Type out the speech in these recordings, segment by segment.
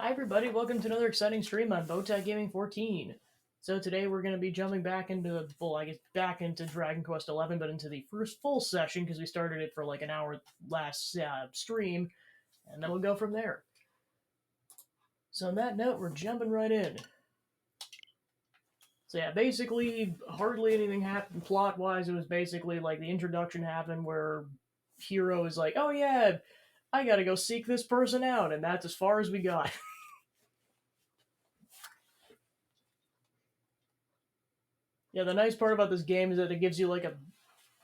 Hi everybody, welcome to another exciting stream on Bowtie Gaming 14. So today we're going to be jumping back into, back into Dragon Quest 11, but into the first full session because we started it for like an hour last stream, and then we'll go from there. So on that note, we're jumping right in. So yeah, basically, hardly anything happened plot-wise. It was basically like the introduction happened where Hero is like, oh yeah, I gotta go seek this person out, and that's as far as we got. Yeah, the nice part about this game is that it gives you like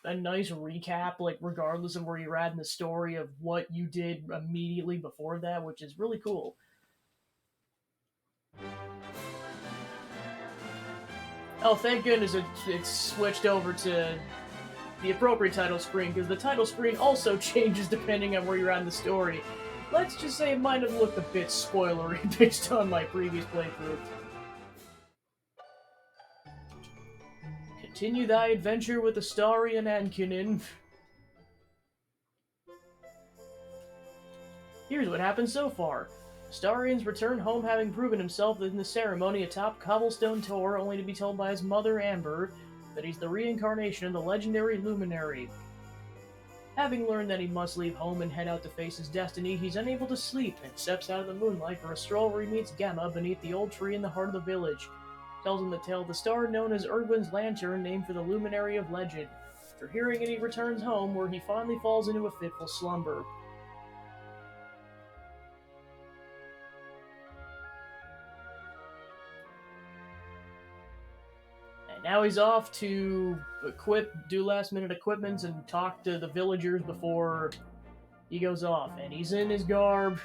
a nice recap, like regardless of where you're at in the story of what you did immediately before that, which is really cool. Oh, thank goodness it's switched over to the appropriate title screen, because the title screen also changes depending on where you're at in the story. Let's just say it might have looked a bit spoilery based on my previous playthrough. Continue thy adventure with Astarion Ankinin. Here's what happened so far. Astarion's returned home having proven himself in the ceremony atop Cobblestone Tor, only to be told by his mother, Amber, that he's the reincarnation of the legendary Luminary. Having learned that he must leave home and head out to face his destiny, he's unable to sleep and steps out of the moonlight for a stroll where he meets Gamma beneath the old tree in the heart of the village. Tells him the tale of the star known as Erdwin's Lantern, named for the Luminary of legend. After hearing it, he returns home, where he finally falls into a fitful slumber. Now he's off to do last minute equipments and talk to the villagers before he goes off. And he's in his garb.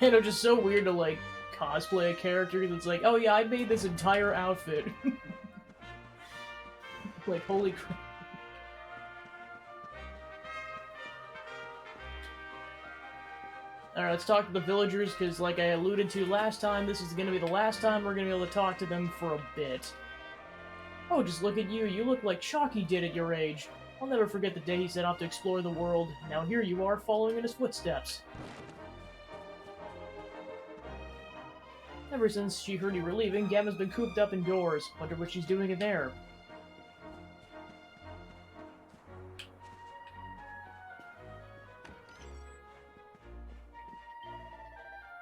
And it's just so weird to like cosplay a character that's like, oh yeah, I made this entire outfit. Like, holy crap. Alright, let's talk to the villagers, because like I alluded to last time, this is going to be the last time we're going to be able to talk to them for a bit. Oh, just look at you. You look like Chalky did at your age. I'll never forget the day he set off to explore the world. Now here you are, following in his footsteps. Ever since she heard you were leaving, Gamma's been cooped up indoors. Wonder what she's doing in there.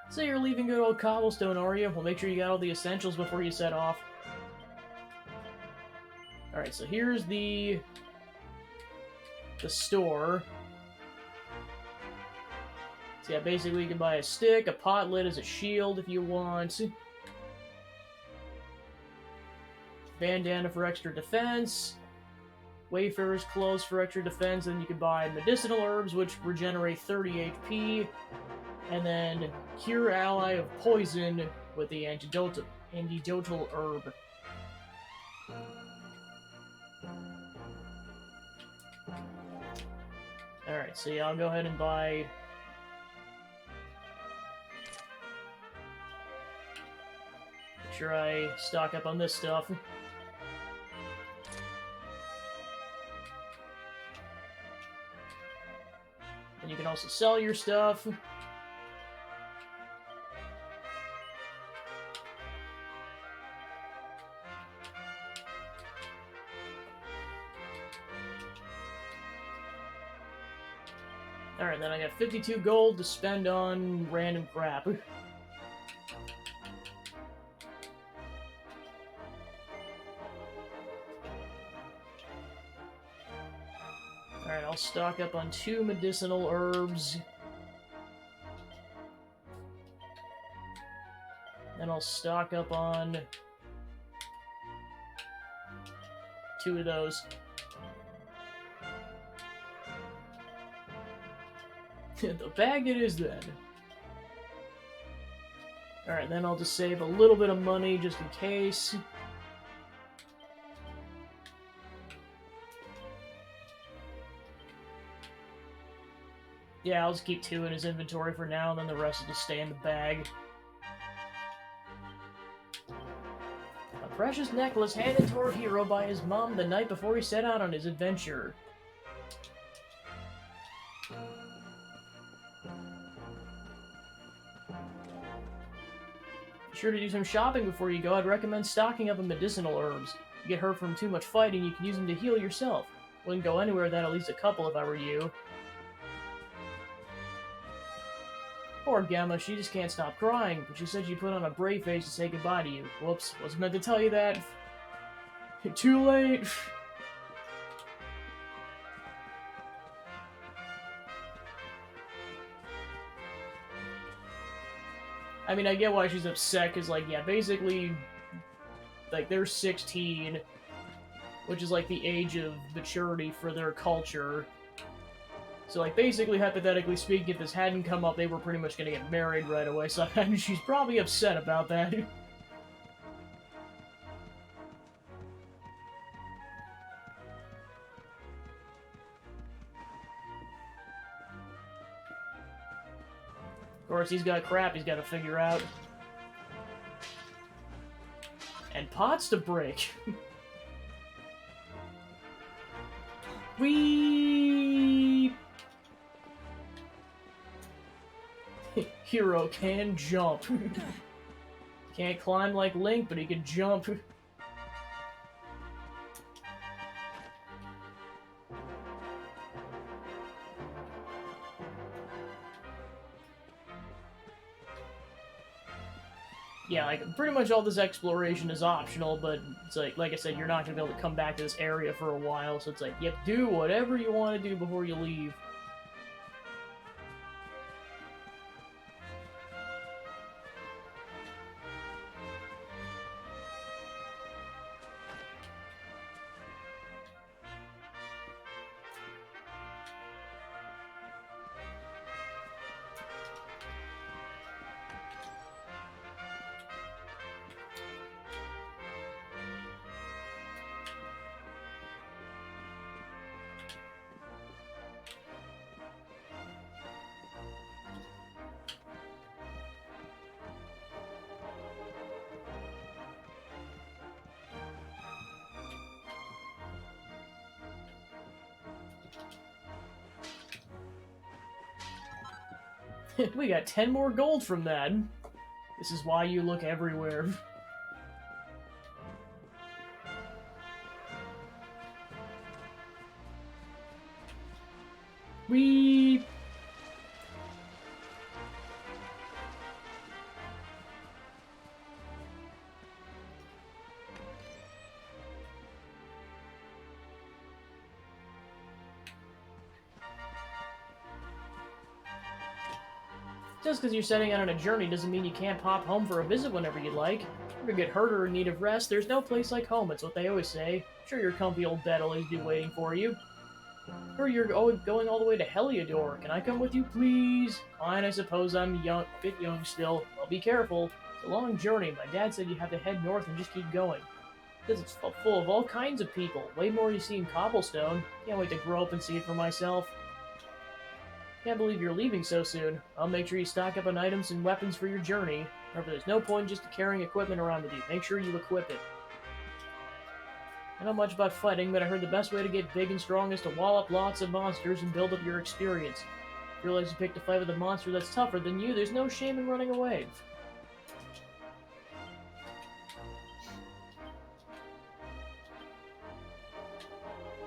So you're leaving good old Cobblestone, are you? Well, make sure you got all the essentials before you set off. Alright, so here's the store. So yeah, basically you can buy a stick, a pot lid as a shield if you want. Bandana for extra defense. Wayfarer's clothes for extra defense, and you can buy medicinal herbs which regenerate 30 HP. And then Cure Ally of Poison with the antidotal herb. Alright, so yeah, I'll go ahead and buy... Make sure I stock up on this stuff. And you can also sell your stuff. Alright, then I got 52 gold to spend on random crap. Alright, I'll stock up on 2 medicinal herbs. Then I'll stock up on 2 of those. The bag it is then. Alright, then I'll just save a little bit of money just in case. Yeah, I'll just keep 2 in his inventory for now, and then the rest will just stay in the bag. precious necklace handed to our hero by his mom the night before he set out on his adventure. Be sure to do some shopping before you go. I'd recommend stocking up on medicinal herbs. You get hurt from too much fighting, you can use them to heal yourself. Wouldn't go anywhere without at least a couple if I were you. Poor Gemma, she just can't stop crying, but she said she put on a brave face to say goodbye to you. Whoops, wasn't meant to tell you that. Too late. I mean, I get why she's upset, because, like, yeah, basically, like, they're 16, which is, like, the age of maturity for their culture. So, like, basically, hypothetically speaking, if this hadn't come up, they were pretty much gonna get married right away, so I mean, she's probably upset about that. Of course, he's got crap he's gotta figure out. And pots to break. Whee! Hero can jump. Can't climb like Link, but he can jump. Yeah, like, pretty much all this exploration is optional, but it's like I said, you're not gonna be able to come back to this area for a while, so it's like, yep, do whatever you want to do before you leave. We got 10 more gold from that. This is why you look everywhere. Whee! Just because you're setting out on a journey doesn't mean you can't pop home for a visit whenever you'd like. If you get hurt or in need of rest, there's no place like home, it's what they always say. Sure, your comfy old bed will always be waiting for you. Or you're going all the way to Heliodor. Can I come with you, please? Fine, I suppose I'm bit young still. Well, be careful. It's a long journey. My dad said you have to head north and just keep going. Because it's full of all kinds of people. Way more you see in Cobblestone. Can't wait to grow up and see it for myself. Can't believe you're leaving so soon. I'll make sure you stock up on items and weapons for your journey. Remember, there's no point just carrying equipment around with you. Make sure you equip it. I don't know much about fighting, but I heard the best way to get big and strong is to wall up lots of monsters and build up your experience. If you realize you picked a fight with a monster that's tougher than you, there's no shame in running away.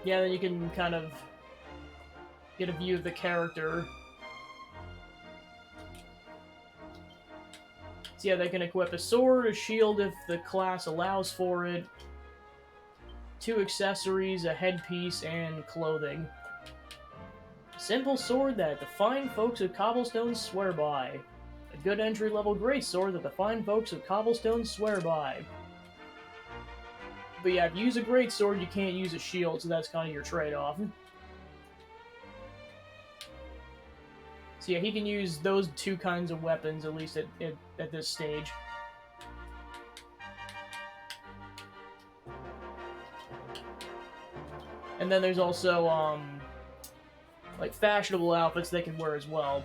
Yeah, then you can kind of get a view of the character. So yeah, they can equip a sword, a shield if the class allows for it, 2 accessories, a headpiece, and clothing. Simple sword that the fine folks of Cobblestone swear by. A good entry-level grace sword that the fine folks of Cobblestone swear by. But yeah, if you use a great sword, you can't use a shield, so that's kind of your trade-off. So yeah, he can use those 2 kinds of weapons, at least at this stage. And then there's also, like, fashionable outfits they can wear as well.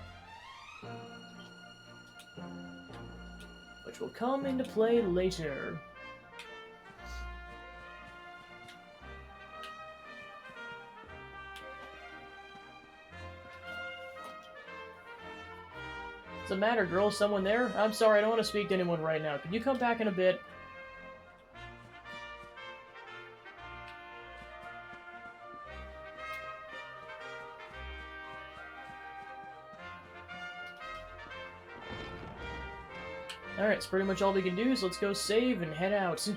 Which will come into play later. What's the matter, girl? Someone there? I'm sorry, I don't want to speak to anyone right now. Could you come back in a bit? Alright, it's pretty much all we can do, so let's go save and head out.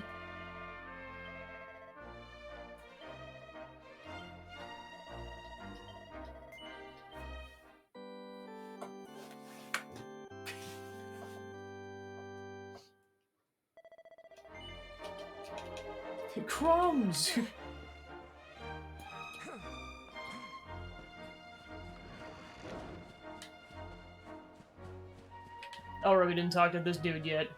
Crumbs! Alright, we didn't talk to this dude yet.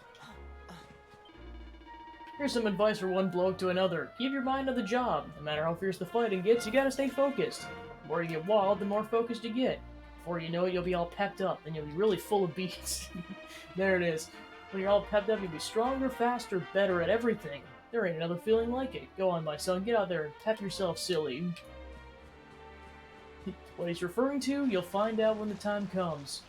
Here's some advice for one bloke to another. Keep your mind on the job. No matter how fierce the fighting gets, you gotta stay focused. The more you get wild, the more focused you get. Before you know it, you'll be all pepped up, and you'll be really full of beats. There it is. When you're all pepped up, you'll be stronger, faster, better at everything. There ain't another feeling like it. Go on, my son, get out there and pep yourself silly. What he's referring to, you'll find out when the time comes.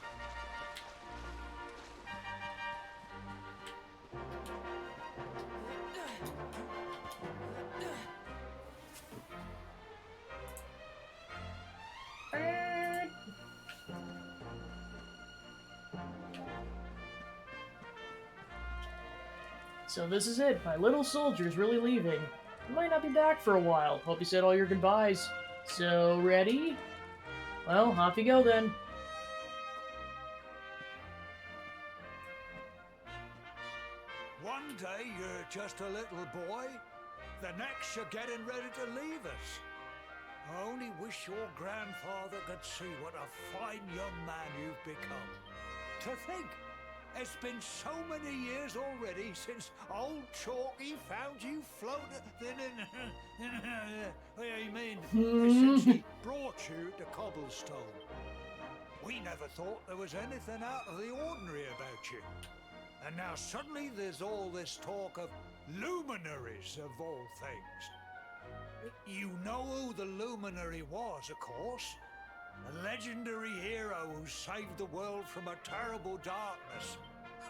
So this is it. My little soldier's really leaving. He might not be back for a while. Hope you said all your goodbyes. So, ready? Well, off you go then. One day you're just a little boy, the next you're getting ready to leave us. I only wish your grandfather could see what a fine young man you've become. To think, it's been so many years already since old Chalky found you floating since he brought you to Cobblestone. We never thought there was anything out of the ordinary about you. And now suddenly there's all this talk of luminaries of all things. You know who the luminary was, of course. A legendary hero who saved the world from a terrible darkness.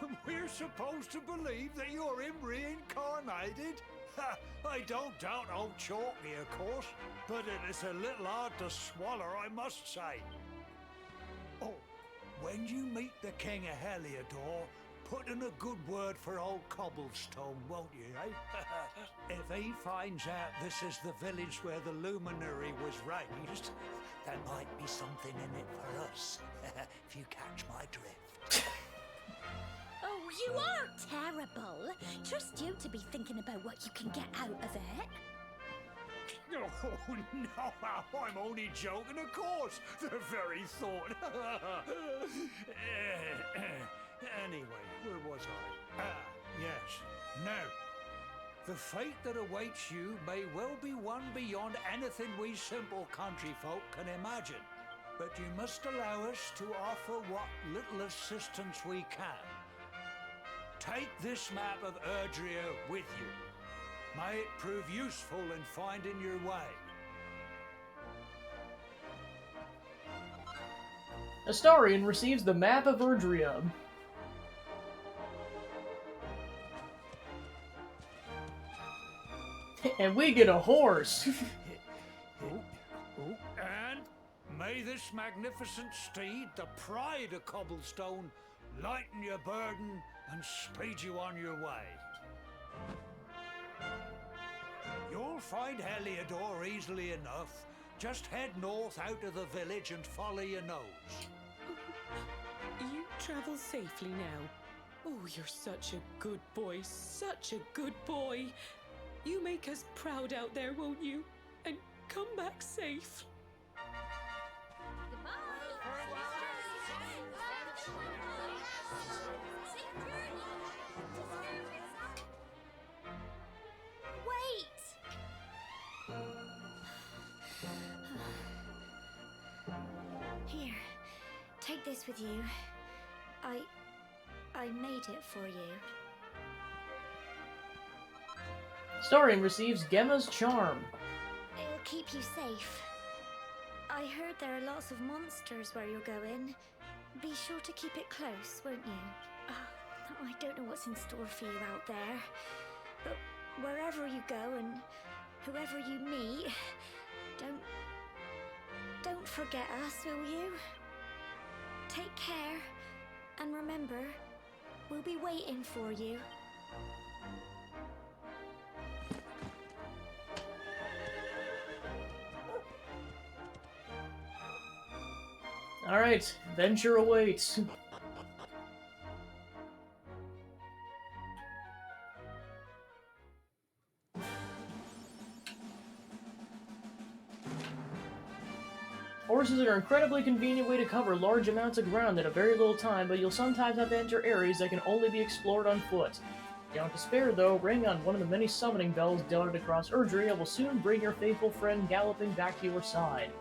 And we're supposed to believe that you're him reincarnated? Ha, I don't doubt old Chalky, of course, but it is a little hard to swallow, I must say. Oh, when you meet the King of Heliodor, put in a good word for old Cobblestone, won't you, eh? If he finds out this is the village where the luminary was raised, there might be something in it for us, if you catch my drift. Oh, you are terrible. Trust you to be thinking about what you can get out of it. Oh, no, I'm only joking, of course. The very thought. Anyway, where was I? Yes. Now, the fate that awaits you may well be one beyond anything we simple country folk can imagine. But you must allow us to offer what little assistance we can. Take this map of Erdrea with you. May it prove useful in finding your way. Astarion receives the map of Erdrea. And we get a horse. And may this magnificent steed, the pride of Cobblestone, lighten your burden and speed you on your way. You'll find Heliodor easily enough. Just head north out of the village and follow your nose. You travel safely now. Oh, you're such a good boy, such a good boy. You make us proud out there, won't you? And come back safe. Here, take this with you. I made it for you. Astarion receives Gemma's charm. It'll keep you safe. I heard there are lots of monsters where you're going. Be sure to keep it close, won't you? Oh, I don't know what's in store for you out there. But wherever you go and whoever you meet, don't forget us, will you? Take care, and remember, we'll be waiting for you. Alright, adventure awaits. Horses are an incredibly convenient way to cover large amounts of ground in a very little time, but you'll sometimes have to enter areas that can only be explored on foot. Don't despair, though. Ring on one of the many summoning bells dotted across Erdrea will soon bring your faithful friend galloping back to your side.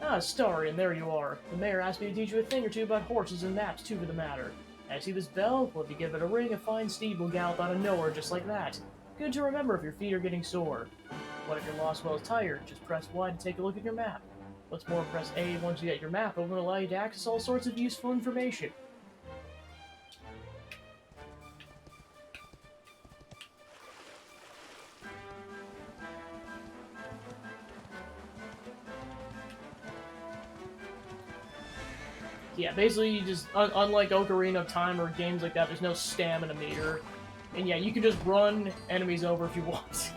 Ah, Starion, there you are. The mayor asked me to teach you a thing or two about horses and maps, too, for the matter. I see this bell? Well, if you give it a ring, a fine steed will gallop out of nowhere just like that. Good to remember if your feet are getting sore. What if your lost well is tired? Just press Y to take a look at your map. What's more, press A once you get your map open will allow you to access all sorts of useful information. Yeah, basically you just, unlike Ocarina of Time or games like that, there's no stamina meter. And yeah, you can just run enemies over if you want.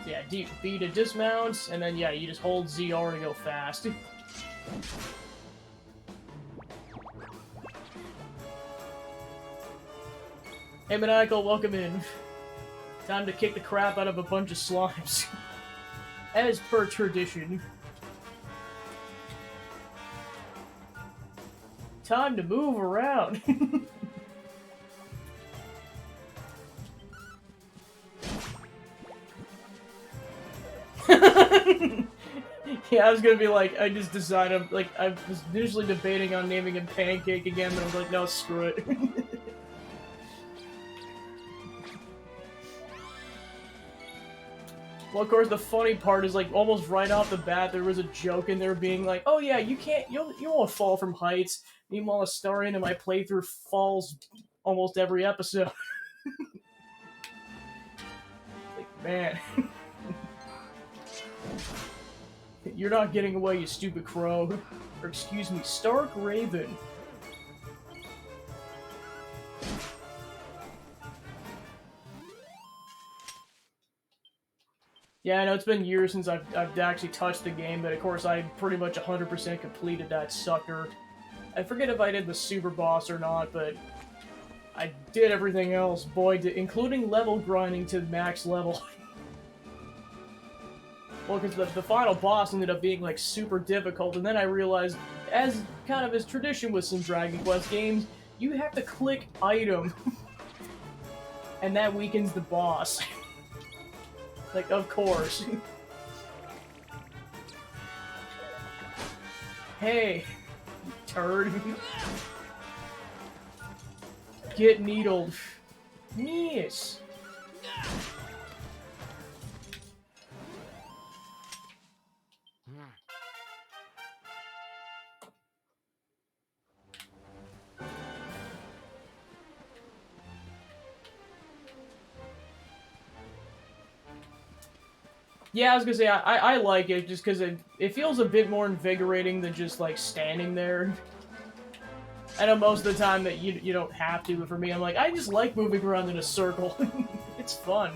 Yeah, B to dismount, and then yeah, you just hold ZR to go fast. Hey Maniacal, welcome in. Time to kick the crap out of a bunch of slimes. As per tradition. Time to move around. Yeah, I was gonna be like, I just decided, like, I was initially debating on naming him Pancake again, but I was like, no, screw it. Well, of course, the funny part is, like, almost right off the bat, there was a joke in there being like, oh yeah, you won't fall from heights. Meanwhile, Astarion in my playthrough falls almost every episode. Like, man. You're not getting away, you stupid crow. Or, excuse me, Stark Raven. Yeah, I know it's been years since I've actually touched the game, but of course I pretty much 100% completed that sucker. I forget if I did the super boss or not, but I did everything else, boy, including level grinding to max level. Well, because the final boss ended up being, like, super difficult, and then I realized, as kind of is tradition with some Dragon Quest games, you have to click item, and that weakens the boss. Like, of course. Hey, you turd. Get needled. Yes. Yeah, I was gonna say, I like it just because it feels a bit more invigorating than just, like, standing there. I know most of the time that you don't have to, but for me, I'm like, I just like moving around in a circle. It's fun.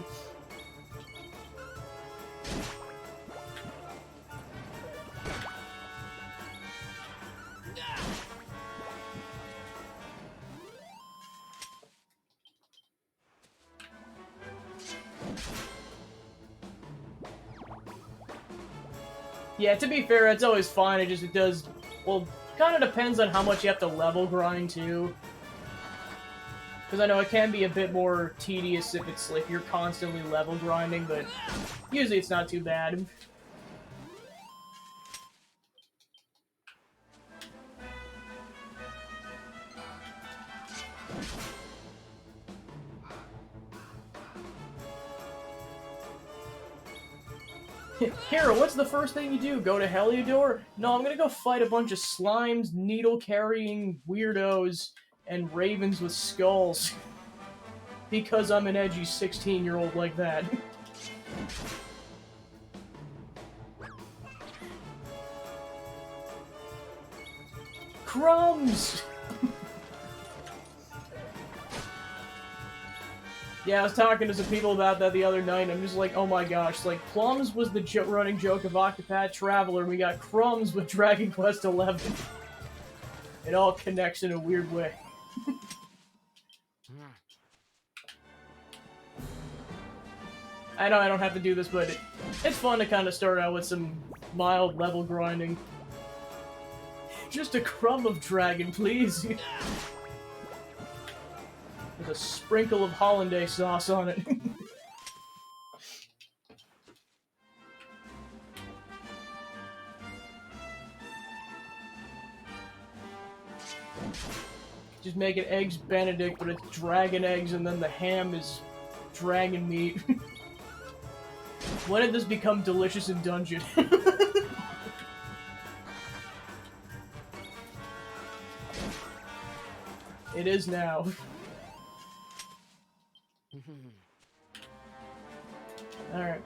Yeah, to be fair, it's always fine. It does, well, kind of depends on how much you have to level grind, too. Because I know it can be a bit more tedious if it's, like, you're constantly level grinding, but usually it's not too bad. Hera, what's the first thing you do? Go to Heliodor? No, I'm gonna go fight a bunch of slimes, needle-carrying weirdos, and ravens with skulls. Because I'm an edgy 16-year-old like that. Crumbs! Yeah, I was talking to some people about that the other night, and I'm just like, oh my gosh, like, Plums was the running joke of Octopath Traveler, and we got Crumbs with Dragon Quest XI. It all connects in a weird way. I know I don't have to do this, but it's fun to kind of start out with some mild level grinding. Just a crumb of dragon, please. With a sprinkle of hollandaise sauce on it. Just make it eggs Benedict, but it's dragon eggs, and then the ham is dragon meat. When did this become delicious in Dungeon? It is now. Alright.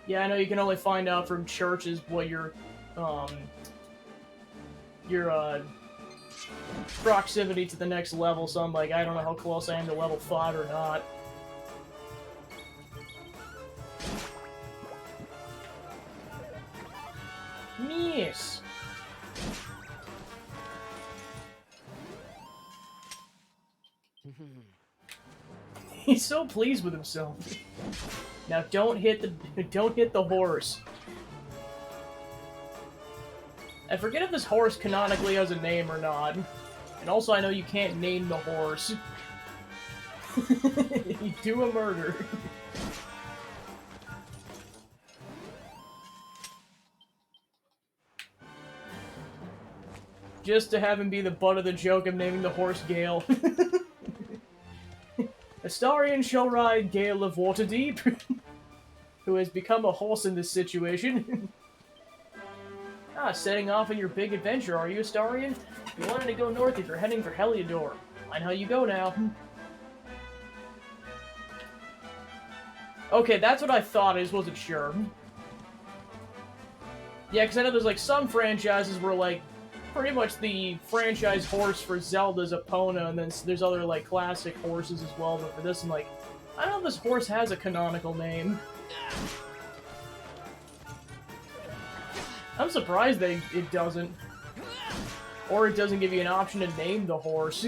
Yeah, I know you can only find out from churches what your proximity to the next level, so I'm like, I don't know how close I am to level 5 or not. Yes! He's so pleased with himself. Now don't hit the horse. I forget if this horse canonically has a name or not. And also I know you can't name the horse. You do a murder. Just to have him be the butt of the joke of naming the horse Gale. Astarion shall ride Gale of Waterdeep, who has become a horse in this situation. Setting off on your big adventure, are you, Astarion? You wanted to go north if you're heading for Heliodor. Mind how you go now. Okay, that's what I thought, I just wasn't sure. Yeah, because I know there's, like, some franchises where, like, pretty much the franchise horse for Zelda's Epona, and then there's other, like, classic horses as well, but for this, I'm like, I don't know if this horse has a canonical name. I'm surprised it doesn't. Or it doesn't give you an option to name the horse.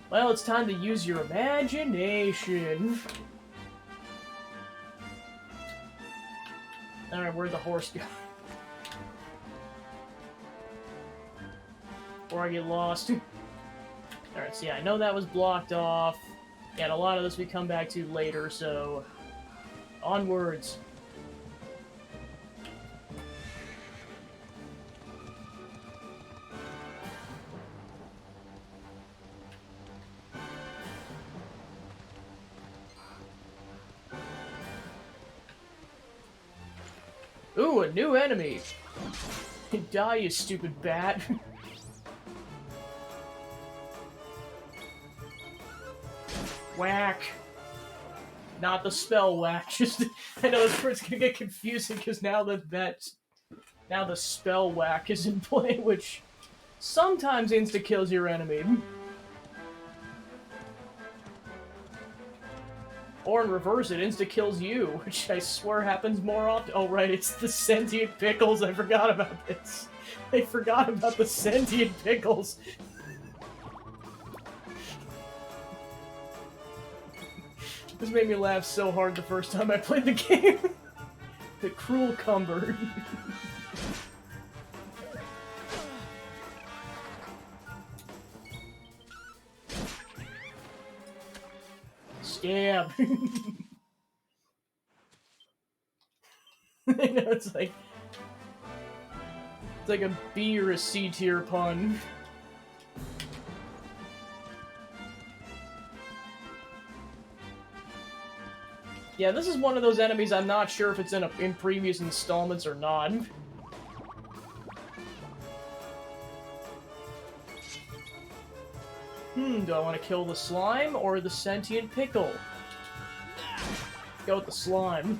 Well, it's time to use your imagination. Alright, where'd the horse go? Before I get lost. Alright, so yeah, I know that was blocked off. Yeah, and a lot of this we come back to later, so... onwards. Ooh, a new enemy! Die, you stupid bat! Whack! Not the spell whack, just... I know this part's gonna get confusing, because now now the spell whack is in play, which sometimes insta-kills your enemy. Or in reverse, it insta-kills you, which I swear happens more often. Oh right, it's the sentient pickles, I forgot about this. I forgot about the sentient pickles. This made me laugh so hard the first time I played the game. The cruel cumber. Stab. I know, it's like It's like a B or a C tier pun. Yeah, this is one of those enemies I'm not sure if it's in previous installments or not. Do I want to kill the slime or the sentient pickle? Let's go with the slime.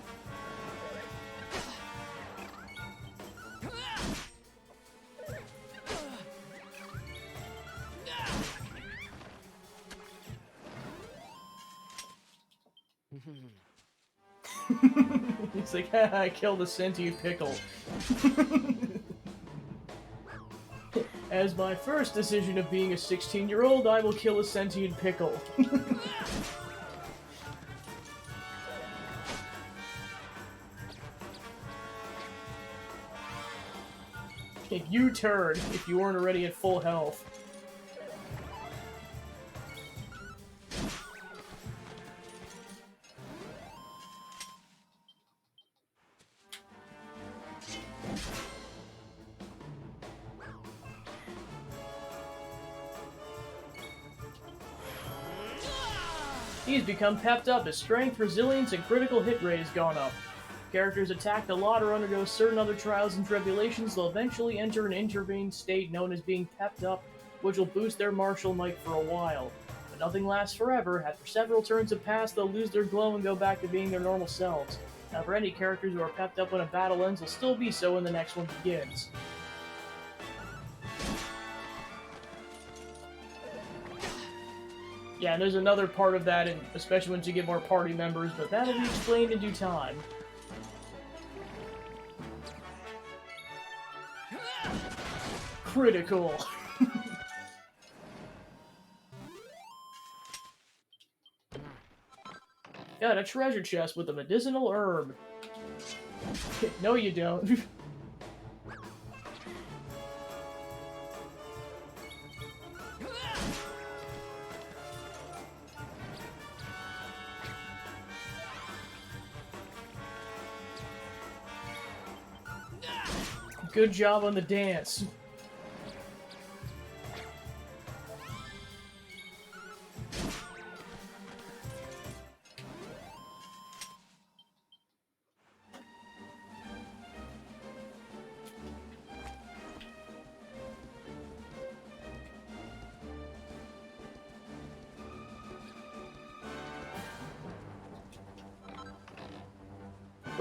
He's like, haha, I killed a sentient pickle. As my first decision of being a 16-year-old, I will kill a sentient pickle. You turd, if you weren't already at full health. He's become pepped up. His strength, resilience, and critical hit rate has gone up. Characters attacked a lot or undergo certain other trials and tribulations, they'll eventually enter an intervened state known as being pepped up, which will boost their martial might for a while. But nothing lasts forever. After several turns have passed, they'll lose their glow and go back to being their normal selves. However, any characters who are pepped up when a battle ends will still be so when the next one begins. Yeah, and there's another part of that, especially once you get more party members, but that'll be explained in due time. Critical. Got a treasure chest with a medicinal herb. No, you don't. Good job on the dance.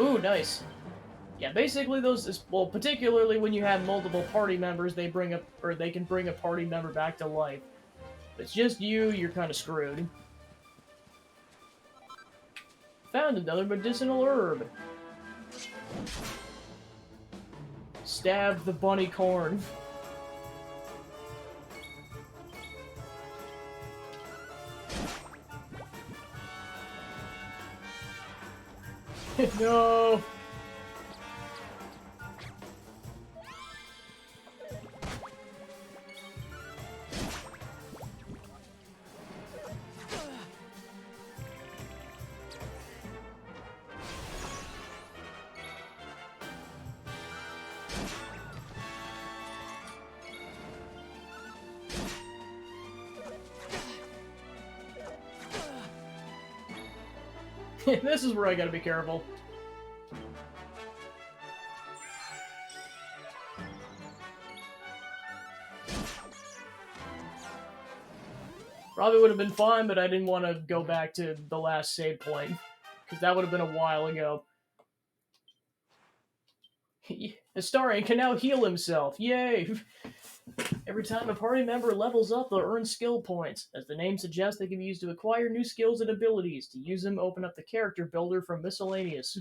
Ooh, nice. Yeah, basically those, well, particularly when you have multiple party members, they can bring a party member back to life. If it's just you, you're kind of screwed. Found another medicinal herb. Stab the bunny corn. No! This is where I gotta be careful. Probably would have been fine, but I didn't want to go back to the last save point, because that would have been a while ago. Astarion can now heal himself. Yay! Every time a party member levels up, they'll earn skill points. As the name suggests, they can be used to acquire new skills and abilities. To use them, open up the character builder from miscellaneous.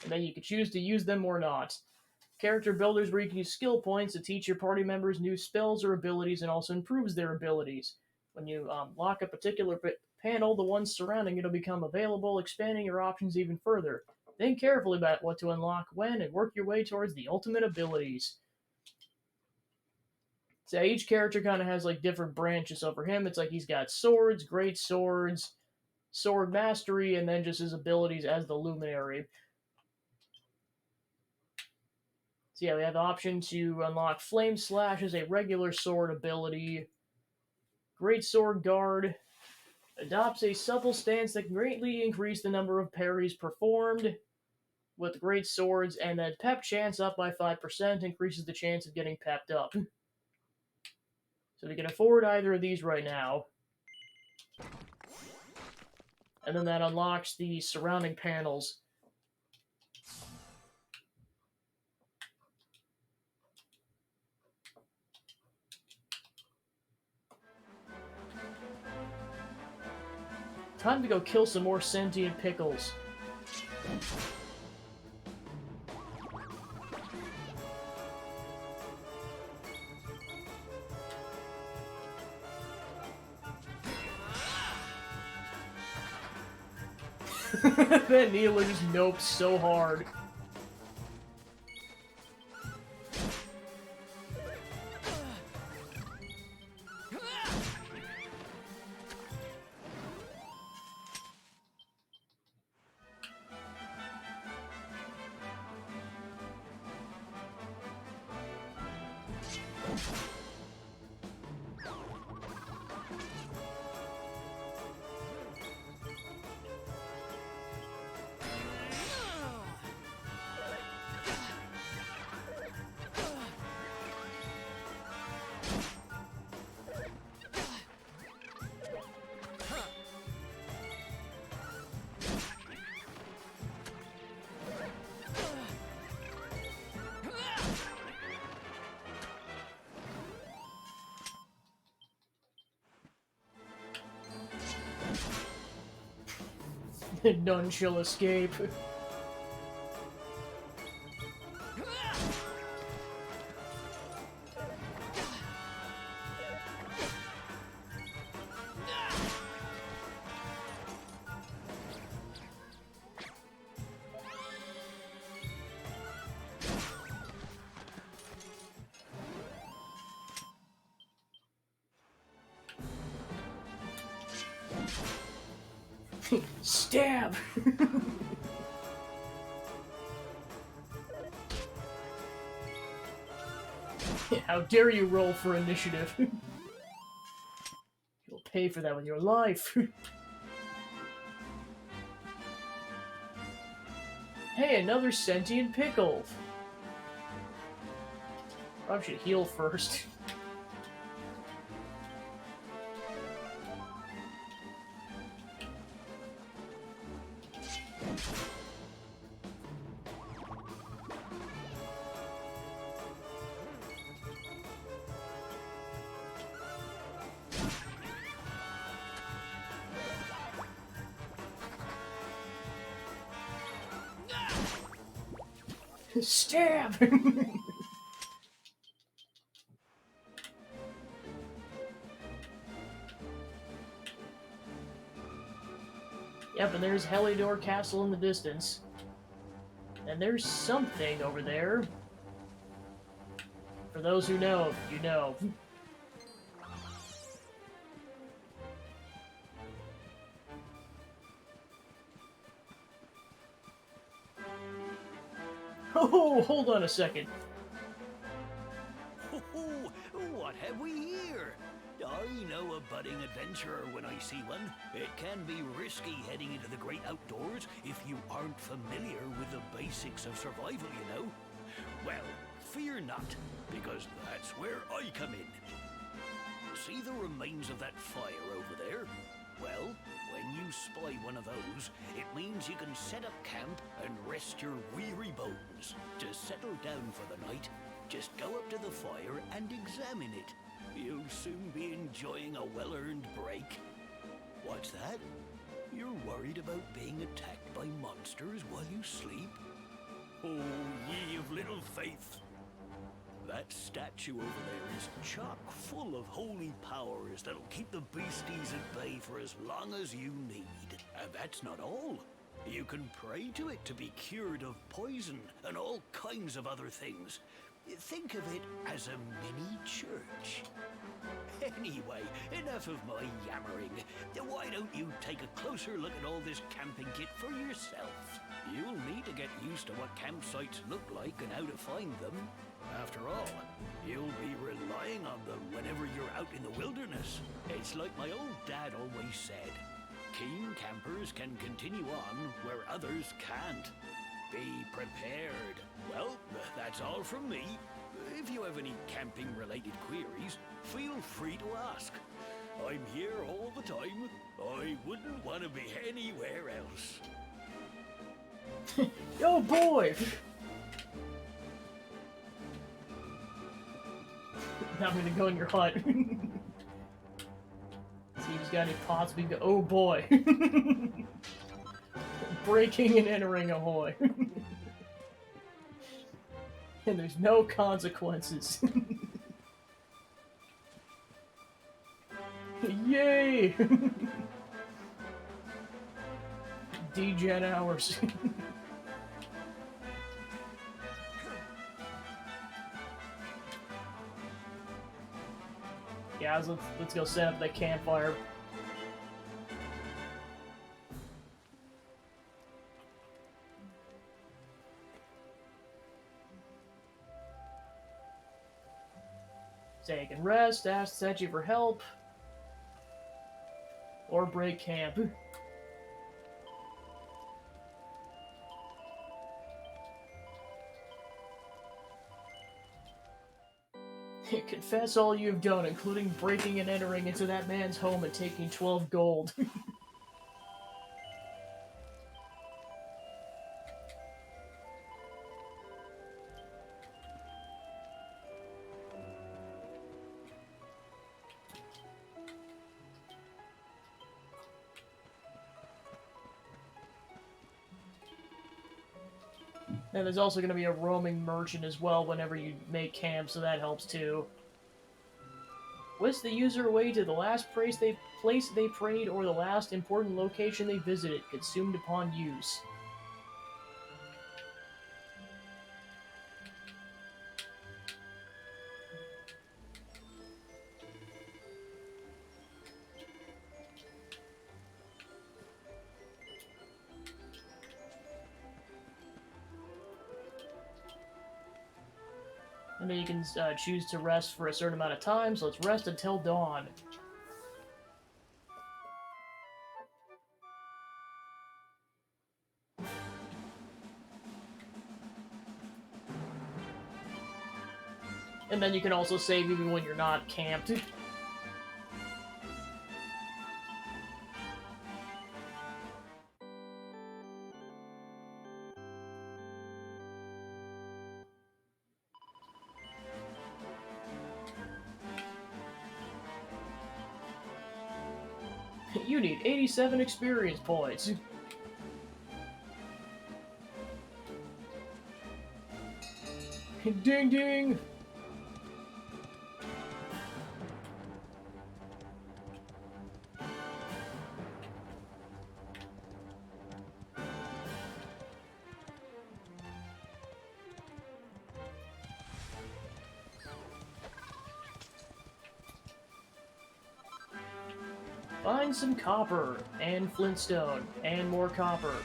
And then you can choose to use them or not. Character builders where you can use skill points to teach your party members new spells or abilities and also improves their abilities. When you lock a particular panel, the ones surrounding it will become available, expanding your options even further. Think carefully about what to unlock when and work your way towards the ultimate abilities. So each character kind of has like different branches over him. It's like he's got swords, great swords, sword mastery, and then just his abilities as the luminary. So yeah, we have the option to unlock Flame Slash as a regular sword ability. Great Sword Guard adopts a supple stance that can greatly increase the number of parries performed with great swords, and then pep chance up by 5% increases the chance of getting pepped up. So we can afford either of these right now. And then that unlocks the surrounding panels. Time to go kill some more sentient pickles. That Needler just nopes so hard. None shall escape. Stab! How dare you roll for initiative? You'll pay for that with your life. Hey, another sentient pickle! Probably should heal first. Stab! Yep, and there's Heliodor Castle in the distance. And there's something over there. For those who know, you know. Oh, hold on a second. Oh, what have we here? I know a budding adventurer when I see one. It can be risky heading into the great outdoors if you aren't familiar with the basics of survival, you know. Well, fear not, because that's where I come in. See the remains of that fire over there? Well, when you spy one of those, it means you can set up camp and rest your weary bones. To settle down for the night, just go up to the fire and examine it. You'll soon be enjoying a well-earned break. What's that? You're worried about being attacked by monsters while you sleep? Oh, ye of little faith! That statue over there is chock full of holy powers that'll keep the beasties at bay for as long as you need. And that's not all. You can pray to it to be cured of poison and all kinds of other things. Think of it as a mini church. Anyway, enough of my yammering. Why don't you take a closer look at all this camping kit for yourself? You'll need to get used to what campsites look like and how to find them. After all, you'll be relying on them whenever you're out in the wilderness. It's like my old dad always said, keen campers can continue on where others can't. Be prepared. Well, that's all from me. If you have any camping-related queries, feel free to ask. I'm here all the time. I wouldn't want to be anywhere else. Yo, boy! Now I'm gonna go in your hut. See if he's got any pots we can go. Oh boy! Breaking and entering ahoy. And there's no consequences. Yay! D-Gen hours. Yeah, let's go set up that campfire. Say you can rest, ask Sechi for help, or break camp. Confess all you've done, including breaking and entering into that man's home and taking 12 gold. And there's also going to be a roaming merchant as well whenever you make camp, so that helps too. Whisk the user away to the last place they prayed or the last important location they visited, consumed upon use. And then you can choose to rest for a certain amount of time, so let's rest until dawn. And then you can also save even when you're not camped. You need 87 experience points. Ding ding! Find some copper, and flintstone, and more copper.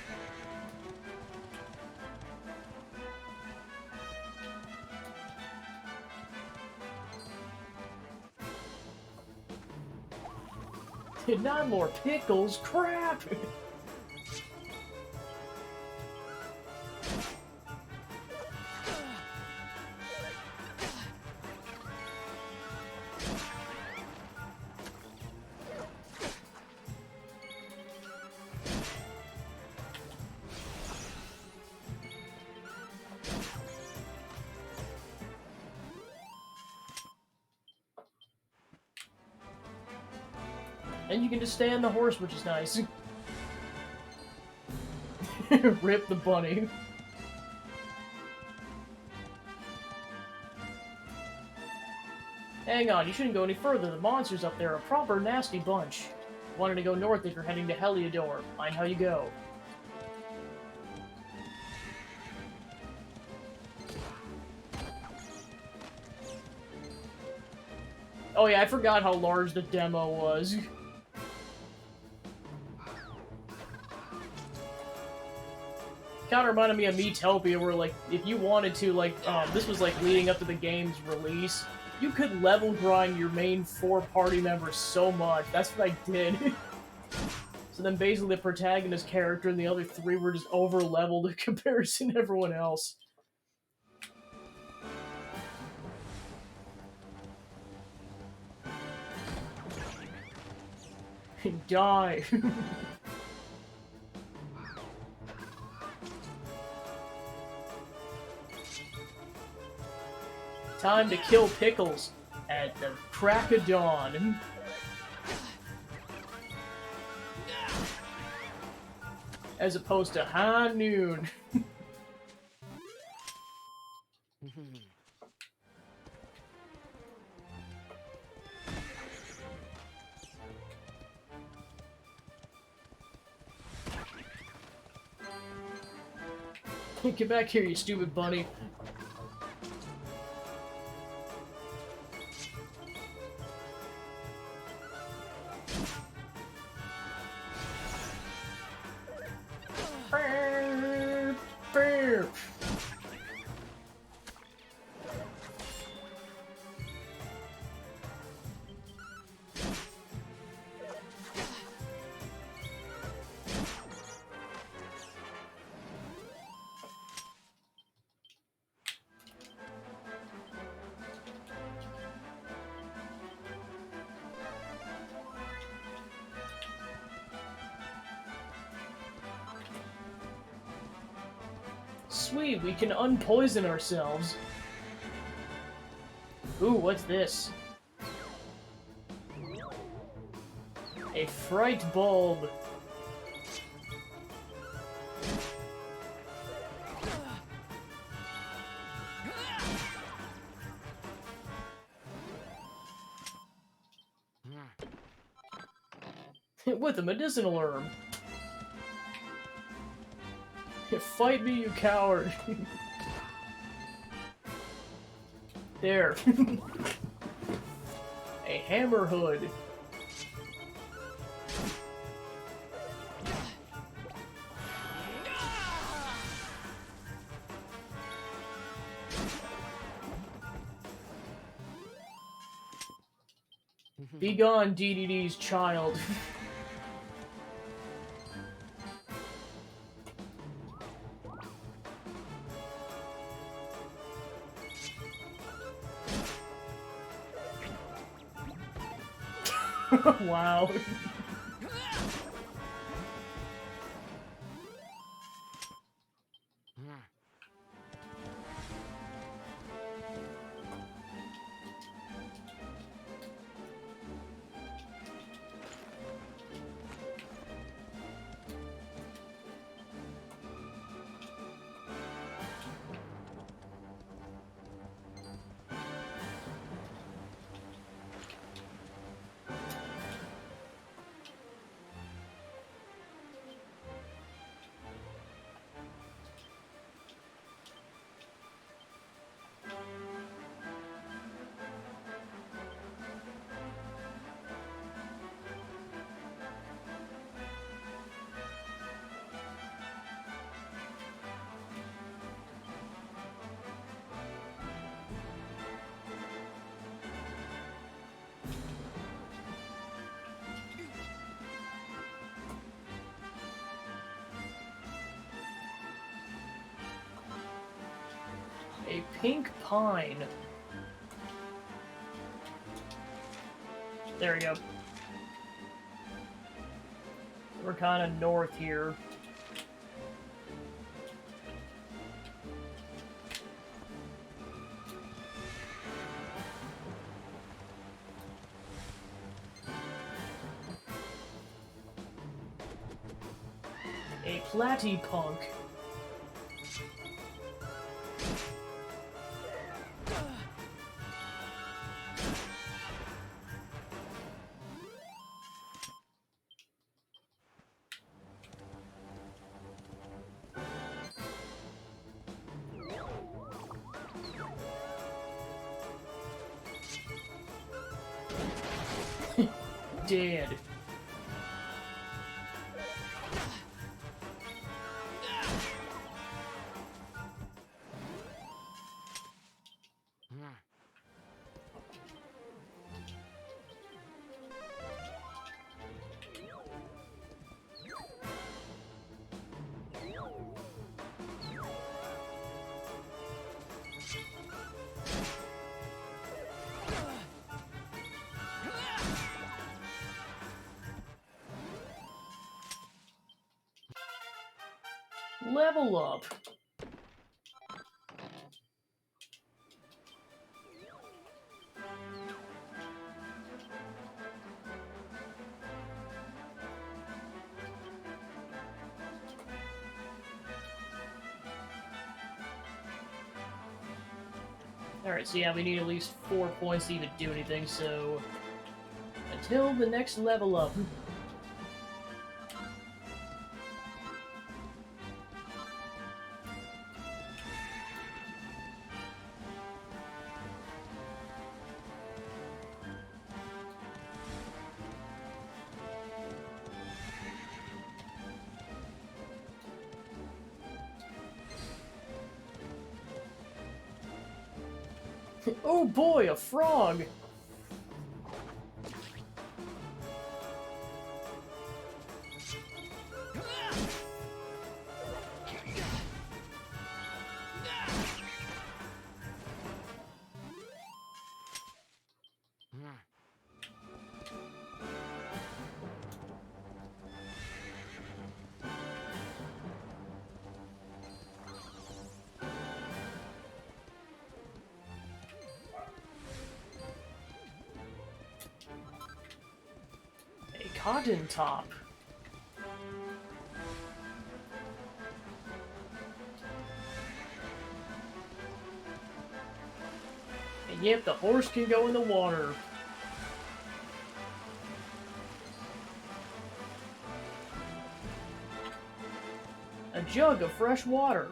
Not more pickles, crap! And you can just stay on the horse, which is nice. Rip the bunny. Hang on, you shouldn't go any further. The monsters up there are a proper nasty bunch. Wanting to go north if you're heading to Heliodor. Mind how you go. Oh yeah, I forgot how large the demo was. Kinda reminded me of Miitopia, where, like, if you wanted to, like, this was, like, leading up to the game's release, you could level grind your main 4 party members so much. That's what I did. So then basically the protagonist character and the other 3 were just over-leveled in comparison to everyone else. Die. Time to kill Pickles at the crack of dawn. As opposed to high noon. Get back here, you stupid bunny. Sweet, we can unpoison ourselves. Ooh, what's this? A fright bulb. With a medicinal herb. Fight me, you coward! There. A hammer hood. Be gone, DDD's child. Wow. A pink pine. There we go. We're kind of north here. A platypunk. dead. Level up. Alright, so yeah, we need at least 4 points to even do anything, so... Until the next level up. Oh boy, a frog! A cotton top. And yep, the horse can go in the water. A jug of fresh water.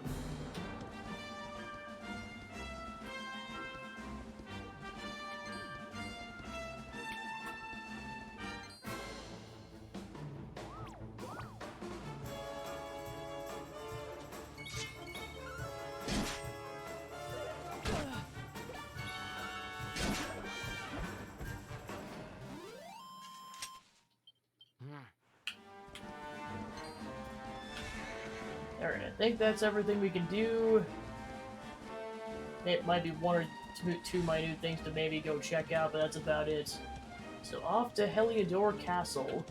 Alright, I think that's everything we can do. It might be one or two minute things to maybe go check out, but that's about it. So off to Heliodor Castle.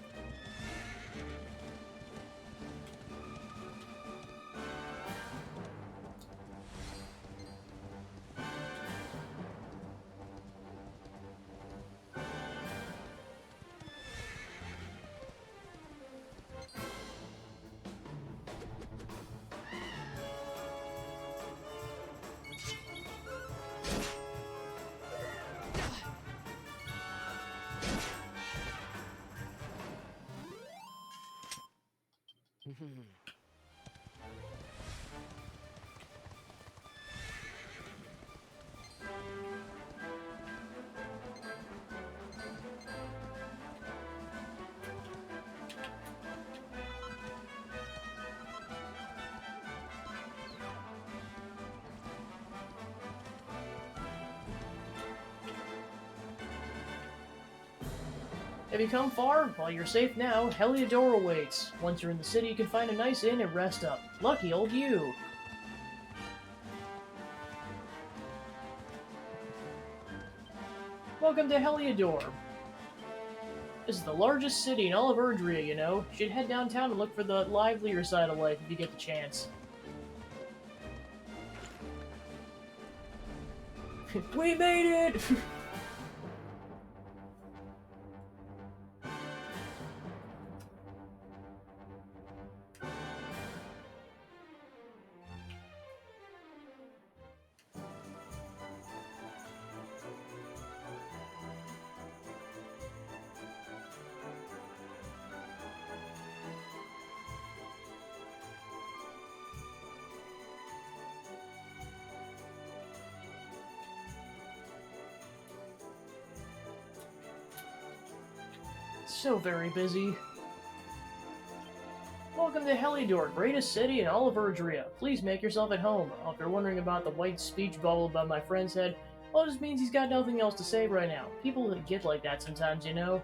Have you come far? Well, you're safe now. Heliodor awaits. Once you're in the city, you can find a nice inn and rest up. Lucky old you! Welcome to Heliodor. This is the largest city in all of Erdrea, you know. You should head downtown and look for the livelier side of life if you get the chance. We made it! So very busy. Welcome to Heliodor, greatest city in all of Erdrea. Please make yourself at home. Oh, if you're wondering about the white speech bubble above my friend's head, well, it just means he's got nothing else to say right now. People get like that sometimes, you know?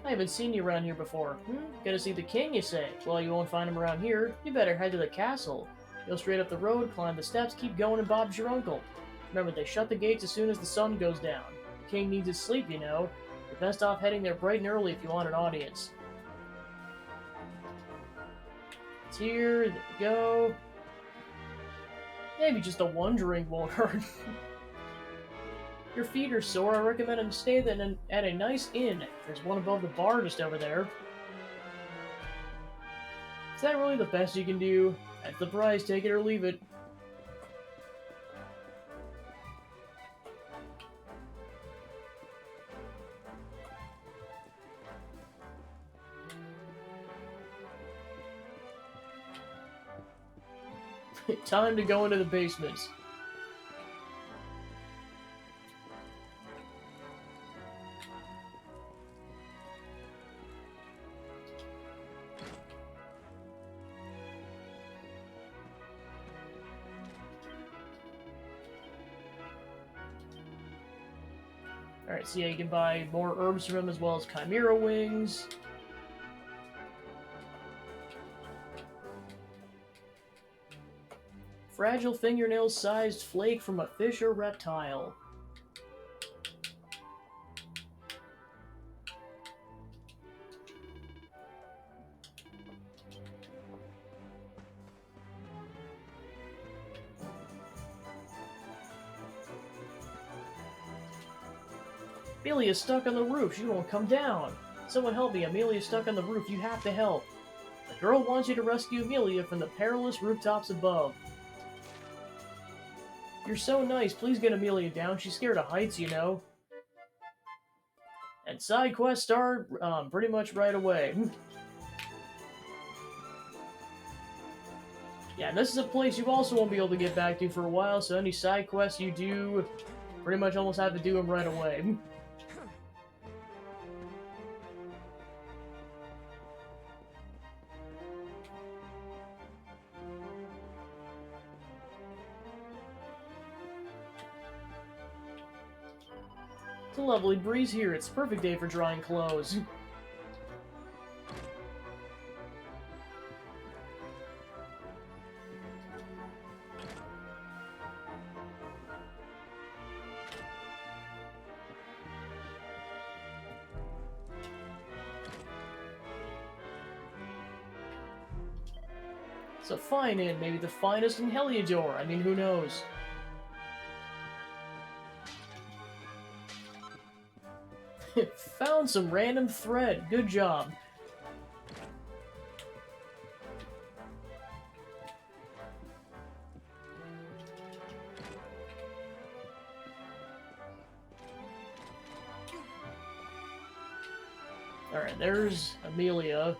I haven't seen you around here before. Gonna see the king, you say? Well, you won't find him around here. You better head to the castle. Go straight up the road, climb the steps, keep going, and Bob's your uncle. Remember, they shut the gates as soon as the sun goes down. The king needs his sleep, you know. You're best off heading there bright and early if you want an audience. It's here, there we go. Maybe just a one drink won't hurt. Your feet are sore, I recommend him stay at a nice inn. There's one above the bar just over there. Is that really the best you can do? That's the price, take it or leave it. Time to go into the basements. Alright, so yeah, you can buy more herbs from him as well as chimera wings. Fragile fingernail-sized flake from a fish or reptile. Amelia's stuck on the roof. She won't come down. Someone help me. Amelia's stuck on the roof. You have to help. The girl wants you to rescue Amelia from the perilous rooftops above. You're so nice. Please get Amelia down. She's scared of heights, you know. And side quests start pretty much right away. Yeah, and this is a place you also won't be able to get back to for a while, so any side quests you do, pretty much almost have to do them right away. It's a lovely breeze here. It's a perfect day for drying clothes. It's a fine inn, maybe the finest in Heliodor. I mean, who knows? Found some random thread. Good job. Alright, there's Amelia.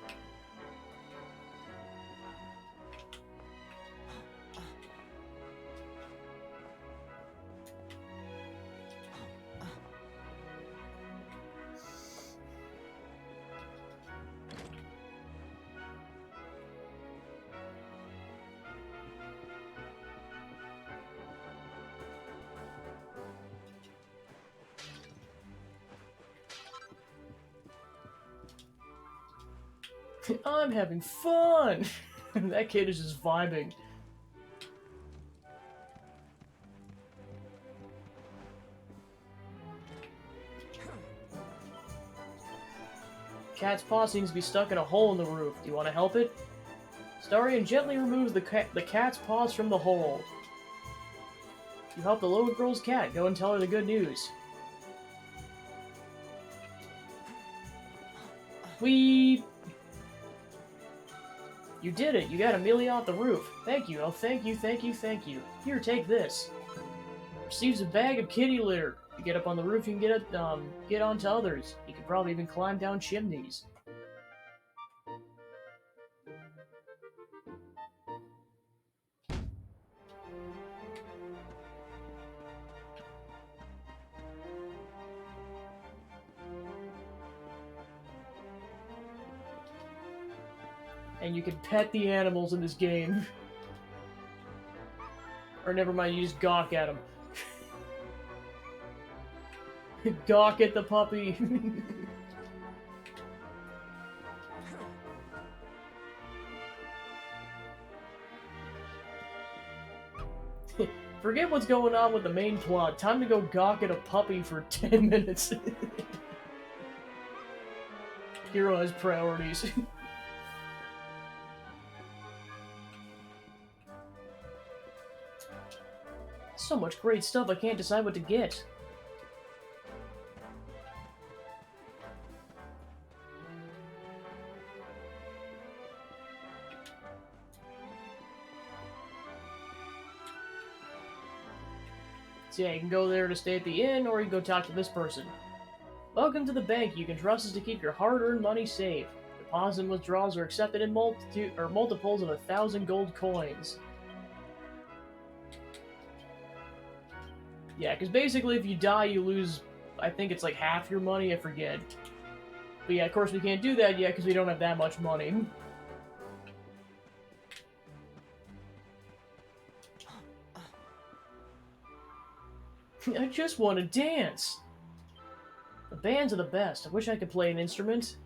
I'm having fun! That kid is just vibing. Cat's paw seems to be stuck in a hole in the roof. Do you want to help it? Starion gently removes the cat's paws from the hole. You help the little girl's cat. Go and tell her the good news. Weep! You did it! You got Amelia off the roof! Thank you! Oh, thank you, thank you, thank you! Here, take this! Receives a bag of kitty litter! You get up on the roof, you can get onto others. You can probably even climb down chimneys. And you can pet the animals in this game. Or never mind, you just gawk at them. Gawk at the puppy. Forget what's going on with the main plot. Time to go gawk at a puppy for 10 minutes. Hero has priorities. So much great stuff, I can't decide what to get. So yeah, you can go there to stay at the inn, or you can go talk to this person. Welcome to the bank. You can trust us to keep your hard-earned money safe. Deposits and withdrawals are accepted in multiples of 1,000 gold coins. Yeah, because basically if you die, you lose, I think it's like half your money, I forget. But yeah, of course we can't do that yet because we don't have that much money. I just want to dance! The bands are the best. I wish I could play an instrument.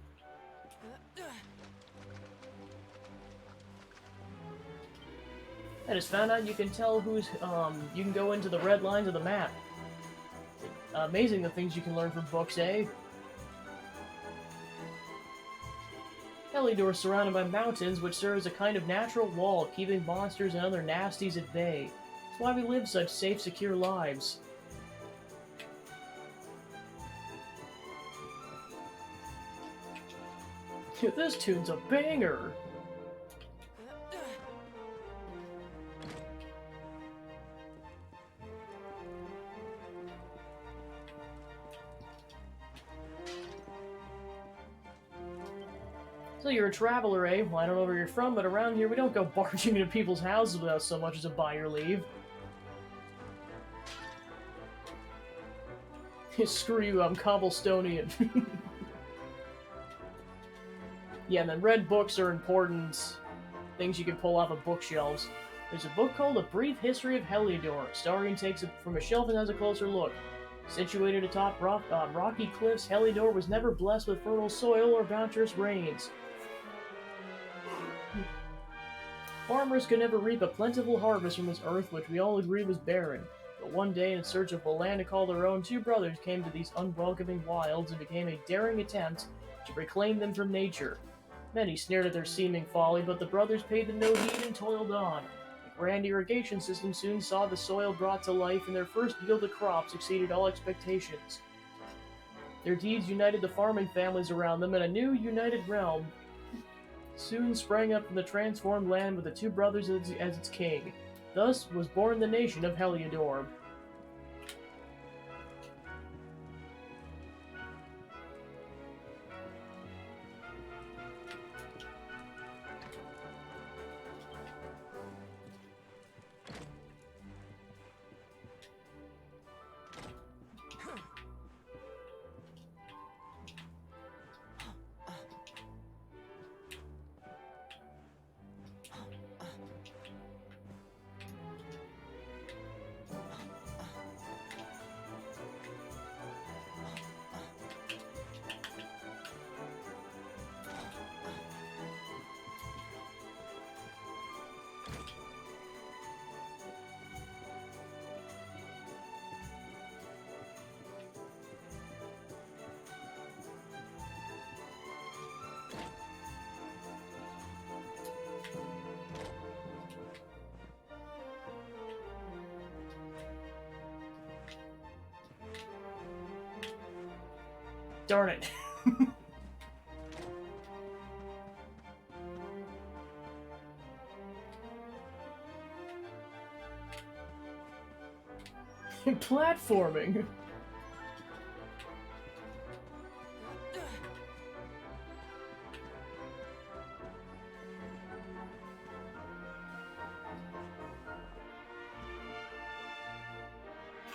I just found out you can tell who's, you can go into the red lines of the map. Amazing the things you can learn from books, eh? Heliodor is surrounded by mountains, which serve as a kind of natural wall, keeping monsters and other nasties at bay. That's why we live such safe, secure lives. This tune's a banger! So you're a traveler, eh? Well, I don't know where you're from, but around here we don't go barging into people's houses without so much as a buy your leave. Screw you, I'm Cobblestonian. Yeah, and then red books are important things you can pull off of bookshelves. There's a book called A Brief History of Heliodor. Starion takes it from a shelf and has a closer look. Situated atop rocky cliffs, Heliodor was never blessed with fertile soil or bounteous rains. Farmers could never reap a plentiful harvest from this earth, which we all agree was barren. But one day, in search of a land to call their own, two brothers came to these unwelcoming wilds and began a daring attempt to reclaim them from nature. Many sneered at their seeming folly, but the brothers paid them no heed and toiled on. The grand irrigation system soon saw the soil brought to life, and their first yield of crops exceeded all expectations. Their deeds united the farming families around them, and a new united realm soon sprang up from the transformed land with the two brothers as its king. Thus was born the nation of Heliodor. Darn it. Platforming.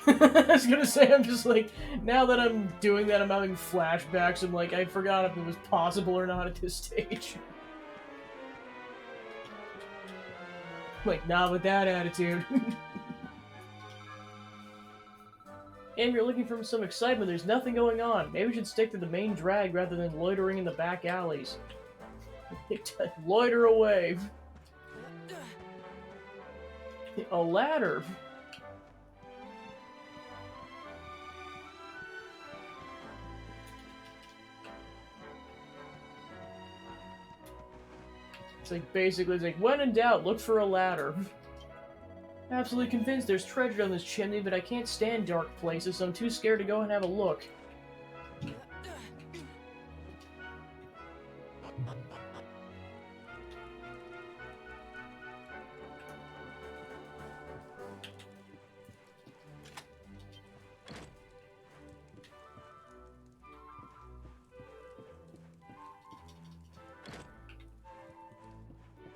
I was gonna say, I'm just like, now that I'm doing that, I'm having flashbacks. I'm like, I forgot if it was possible or not at this stage. Like, not with that attitude. And you're looking for some excitement, there's nothing going on. Maybe we should stick to the main drag rather than loitering in the back alleys. Loiter away. A ladder. It's like, basically, it's like, when in doubt, look for a ladder. Absolutely convinced there's treasure down this chimney, but I can't stand dark places, so I'm too scared to go and have a look.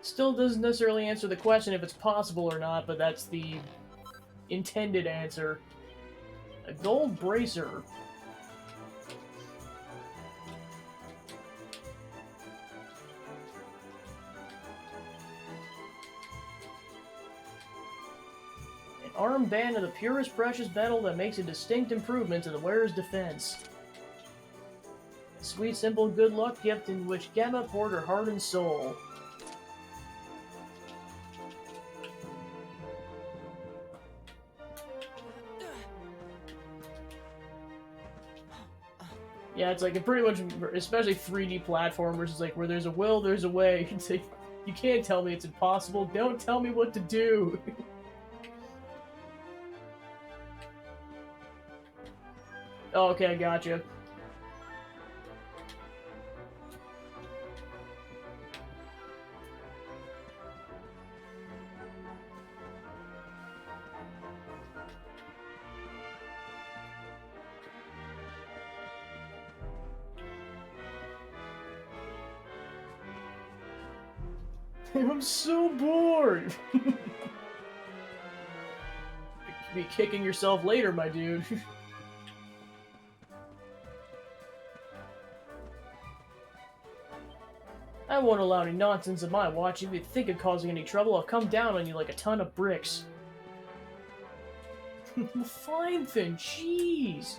Still doesn't necessarily answer the question if it's possible or not, but that's the intended answer. A gold bracer. An armband of the purest precious metal that makes a distinct improvement to the wearer's defense. A sweet, simple good luck gift in which Gemma poured her heart and soul. Yeah, it's like, pretty much, especially 3D platformers, it's like, where there's a will, there's a way. It's like, you can't tell me it's impossible, don't tell me what to do! Oh, okay, I gotcha. I'm so bored! Be kicking yourself later, my dude. I won't allow any nonsense in my watch. If you think of causing any trouble, I'll come down on you like a ton of bricks. Fine then, jeez!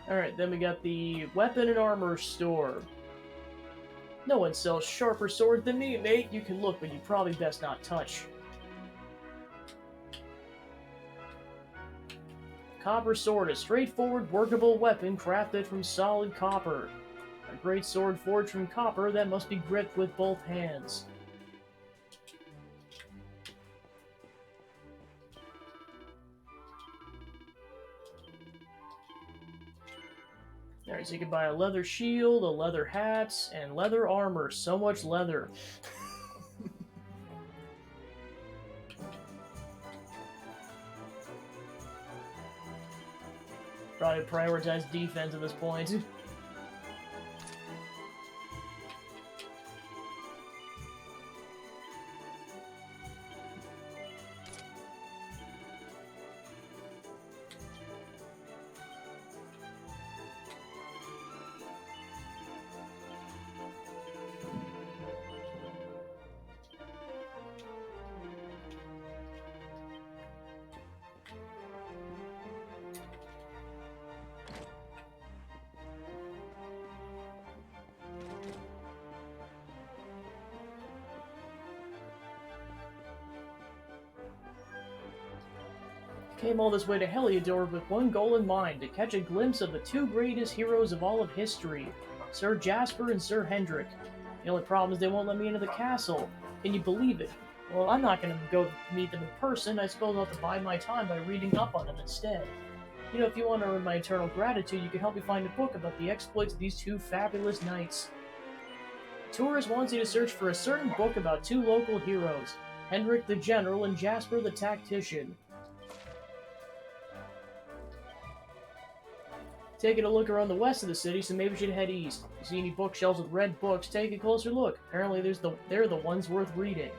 Alright, then we got the weapon and armor store. No one sells sharper sword than me, mate. You can look, but you probably best not touch. Copper sword, a straightforward, workable weapon crafted from solid copper. A great sword forged from copper that must be gripped with both hands. Alright, so you can buy a leather shield, a leather hat, and leather armor. So much leather. Probably prioritize defense at this point. Came all this way to Heliodor with one goal in mind, to catch a glimpse of the two greatest heroes of all of history, Sir Jasper and Sir Hendrik. The only problem is they won't let me into the castle. Can you believe it? Well, I'm not gonna go meet them in person. I suppose I'll have to bide my time by reading up on them instead. You know, if you want to earn my eternal gratitude, you can help me find a book about the exploits of these two fabulous knights. The tourist wants you to search for a certain book about two local heroes, Hendrik the General and Jasper the Tactician. Taking a look around the west of the city, so maybe we should head east. If you see any bookshelves with red books, take a closer look. Apparently they're the ones worth reading.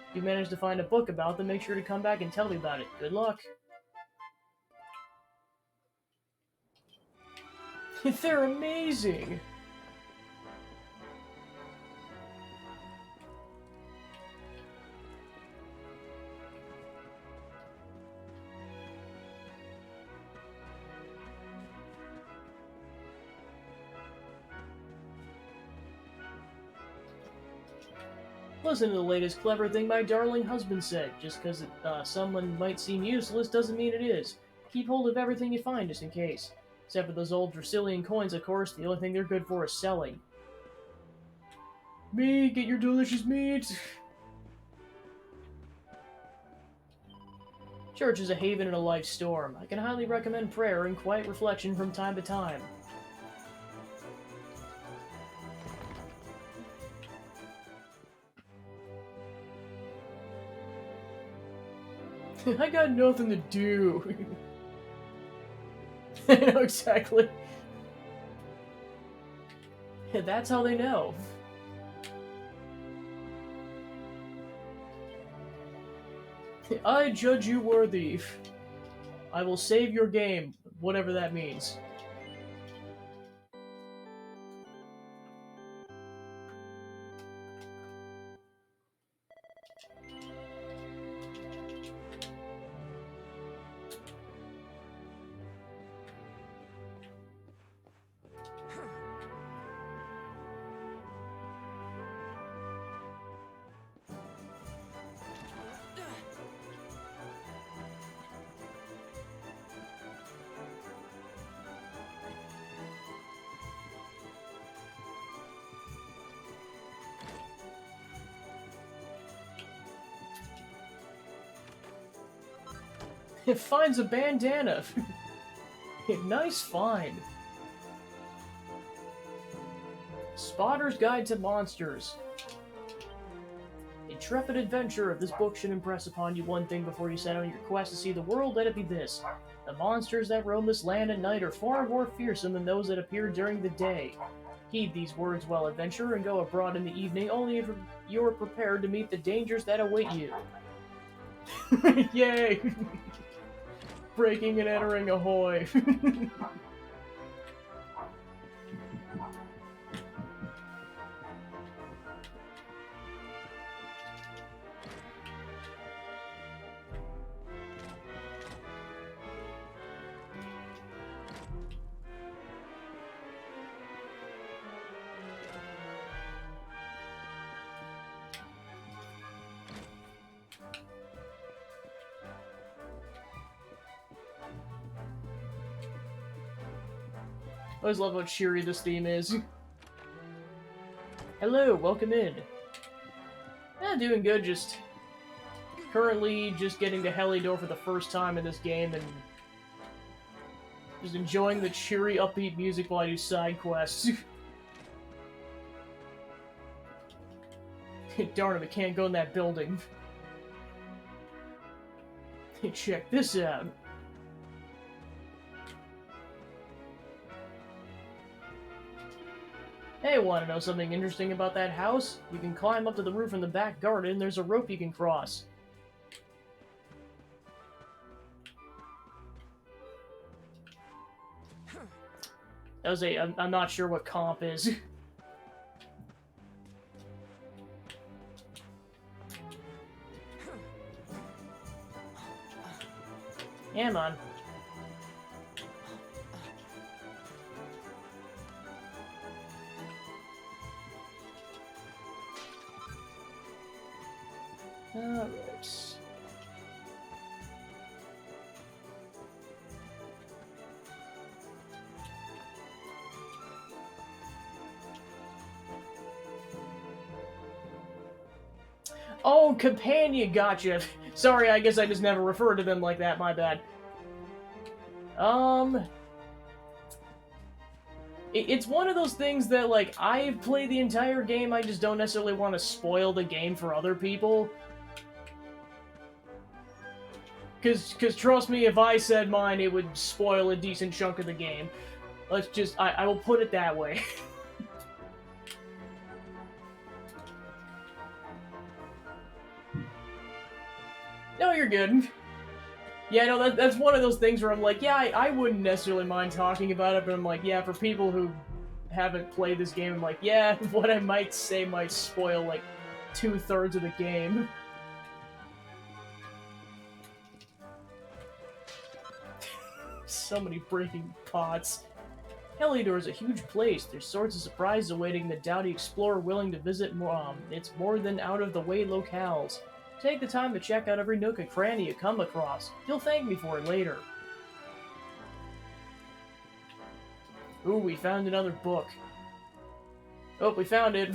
If you manage to find a book about them, make sure to come back and tell me about it. Good luck! They're amazing! Listen to the latest clever thing my darling husband said. Just because someone might seem useless doesn't mean it is. Keep hold of everything you find just in case. Except for those old Dracilian coins, of course. The only thing they're good for is selling. Meat, get your delicious meat! Church is a haven in a life storm. I can highly recommend prayer and quiet reflection from time to time. I got nothing to do. I know exactly. That's how they know. I judge you worthy. I will save your game, whatever that means. It finds a bandana. Nice find. Spotter's Guide to Monsters. Intrepid adventure. If this book should impress upon you one thing before you set on your quest to see the world, let it be this. The monsters that roam this land at night are far more fearsome than those that appear during the day. Heed these words while adventure and go abroad in the evening only if you are prepared to meet the dangers that await you. Yay! Breaking and entering, ahoy! I always love how cheery this theme is. Hello, welcome in. Doing good, just... currently just getting to Helidor for the first time in this game, and... just enjoying the cheery, upbeat music while I do side quests. Darn it, I can't go in that building. Check this out. Hey, want to know something interesting about that house? You can climb up to the roof in the back garden, there's a rope you can cross. That was I'm not sure what comp is. Yeah, man. Alright. Oh, companion, gotcha. Sorry, I guess I just never referred to them like that, my bad. It's one of those things that, like, I've played the entire game, I just don't necessarily want to spoil the game for other people. Cause trust me, if I said mine, it would spoil a decent chunk of the game. Let's just, I will put it that way. No, you're good. Yeah, no, that's one of those things where I'm like, yeah, I wouldn't necessarily mind talking about it, but I'm like, yeah, for people who haven't played this game, I'm like, yeah, what I might say might spoil, like, 2/3 of the game. So many breaking pots. Heliodor is a huge place. There's sorts of surprises awaiting the doughty explorer willing to visit its more than out-of-the-way locales. Take the time to check out every nook and cranny you come across. You'll thank me for it later. Ooh, we found another book. Oh, we found it.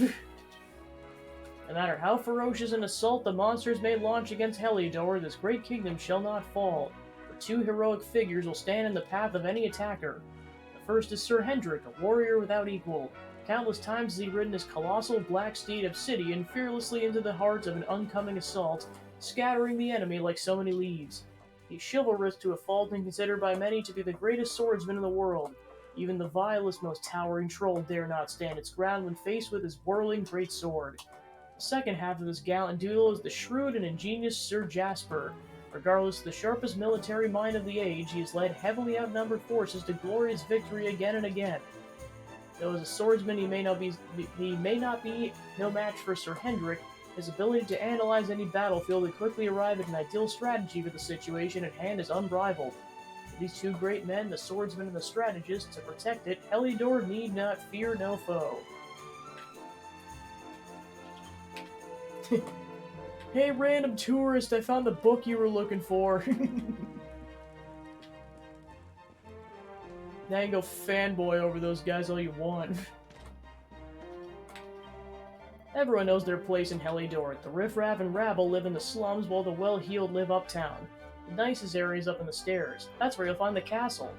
No matter how ferocious an assault the monsters may launch against Heliodor, this great kingdom shall not fall, for two heroic figures will stand in the path of any attacker. The first is Sir Hendrik, a warrior without equal. Countless times has he ridden his colossal black steed Obsidian fearlessly into the heart of an oncoming assault, scattering the enemy like so many leaves. He's chivalrous to a fault and considered by many to be the greatest swordsman in the world. Even the vilest, most towering troll dare not stand its ground when faced with his whirling great sword. The second half of this gallant duel is the shrewd and ingenious Sir Jasper. Regardless of the sharpest military mind of the age, he has led heavily outnumbered forces to glorious victory again and again. Though as a swordsman he may not be no match for Sir Hendrik, his ability to analyze any battlefield and quickly arrive at an ideal strategy for the situation at hand is unrivaled. For these two great men, the swordsman and the strategist, to protect it, Heliodor need not fear no foe. Hey, random tourist, I found the book you were looking for. Now you can go fanboy over those guys all you want. Everyone knows their place in Heliodor. The riffraff and rabble live in the slums while the well-heeled live uptown. The nicest area is up in the stairs. That's where you'll find the castle.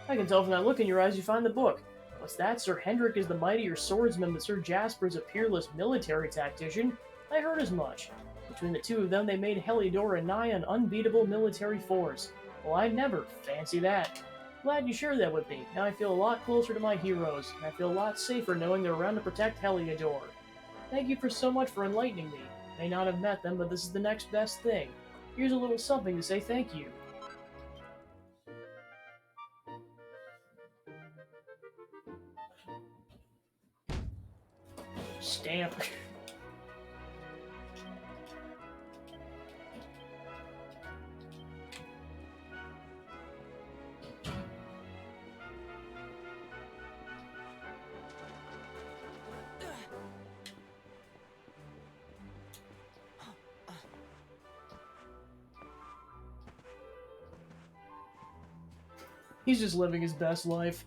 I can tell from that look in your eyes you find the book. What's that? Sir Hendrik is the mightier swordsman, but Sir Jasper is a peerless military tactician? I heard as much. Between the two of them, they made Heliodor a nigh an unbeatable military force. Well, I never. Fancy that. Glad you shared that with me. Now I feel a lot closer to my heroes, and I feel a lot safer knowing they're around to protect Heliodor. Thank you for so much for enlightening me. May not have met them, but this is the next best thing. Here's a little something to say thank you. Stamp. He's just living his best life.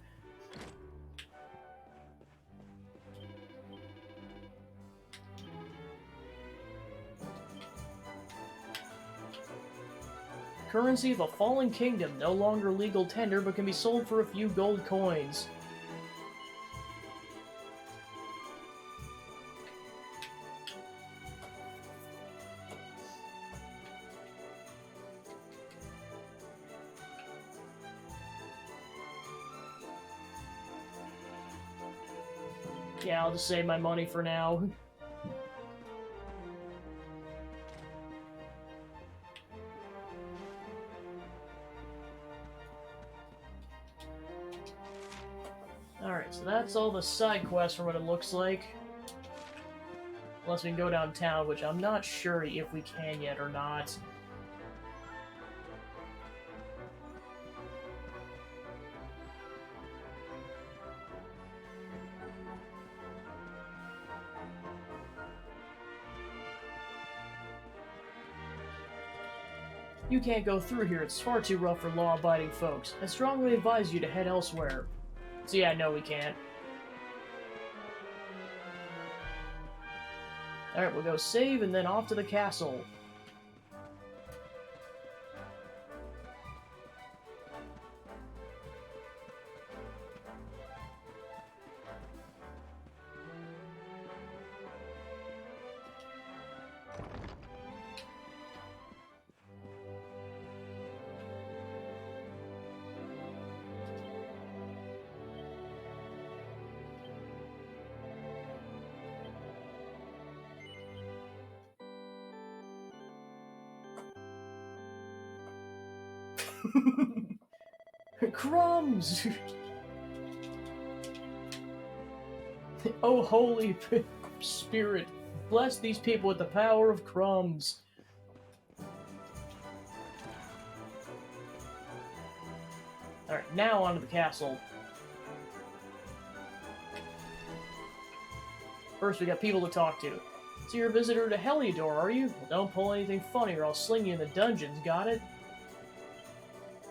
Currency of a fallen kingdom, no longer legal tender, but can be sold for a few gold coins. Yeah, I'll just save my money for now. Alright, so that's all the side quests for what it looks like. Unless we can go downtown, which I'm not sure if we can yet or not. You can't go through here, it's far too rough for law-abiding folks. I strongly advise you to head elsewhere. So yeah, no we can't. Alright, we'll go save and then off to the castle. Crumbs! Oh, holy spirit, bless these people with the power of crumbs. Alright, now onto the castle. First, we got people to talk to. So you're a visitor to Heliodor, are you? Well, don't pull anything funny or I'll sling you in the dungeons, got it?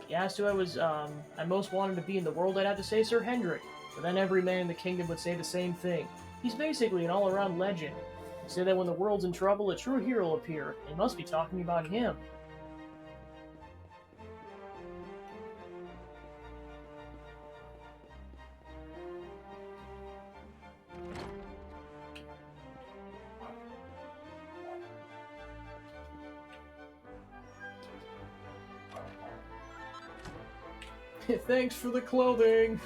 You asked who I most wanted to be in the world, I'd have to say Sir Hendrik. But then every man in the kingdom would say the same thing. He's basically an all-around legend. They say that when the world's in trouble, a true hero will appear. They must be talking about him. Thanks for the clothing!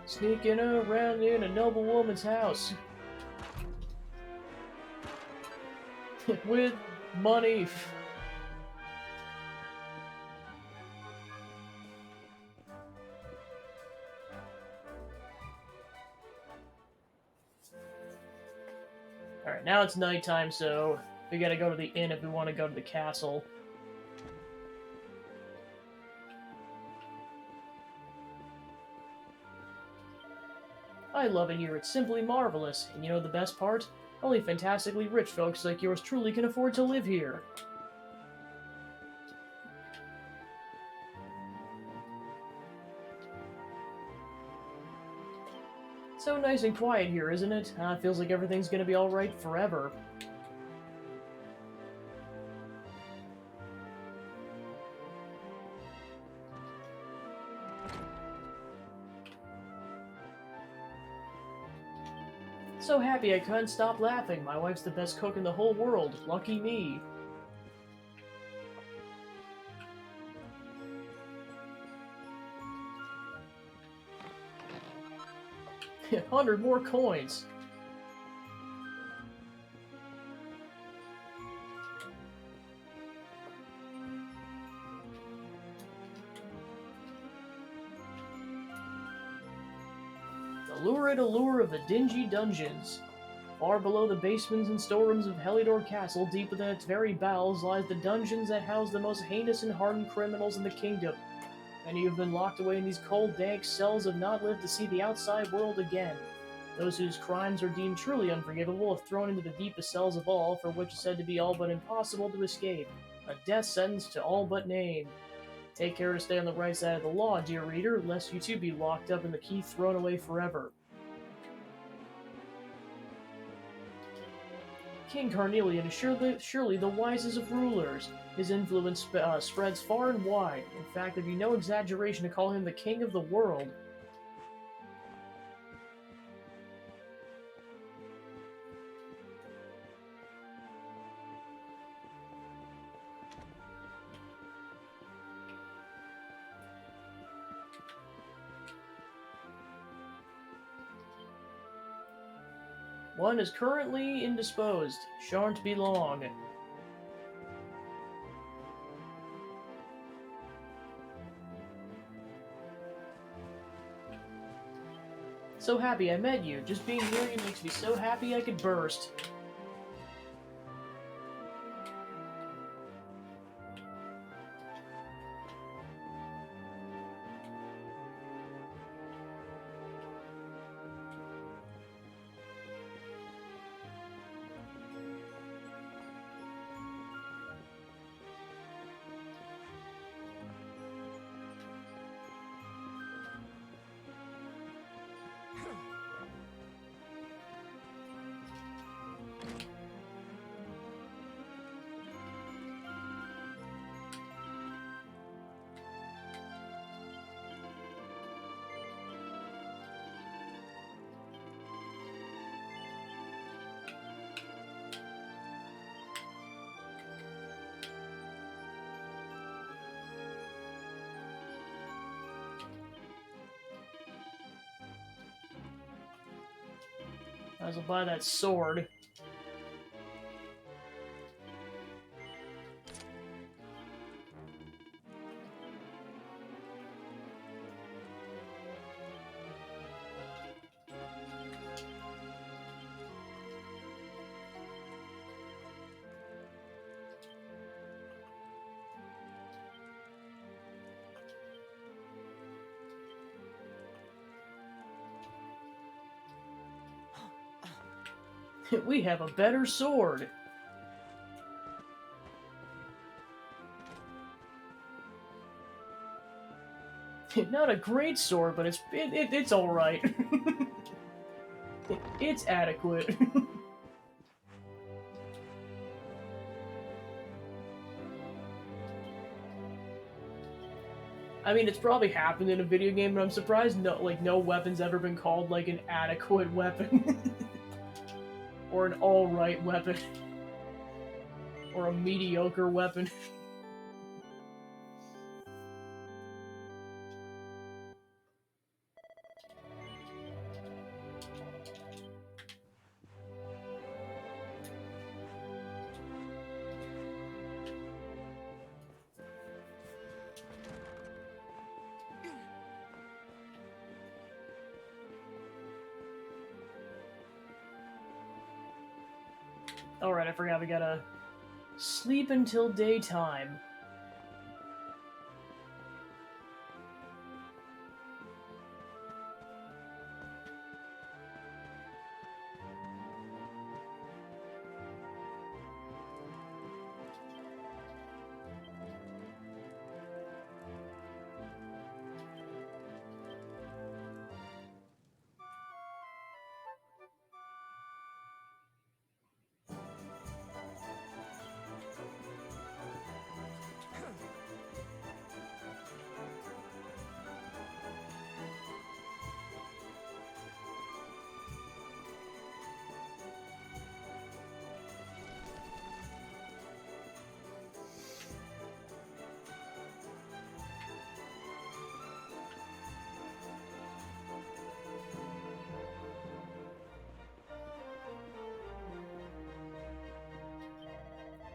Sneaking around in a noble woman's house. With money. Alright, now it's nighttime, so we gotta go to the inn if we want to go to the castle. I love it here, it's simply marvelous. And you know the best part? Only fantastically rich folks like yours truly can afford to live here. So nice and quiet here, isn't it? Feels like everything's gonna be alright forever. So happy I couldn't stop laughing. My wife's the best cook in the whole world. Lucky me. $100 more coins. The lurid allure of the dingy dungeons. Far below the basements and storerooms of Heliodor Castle, deep within its very bowels, lies the dungeons that house the most heinous and hardened criminals in the kingdom. Many who have been locked away in these cold, dank cells have not lived to see the outside world again. Those whose crimes are deemed truly unforgivable are thrown into the deepest cells of all, for which is said to be all but impossible to escape. A death sentence to all but name. Take care to stay on the right side of the law, dear reader, lest you too be locked up and the key thrown away forever. King Carnelian is surely the wisest of rulers. His influence spreads far and wide. In fact, it'd be no exaggeration to call him the king of the world. One is currently indisposed. Shan't be long. So happy I met you. Just being near you makes me so happy I could burst. Might as well buy that sword. We have a better sword. Not a great sword, but it's all right. It's adequate. I mean, it's probably happened in a video game, but I'm surprised no weapon's ever been called like an adequate weapon. Or an all-right weapon. Or a mediocre weapon. Alright, I forgot we gotta sleep until daytime.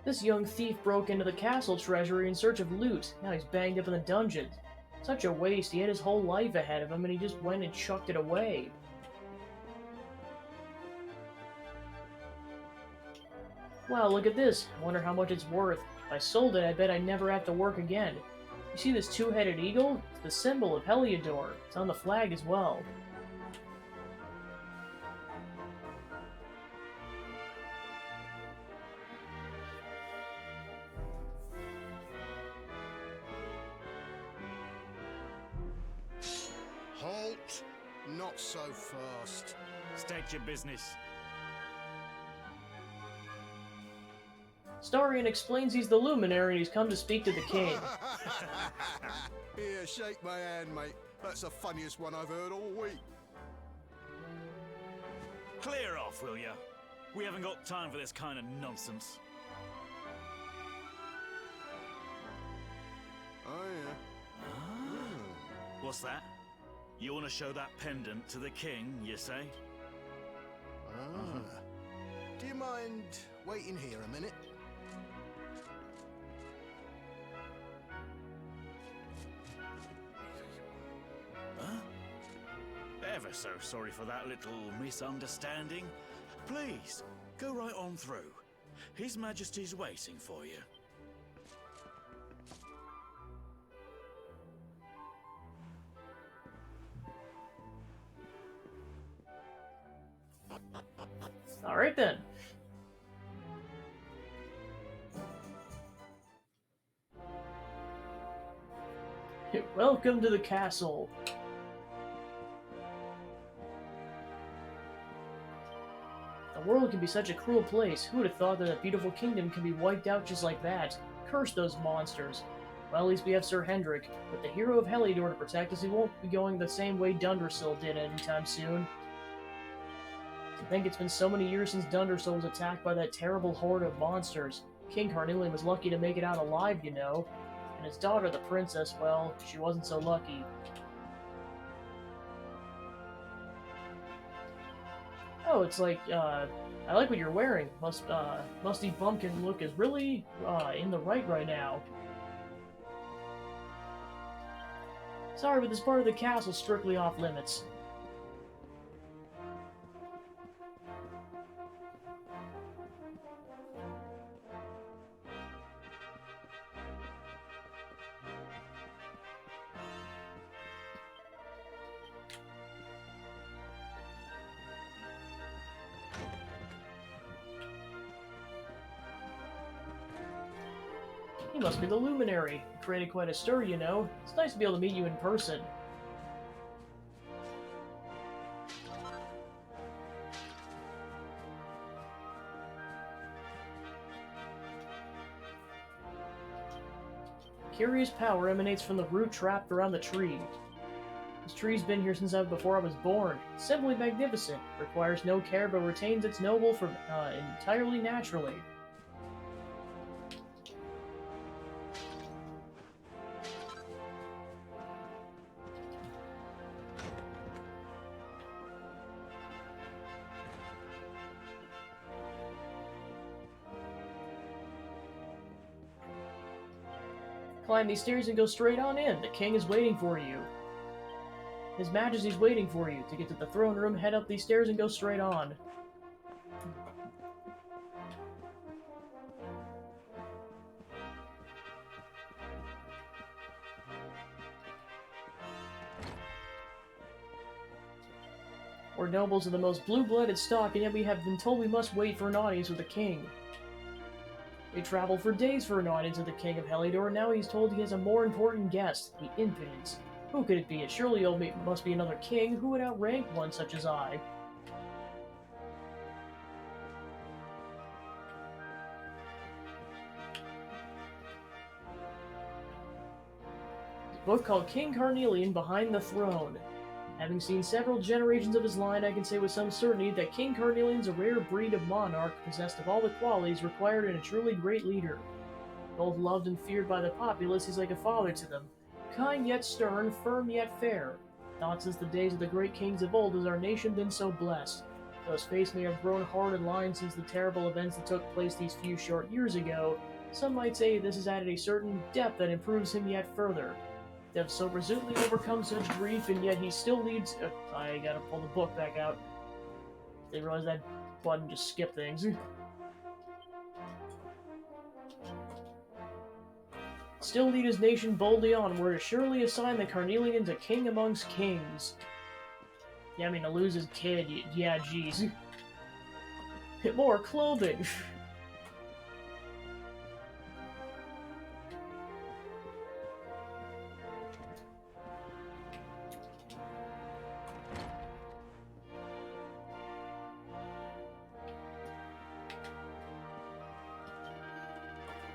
This young thief broke into the castle treasury in search of loot. Now he's banged up in the dungeon. Such a waste. He had his whole life ahead of him and he just went and chucked it away. Wow, look at this. I wonder how much it's worth. If I sold it, I bet I'd never have to work again. You see this two-headed eagle? It's the symbol of Heliodor. It's on the flag as well. Halt! Not so fast. State your business. Starion explains he's the Luminary and he's come to speak to the king. Here, shake my hand, mate. That's the funniest one I've heard all week. Clear off, will ya? We haven't got time for this kind of nonsense. Oh, yeah. What's that? You want to show that pendant to the king, you say? Ah. Do you mind waiting here a minute? Huh? Ever so sorry for that little misunderstanding. Please, go right on through. His Majesty's waiting for you. Alright then. Welcome to the castle. The world can be such a cruel place. Who would have thought that a beautiful kingdom can be wiped out just like that? Curse those monsters. Well, at least we have Sir Hendrik. With the hero of Heliodor to protect us, he won't be going the same way Dundrasil did anytime soon. I think it's been so many years since Dundrasil was attacked by that terrible horde of monsters. King Carnelian was lucky to make it out alive, you know. And his daughter, the princess, well, she wasn't so lucky. Oh, it's like, I like what you're wearing. Musty Bumpkin look is really, in the right now. Sorry, but this part of the castle's strictly off limits. He must be the Luminary. Created quite a stir, you know. It's nice to be able to meet you in person. Curious power emanates from the root trapped around the tree. This tree's been here since before I was born. Simply magnificent. Requires no care but retains its noble from entirely naturally. Climb these stairs and go straight on in. The king is waiting for you. His Majesty's waiting for you. To get to the throne room, head up these stairs and go straight on. We're nobles of the most blue-blooded stock, and yet we have been told we must wait for an audience with the king. We traveled for days for an audience with the King of Heliodor, and now he's told he has a more important guest, the Impudence. Who could it be? It surely must be another king. Who would outrank one such as I? A book called King Carnelian Behind the Throne. Having seen several generations of his line, I can say with some certainty that King Carnelian's a rare breed of monarch possessed of all the qualities required in a truly great leader. Both loved and feared by the populace, he's like a father to them. Kind yet stern, firm yet fair. Not since the days of the great kings of old has our nation been so blessed. Though his face may have grown hard and lined since the terrible events that took place these few short years ago, some might say this has added a certain depth that improves him yet further. They have so resolutely overcome such grief, and yet he still leads. I gotta pull the book back out. They realize that button just skip things. Still lead his nation boldly onward, to surely assign the Carnelians a king amongst kings. Yeah, I mean, to lose his kid, yeah, jeez. More clothing!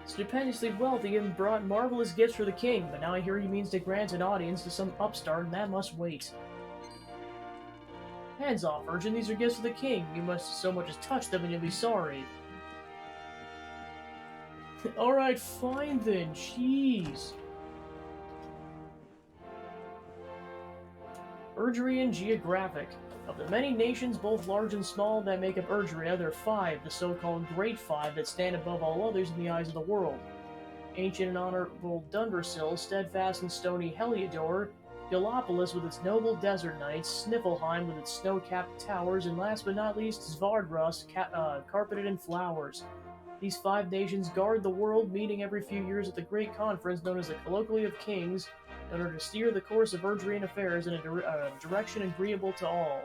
Stupendously wealthy and brought marvelous gifts for the king, but now I hear he means to grant an audience to some upstart, and that must wait. Hands off, urchin, these are gifts for the king. You must so much as touch them and you'll be sorry. Alright, fine then, jeez. Erdrian Geographic. Of the many nations, both large and small, that make up Erdria, there are 5, the so-called Great Five, that stand above all others in the eyes of the world. Ancient and honorable Dundersill, steadfast and stony Heliodor, Gallopolis with its noble desert knights, Sniffelheim with its snow-capped towers, and last but not least, Svardrust, carpeted in flowers. These 5 nations guard the world, meeting every few years at the great conference known as the Colloquy of Kings, in order to steer the course of Erdrian affairs in a direction agreeable to all.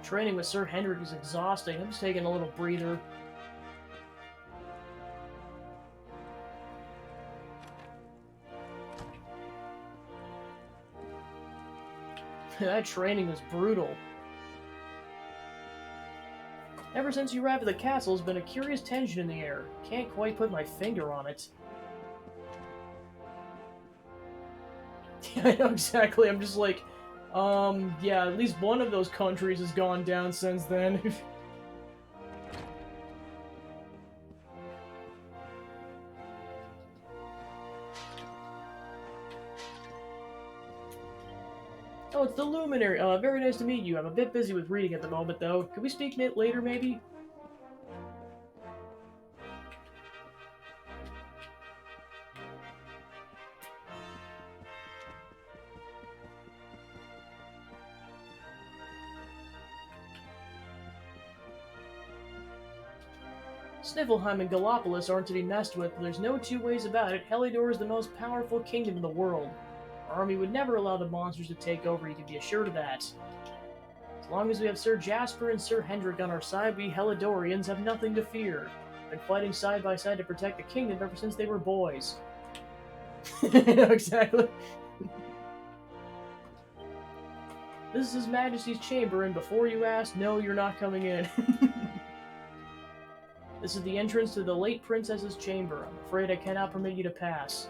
Training with Sir Hendrik is exhausting. I'm just taking a little breather. That training was brutal. Ever since you arrived at the castle, there's been a curious tension in the air. Can't quite put my finger on it. I know exactly. I'm just like, yeah, at least one of those countries has gone down since then. Oh, it's the Luminary. Very nice to meet you. I'm a bit busy with reading at the moment, though. Could we speak later, maybe? Sniffleheim and Gallopolis aren't to be messed with, there's no two ways about it. Helidor is the most powerful kingdom in the world. Our army would never allow the monsters to take over, you can be assured of that. As long as we have Sir Jasper and Sir Hendrik on our side, we Helidorians have nothing to fear. Been fighting side by side to protect the kingdom ever since they were boys. Exactly. This is His Majesty's chamber, and before you ask, no, you're not coming in. This is the entrance to the late princess's chamber. I'm afraid I cannot permit you to pass.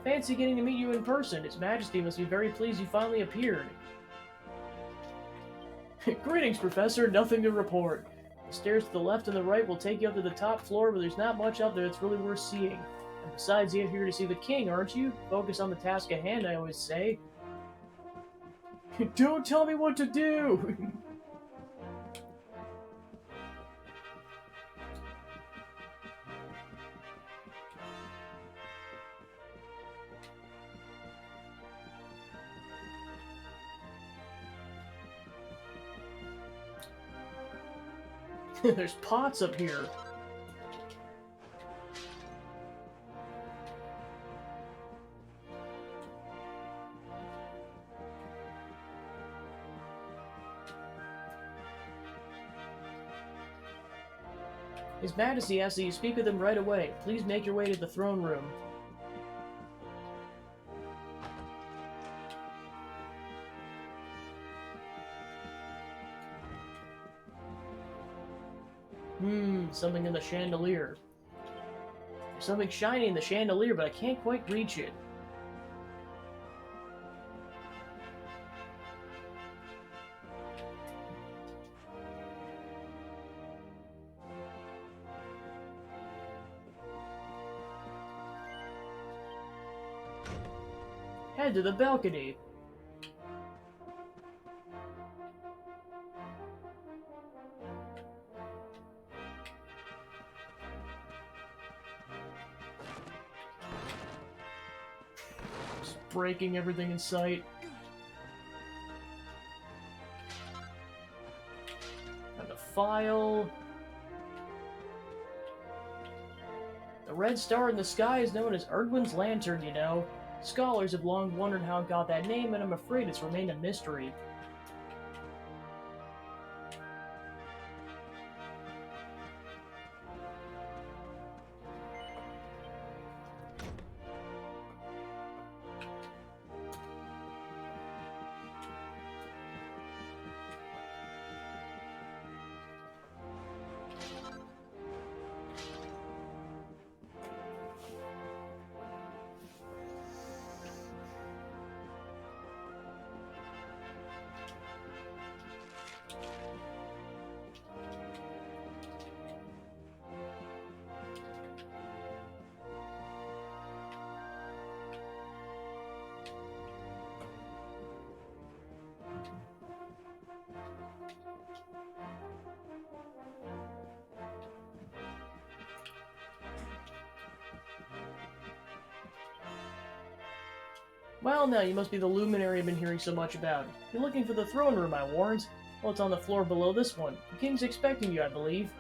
Fancy getting to meet you in person. His Majesty must be very pleased you finally appeared. Greetings, Professor. Nothing to report. The stairs to the left and the right will take you up to the top floor, but there's not much up there that's really worth seeing. And besides, you're here to see the king, aren't you? Focus on the task at hand, I always say. Don't tell me what to do! There's pots up here. His Majesty asks that you speak with him right away. Please make your way to the throne room. Something in the chandelier. There's something shiny in the chandelier, but I can't quite reach it. Head to the balcony. Breaking everything in sight. And a file. The red star in the sky is known as Erdwin's Lantern, you know. Scholars have long wondered how it got that name, and I'm afraid it's remained a mystery. Well, now, you must be the luminary I've been hearing so much about. You're looking for the throne room, I warned. Well, it's on the floor below this one. The king's expecting you, I believe.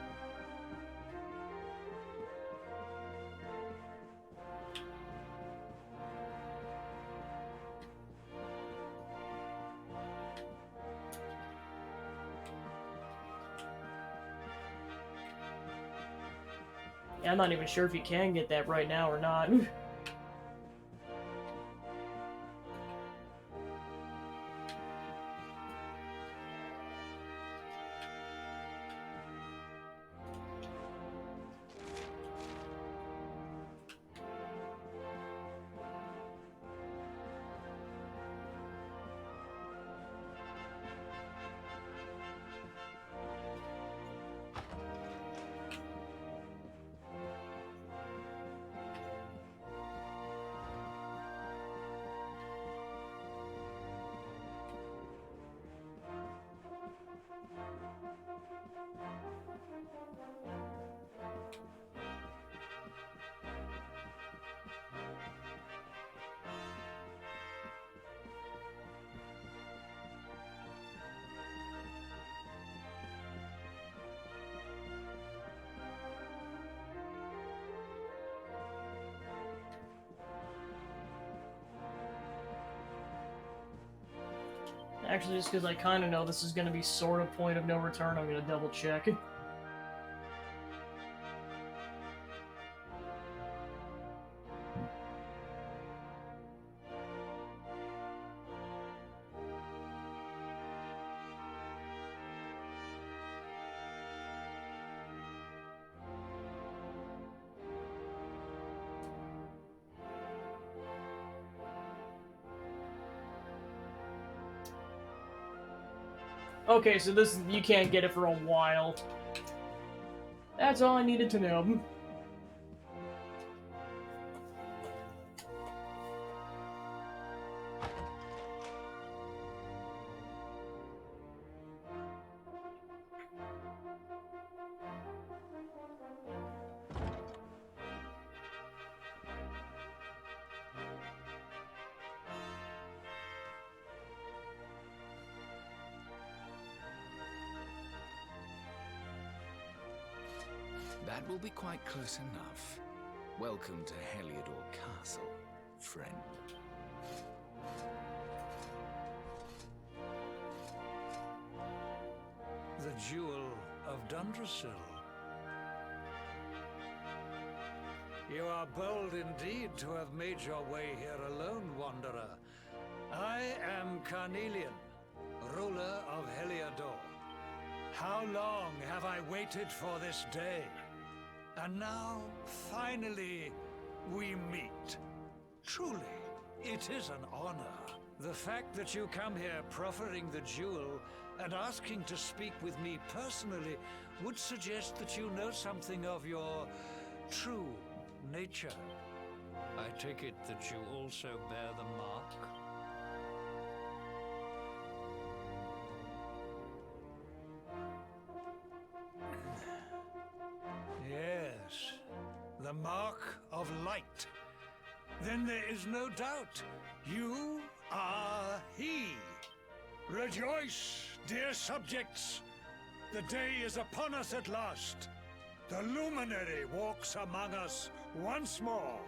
Yeah, I'm not even sure if you can get that right now or not. Actually, just because I kind of know this is going to be sort of point of no return, I'm going to double check. Okay, so this you can't get it for a while. That's all I needed to know. That will be quite close enough. Welcome to Heliodor Castle, friend. The Jewel of Dundrasil. You are bold indeed to have made your way here alone, Wanderer. I am Carnelian, ruler of Heliodor. How long have I waited for this day? And now, finally, we meet. Truly, it is an honor. The fact that you come here proffering the jewel and asking to speak with me personally would suggest that you know something of your true nature. I take it that you also bear the mark? Yes, the mark of light. Then there is no doubt. You are he. Rejoice, dear subjects. The day is upon us at last. The luminary walks among us once more.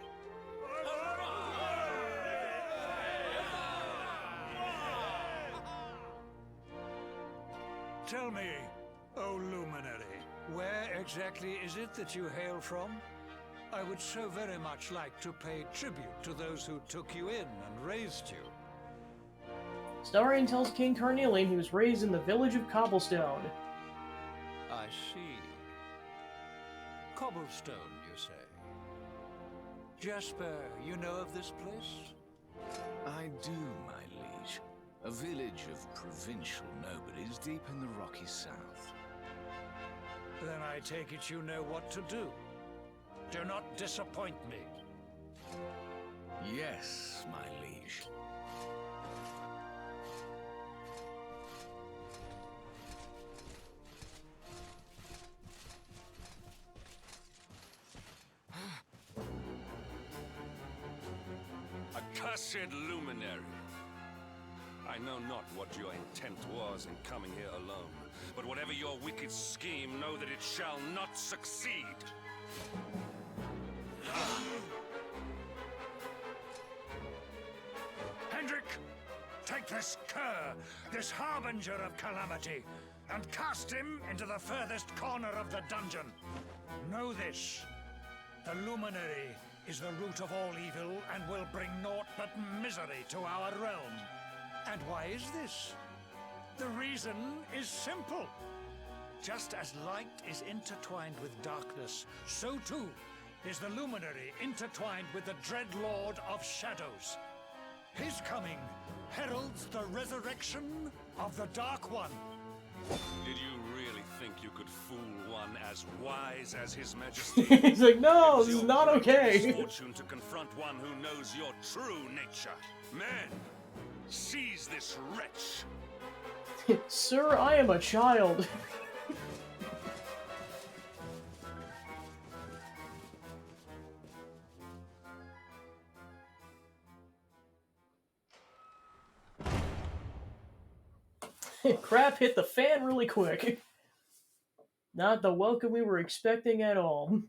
Tell me, O luminary, where exactly is it that you hail from? I would so very much like to pay tribute to those who took you in and raised you. Starion tells King Carnelian he was raised in the village of Cobblestone. I see. Cobblestone, you say? Jasper, you know of this place? I do, my liege. A village of provincial nobles deep in the rocky south. Then I take it you know what to do. Do not disappoint me. Yes, my liege. Accursed luminary! I know not what your intent was in coming here alone, but whatever your wicked scheme, know that it shall not succeed! Hendrik, take this cur, this harbinger of calamity, and cast him into the furthest corner of the dungeon. Know this. The luminary is the root of all evil and will bring naught but misery to our realm. And why is this? The reason is simple. Just as light is intertwined with darkness, so too is the luminary intertwined with the dread Lord of Shadows. His coming heralds the resurrection of the Dark One. Did you really think you could fool one as wise as His Majesty? He's like, no, this is not okay. Misfortune to confront one who knows your true nature. Men, seize this wretch. Sir, I am a child. Crap hit the fan really quick. Not the welcome we were expecting at all.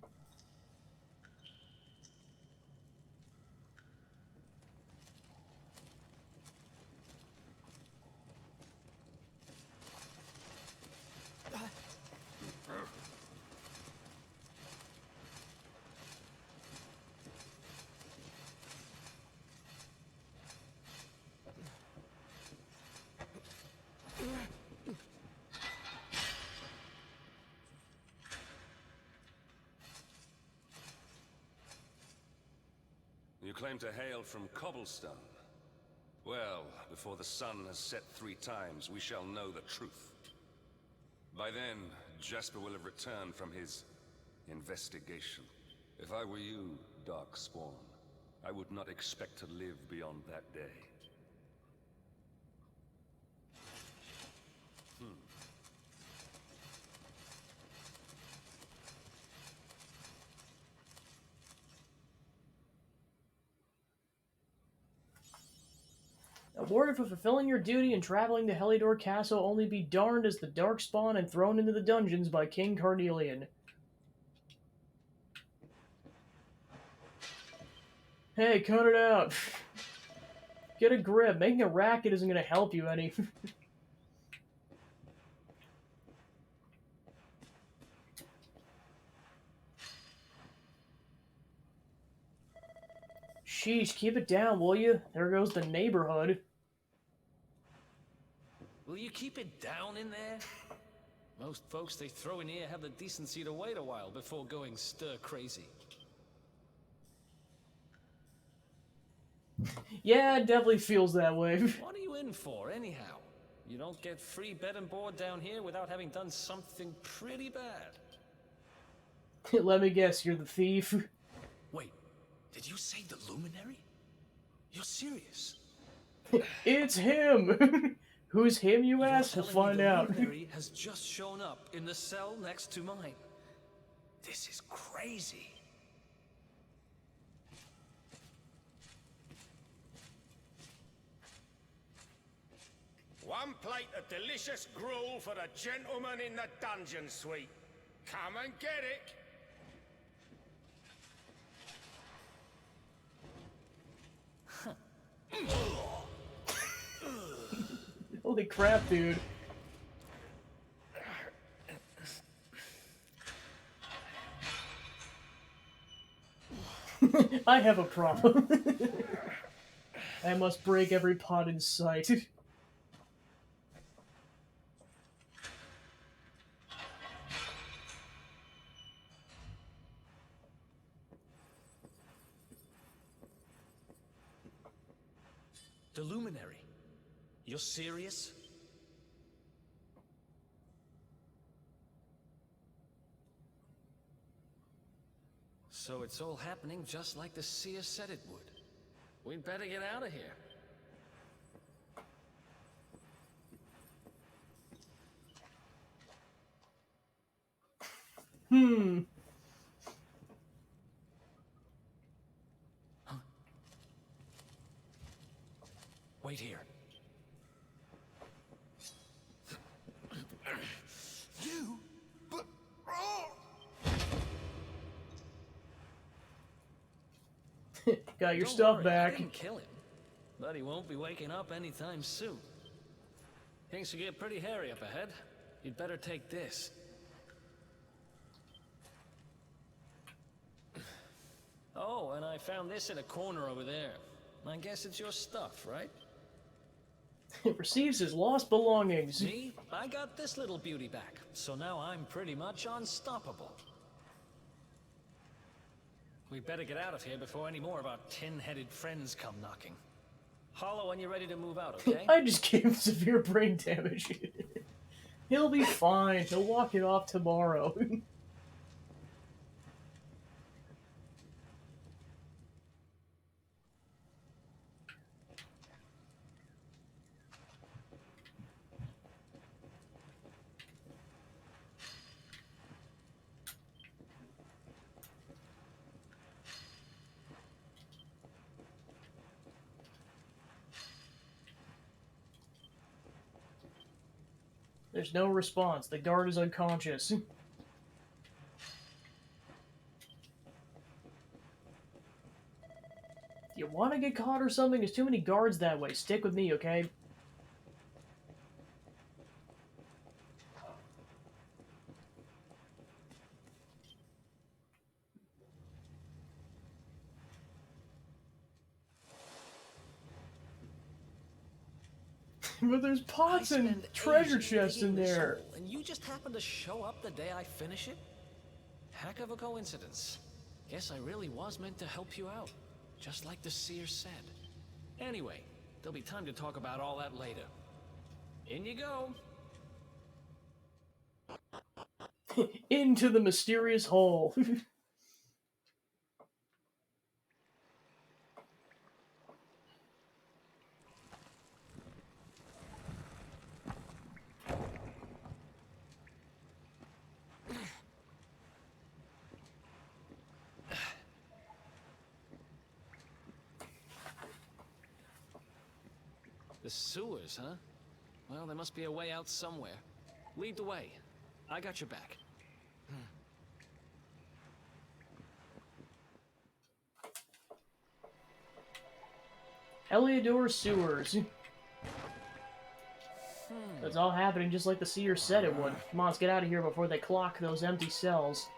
claim to hail from Cobblestone. Well, before the sun has set 3 times, we shall know the truth. By then, Jasper will have returned from his investigation. If I were you, Darkspawn, I would not expect to live beyond that day. Awarded for fulfilling your duty and traveling to Heliodor Castle, only be darned as the Darkspawn and thrown into the dungeons by King Carnelian. Hey, cut it out. Get a grip. Making a racket isn't going to help you any. Sheesh, keep it down, will you? There goes the neighborhood. Will you keep it down in there? Most folks they throw in here have the decency to wait a while before going stir crazy. Yeah, it definitely feels that way. What are you in for, anyhow? You don't get free bed and board down here without having done something pretty bad. Let me guess, you're the thief. Wait, did you say the Luminary? You're serious? It's him! Who's him, you ask? We'll find out. The Luminary has just shown up in the cell next to mine. This is crazy. One plate of delicious gruel for the gentleman in the dungeon suite. Come and get it. Holy crap, dude. I have a problem. I must break every pot in sight. The Luminary? You're serious? So it's all happening just like the seer said it would. We'd better get out of here. Huh? Wait here. You? But... Oh! Got your Don't stuff worry, back. I didn't kill him, but he won't be waking up anytime soon. Things will get pretty hairy up ahead. You'd better take this. Oh, and I found this in a corner over there. I guess it's your stuff, right? It receives his lost belongings. Me? I got this little beauty back, so now I'm pretty much unstoppable. We better get out of here before any more of our tin-headed friends come knocking. Holler when you're ready to move out, okay? I just gave him severe brain damage. He'll be fine. He'll walk it off tomorrow. There's no response. The guard is unconscious. You want to get caught or something? There's too many guards that way. Stick with me, okay? But there's pots and treasure chests in there. And you just happened to show up the day I finish it? Heck of a coincidence. Guess I really was meant to help you out. just like the seer said. Anyway, there'll be time to talk about all that later. In you go. Into the mysterious hole. The sewers, huh? Well, there must be a way out somewhere. Lead the way. I got your back. Heliodor Sewers. That's all happening just like the seer said it would. Come on, let's get out of here before they clock those empty cells.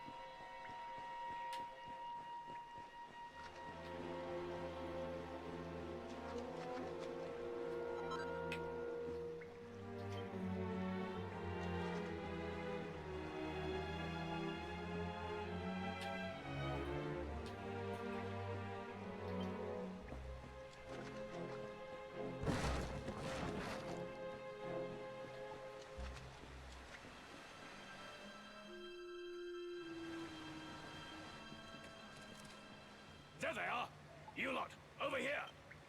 There they are! You lot, over here!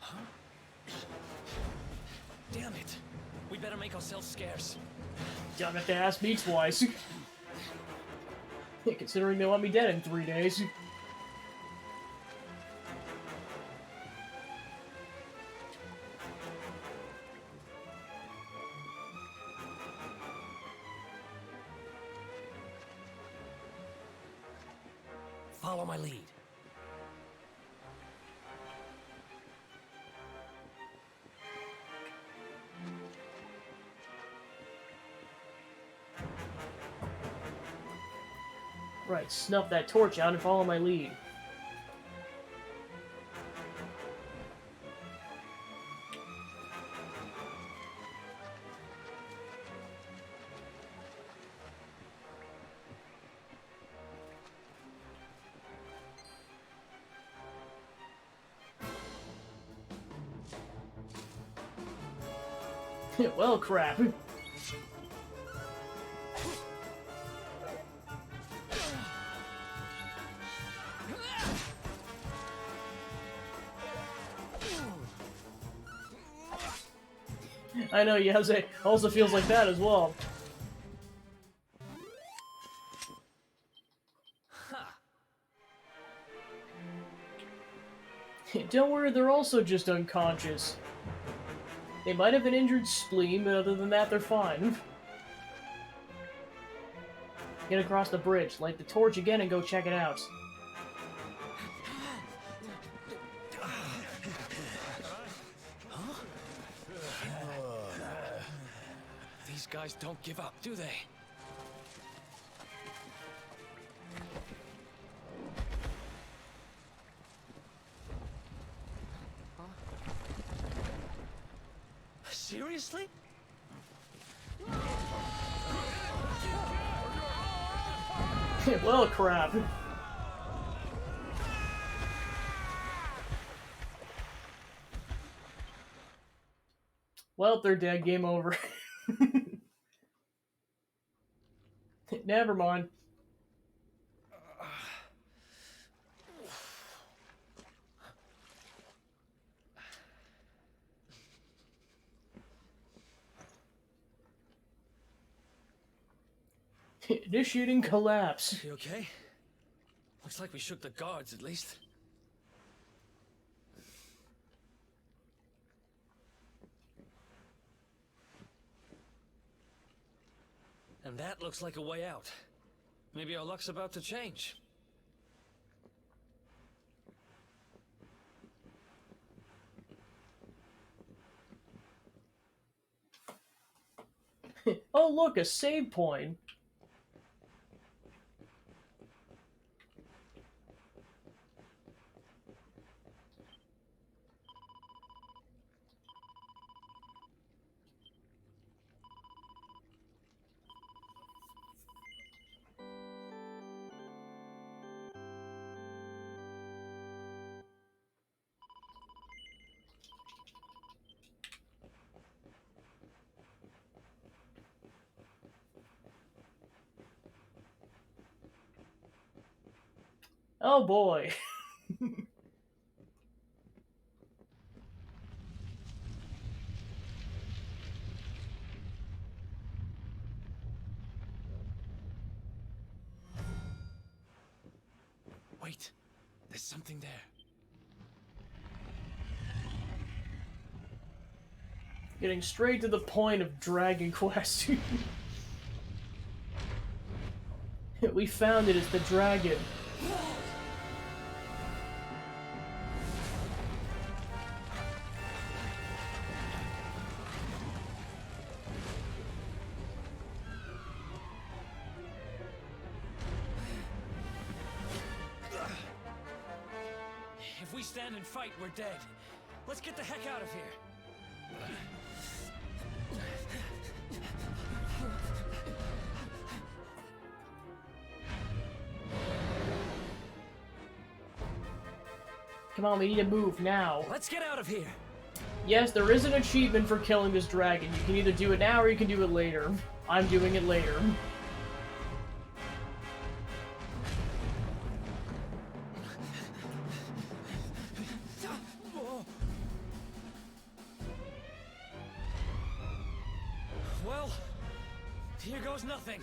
Huh? Damn it! We better make ourselves scarce. Don't have to ask me twice. Considering they want me dead in 3 days. Follow my lead. Right, snuff that torch out and follow my lead. Well, crap. I know, Yase also feels like that as well. Don't worry, they're also just unconscious. They might have an injured spleen, but other than that, they're fine. Get across the bridge, light the torch again, and go check it out. These guys don't give up, do they? Seriously? Well, crap. Well, they're dead. Game over. Never mind. Initiating collapse. You okay? Looks like we shook the guards, at least. And that looks like a way out. Maybe our luck's about to change. Oh, look, a save point. Oh boy. Wait, there's something there. Getting straight to the point of Dragon Quest. We found it, it's the dragon. If we stand and fight, we're dead. Let's get the heck out of here. Come on, we need to move now. Let's get out of here. Yes, there is an achievement for killing this dragon. You can either do it now or you can do it later. I'm doing it later. Well, here goes nothing.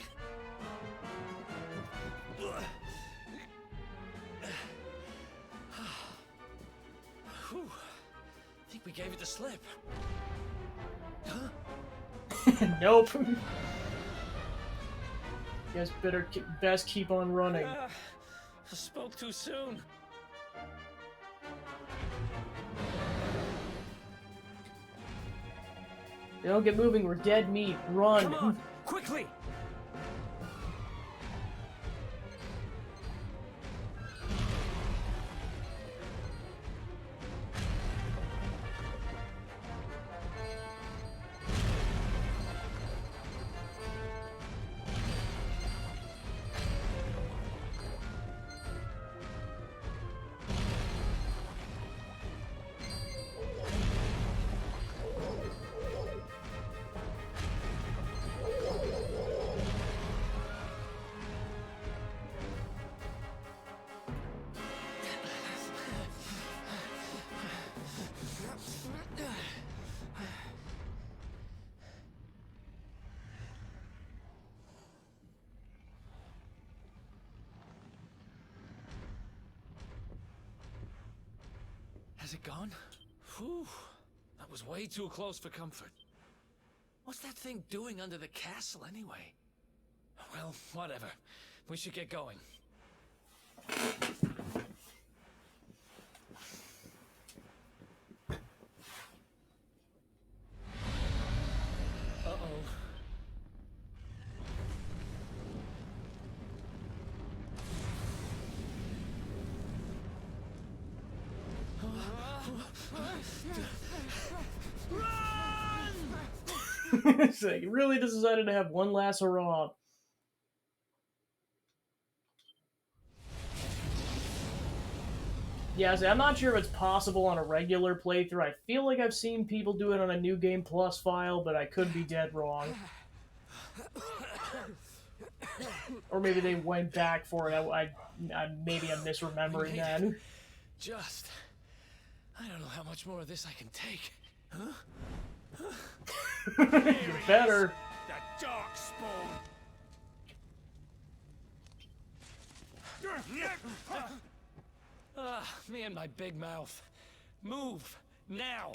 Whew. I think we gave it the slip. Huh? Nope. You guys best keep on running. I spoke too soon. Don't get moving, we're dead meat. Run. Come on, quickly! Has it gone? Whew. That was way too close for comfort. What's that thing doing under the castle anyway? Well, whatever. We should get going. Uh-oh. It's like, he really decided to have one last hurrah. Yeah, see, I'm not sure if it's possible on a regular playthrough. I feel like I've seen people do it on a New Game Plus file, but I could be dead wrong. Or maybe they went back for it. Maybe I'm misremembering that. Just... I don't know how much more of this I can take. Huh? You better. The dark spawn. Me and my big mouth. Move now.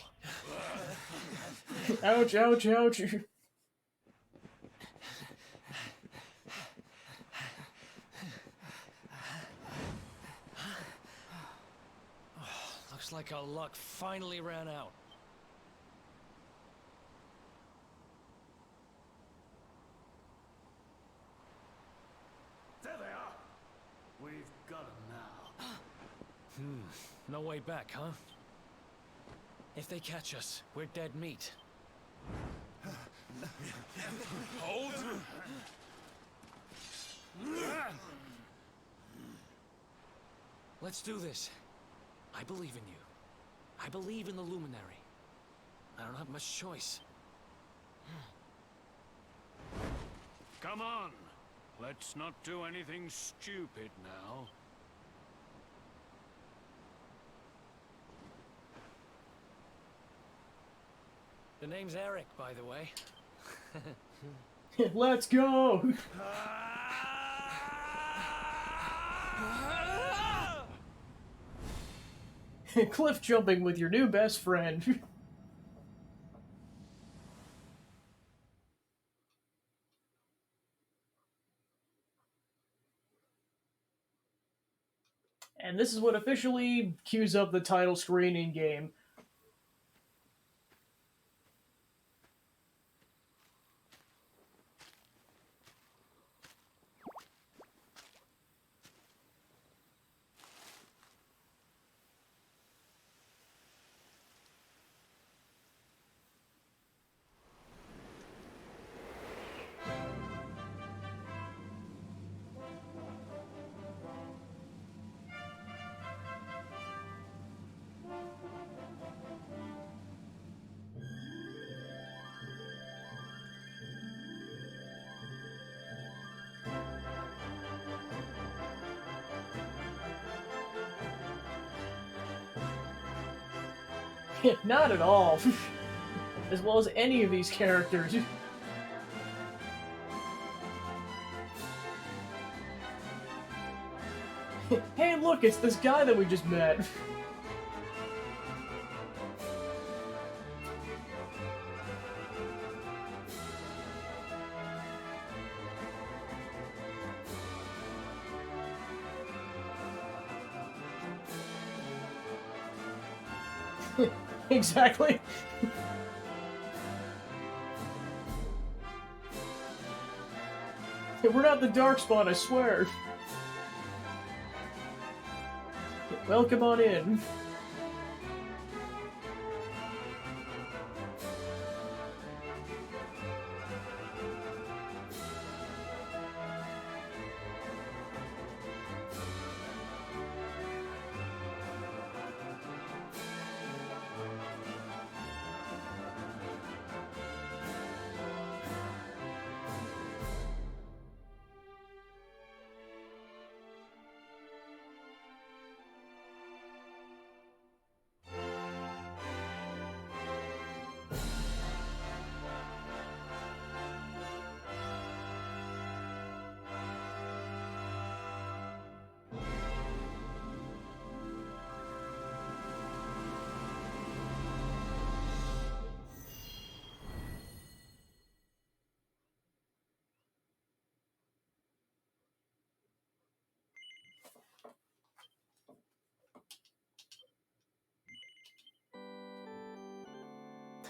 Ouch, ouch, ouch. Looks like our luck finally ran out. There they are. We've got them now. No way back, huh? If they catch us, we're dead meat. Hold. Let's do this. I believe in you. I believe in the Luminary. I don't have much choice. Come on. Let's not do anything stupid now. The name's Eric, by the way. Let's go! Cliff jumping with your new best friend. And this is what officially cues up the title screen in game. Not at all. As well as any of these characters. Hey, look, it's this guy that we just met. Exactly. We're not the Darkspawn, I swear. Welcome on in.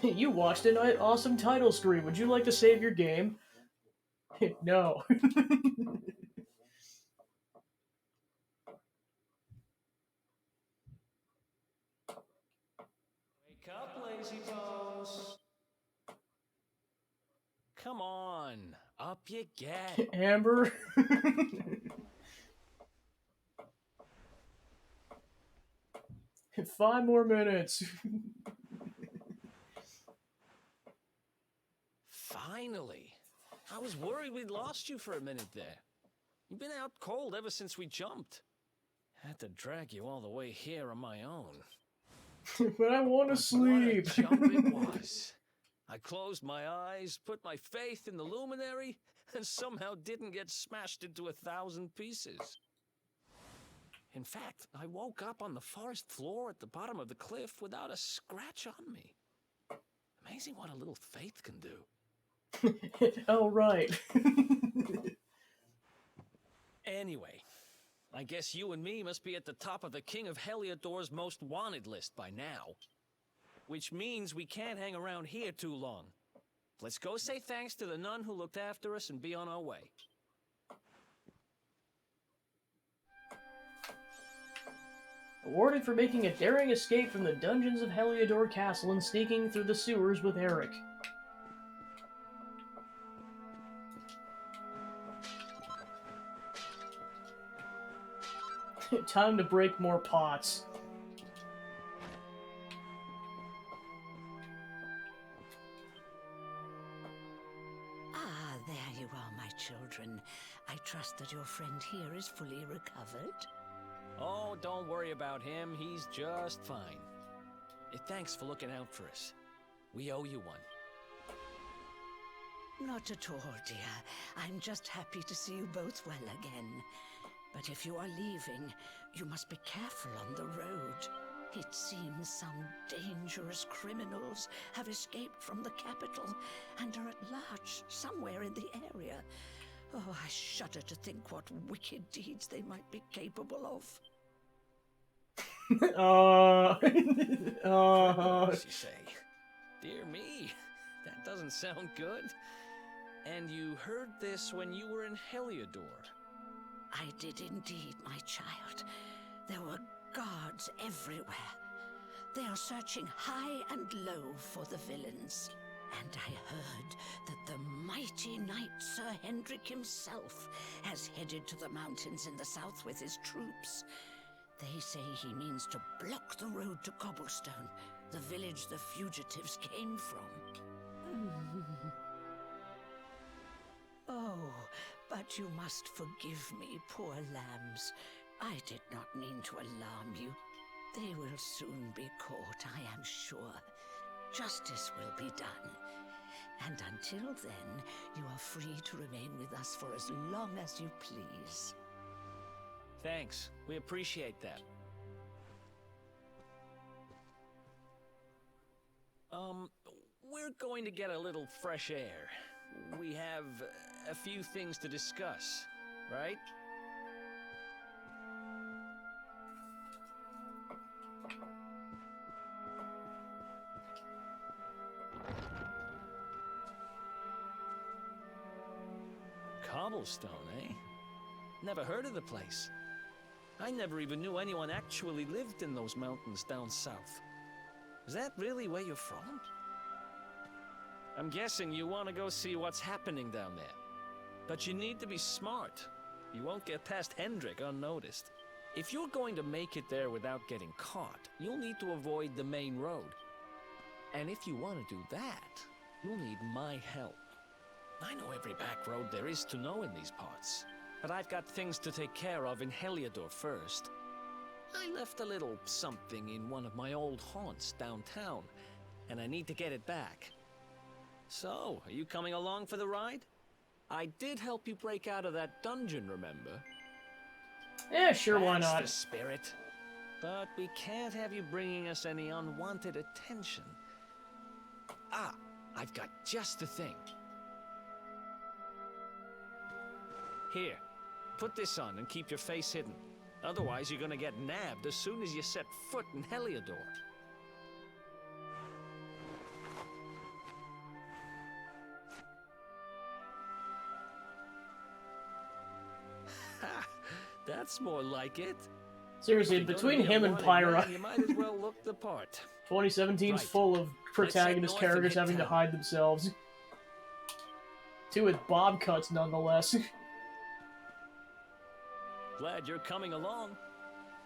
You watched an awesome title screen. Would you like to save your game? No. Wake up, lazy bones. Come on, up you get. Amber. 5 more minutes. Finally. I was worried we'd lost you for a minute there. You've been out cold ever since we jumped. Had to drag you all the way here on my own. But I want to sleep. What a jump it was. I closed my eyes, put my faith in the luminary, and somehow didn't get smashed into 1,000 pieces. In fact, I woke up on the forest floor at the bottom of the cliff without a scratch on me. Amazing what a little faith can do. Oh, right. Anyway, I guess you and me must be at the top of the King of Heliodor's most wanted list by now. Which means we can't hang around here too long. Let's go say thanks to the nun who looked after us and be on our way. Awarded for making a daring escape from the dungeons of Heliodor Castle and sneaking through the sewers with Eric. Time to break more pots. Ah, there you are, my children. I trust that your friend here is fully recovered. Oh, don't worry about him. He's just fine. Thanks for looking out for us. We owe you one. Not at all, dear. I'm just happy to see you both well again. But if you are leaving, you must be careful on the road. It seems some dangerous criminals have escaped from the capital and are at large somewhere in the area. Oh, I shudder to think what wicked deeds they might be capable of. Criminals, you say? Dear me, that doesn't sound good. And you heard this when you were in Heliodor? I did indeed, my child. There were guards everywhere. They are searching high and low for the villains. And I heard that the mighty knight Sir Hendrik himself has headed to the mountains in the south with his troops. They say he means to block the road to Cobblestone, the village the fugitives came from. Oh, but you must forgive me, poor lambs. I did not mean to alarm you. They will soon be caught, I am sure. Justice will be done. And until then, you are free to remain with us for as long as you please. Thanks. We appreciate that. We're going to get a little fresh air. We have a few things to discuss, right? Cobblestone, eh? Never heard of the place. I never even knew anyone actually lived in those mountains down south. Is that really where you're from? I'm guessing you want to go see what's happening down there. But you need to be smart. You won't get past Hendrik unnoticed. If you're going to make it there without getting caught, you'll need to avoid the main road. And if you want to do that, you'll need my help. I know every back road there is to know in these parts. But I've got things to take care of in Heliodor first. I left a little something in one of my old haunts downtown, and I need to get it back. So, are you coming along for the ride? I did help you break out of that dungeon, remember? Yeah, sure, why not? That's the spirit. But we can't have you bringing us any unwanted attention. Ah, I've got just the thing. Here, put this on and keep your face hidden. Otherwise, you're gonna get nabbed as soon as you set foot in Heliodor. Ha! That's more like it. Seriously, between him and Pyra, you might as well look the part. 2017's full of protagonist characters having to hide themselves. Two with bob cuts, nonetheless. Glad you're coming along.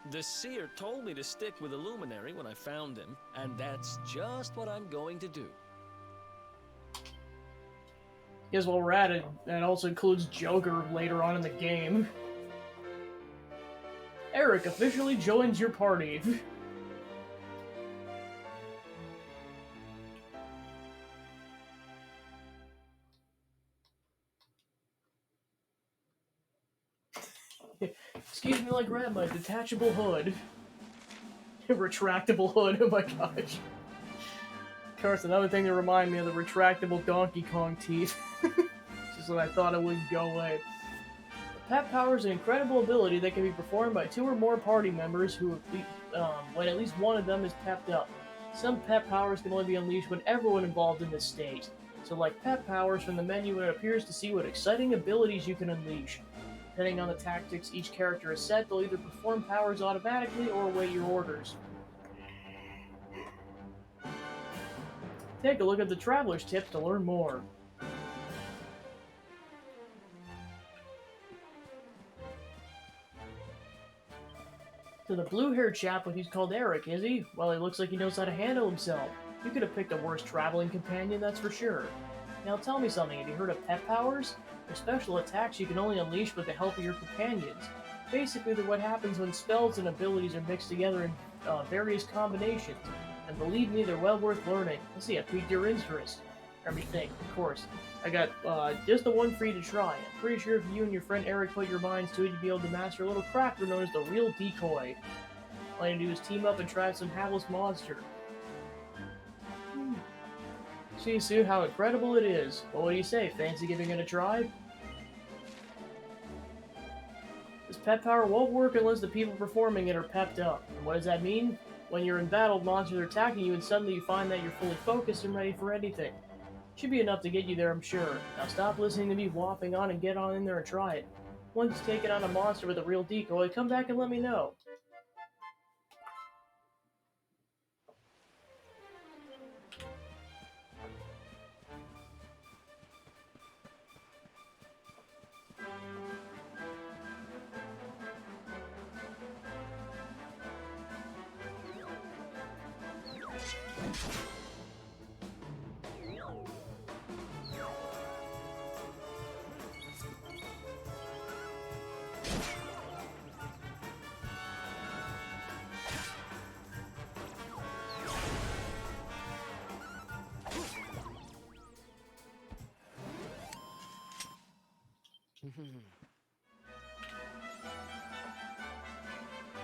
The seer told me to stick with the Luminary when I found him, and that's just what I'm going to do. Because while we're at it, that also includes Joker later on in the game. Eric officially joins your party. Excuse me, like grab my detachable hood. Retractable hood, oh my gosh. Of course, another thing to remind me of the retractable Donkey Kong teeth. Just when I thought it wouldn't go away. Pep Power is an incredible ability that can be performed by 2 or more party members who, when at least one of them is pepped up. Some Pep Powers can only be unleashed when everyone involved in this state. So like Pep Powers, from the menu it appears to see what exciting abilities you can unleash. Depending on the tactics each character is set, they'll either perform powers automatically or await your orders. Take a look at the Traveler's Tips to learn more. So the blue-haired chap, he's called Eric, is he? Well, he looks like he knows how to handle himself. You could have picked a worse traveling companion, that's for sure. Now tell me something, have you heard of Pep Powers? They're special attacks you can only unleash with the help of your companions. Basically, they're what happens when spells and abilities are mixed together in various combinations. And believe me, they're well worth learning. Let's see, I piqued your interest. Everything, of course. I got just the one for you to try. I'm pretty sure if you and your friend Eric put your minds to it, you'd be able to master a little crafter known as the Real Decoy. All you have to do is team up and try some hapless monster. See, Sue, how incredible it is. Well, what do you say? Fancy giving it a try? This pep power won't work unless the people performing it are pepped up. And what does that mean? When you're in battle, monsters are attacking you, and suddenly you find that you're fully focused and ready for anything. Should be enough to get you there, I'm sure. Now stop listening to me whopping on and get on in there and try it. Once you've taken on a monster with a Real Decoy, come back and let me know.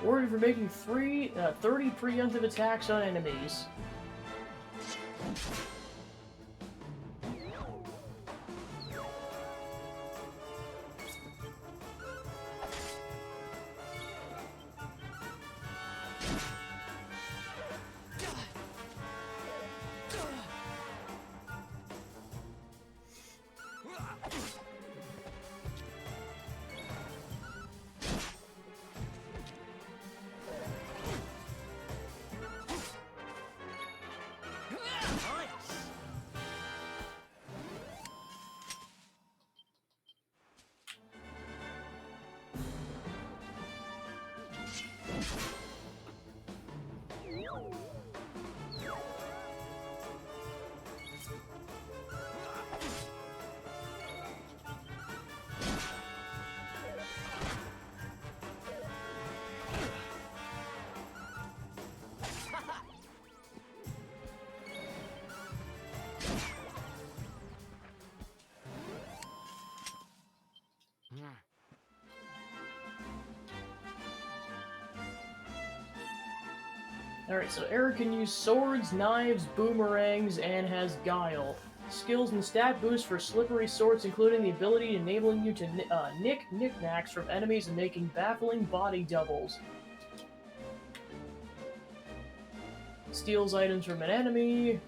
Ordered for making 30 preemptive attacks on enemies. Alright, so Eric can use swords, knives, boomerangs, and has guile. Skills and stat boosts for slippery swords, including the ability enabling you to nick knickknacks from enemies and making baffling body doubles. Steals items from an enemy.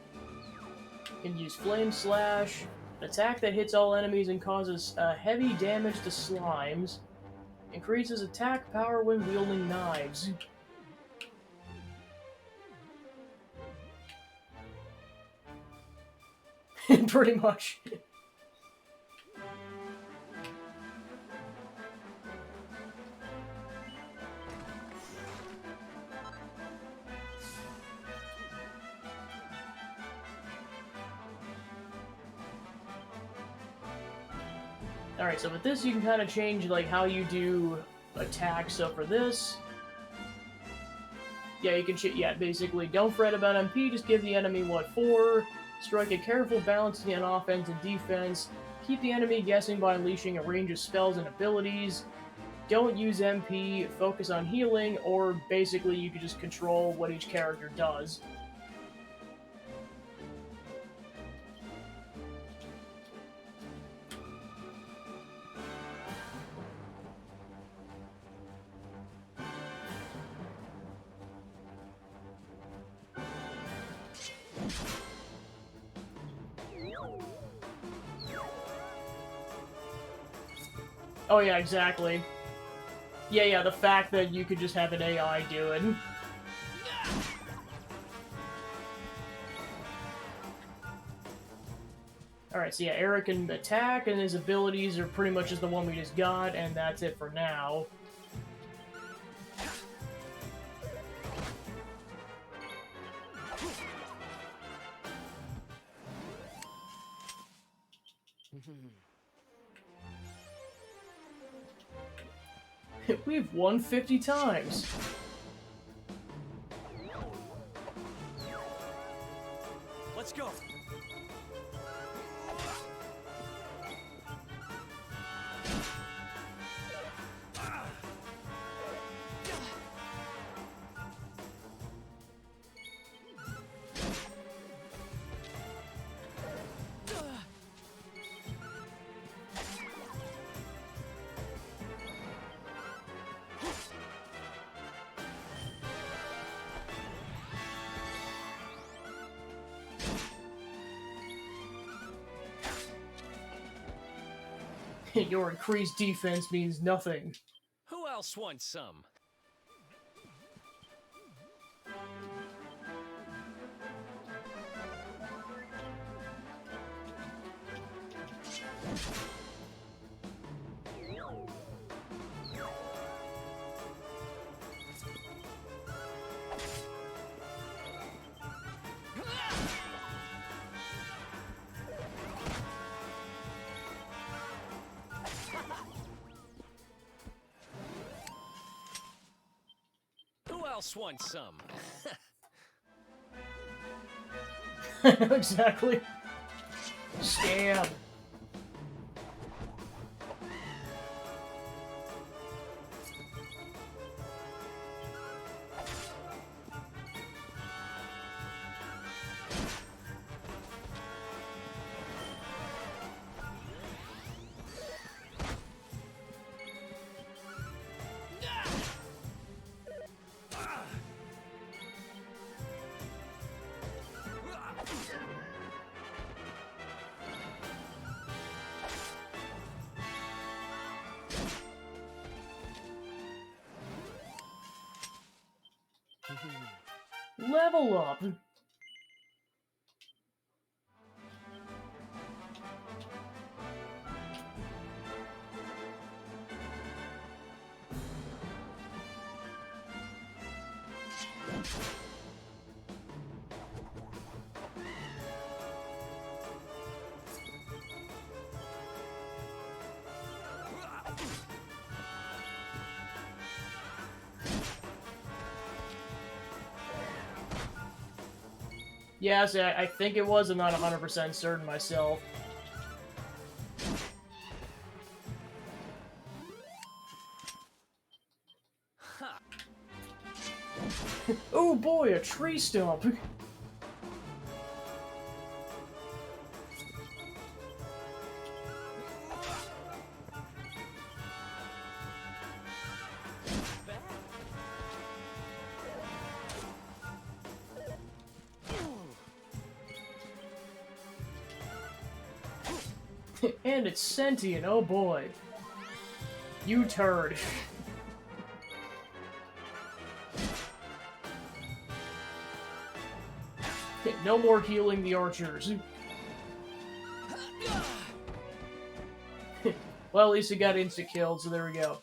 Can use Flame Slash. An attack that hits all enemies and causes heavy damage to slimes. Increases attack power when wielding knives. Pretty much. Alright, so with this you can kind of change like how you do attacks. So for this, yeah, you can basically don't fret about MP, just give the enemy what for. Strike a careful balance on offense and defense. Keep the enemy guessing by unleashing a range of spells and abilities. Don't use MP, focus on healing, or basically you can just control what each character does. Oh yeah, exactly. Yeah, the fact that you could just have an AI do it. Alright, so yeah, Eric can attack, and his abilities are pretty much just the one we just got, and that's it for now. We've won 50 times. Your increased defense means nothing. Who else wants some? Who else wants some? Exactly. Stab. Level up. Yes, I think it was. I'm not 100% certain myself. Oh boy, a tree stump! And it's sentient, oh boy. You turd. No more healing the archers. Well, at least it got insta-killed, so there we go.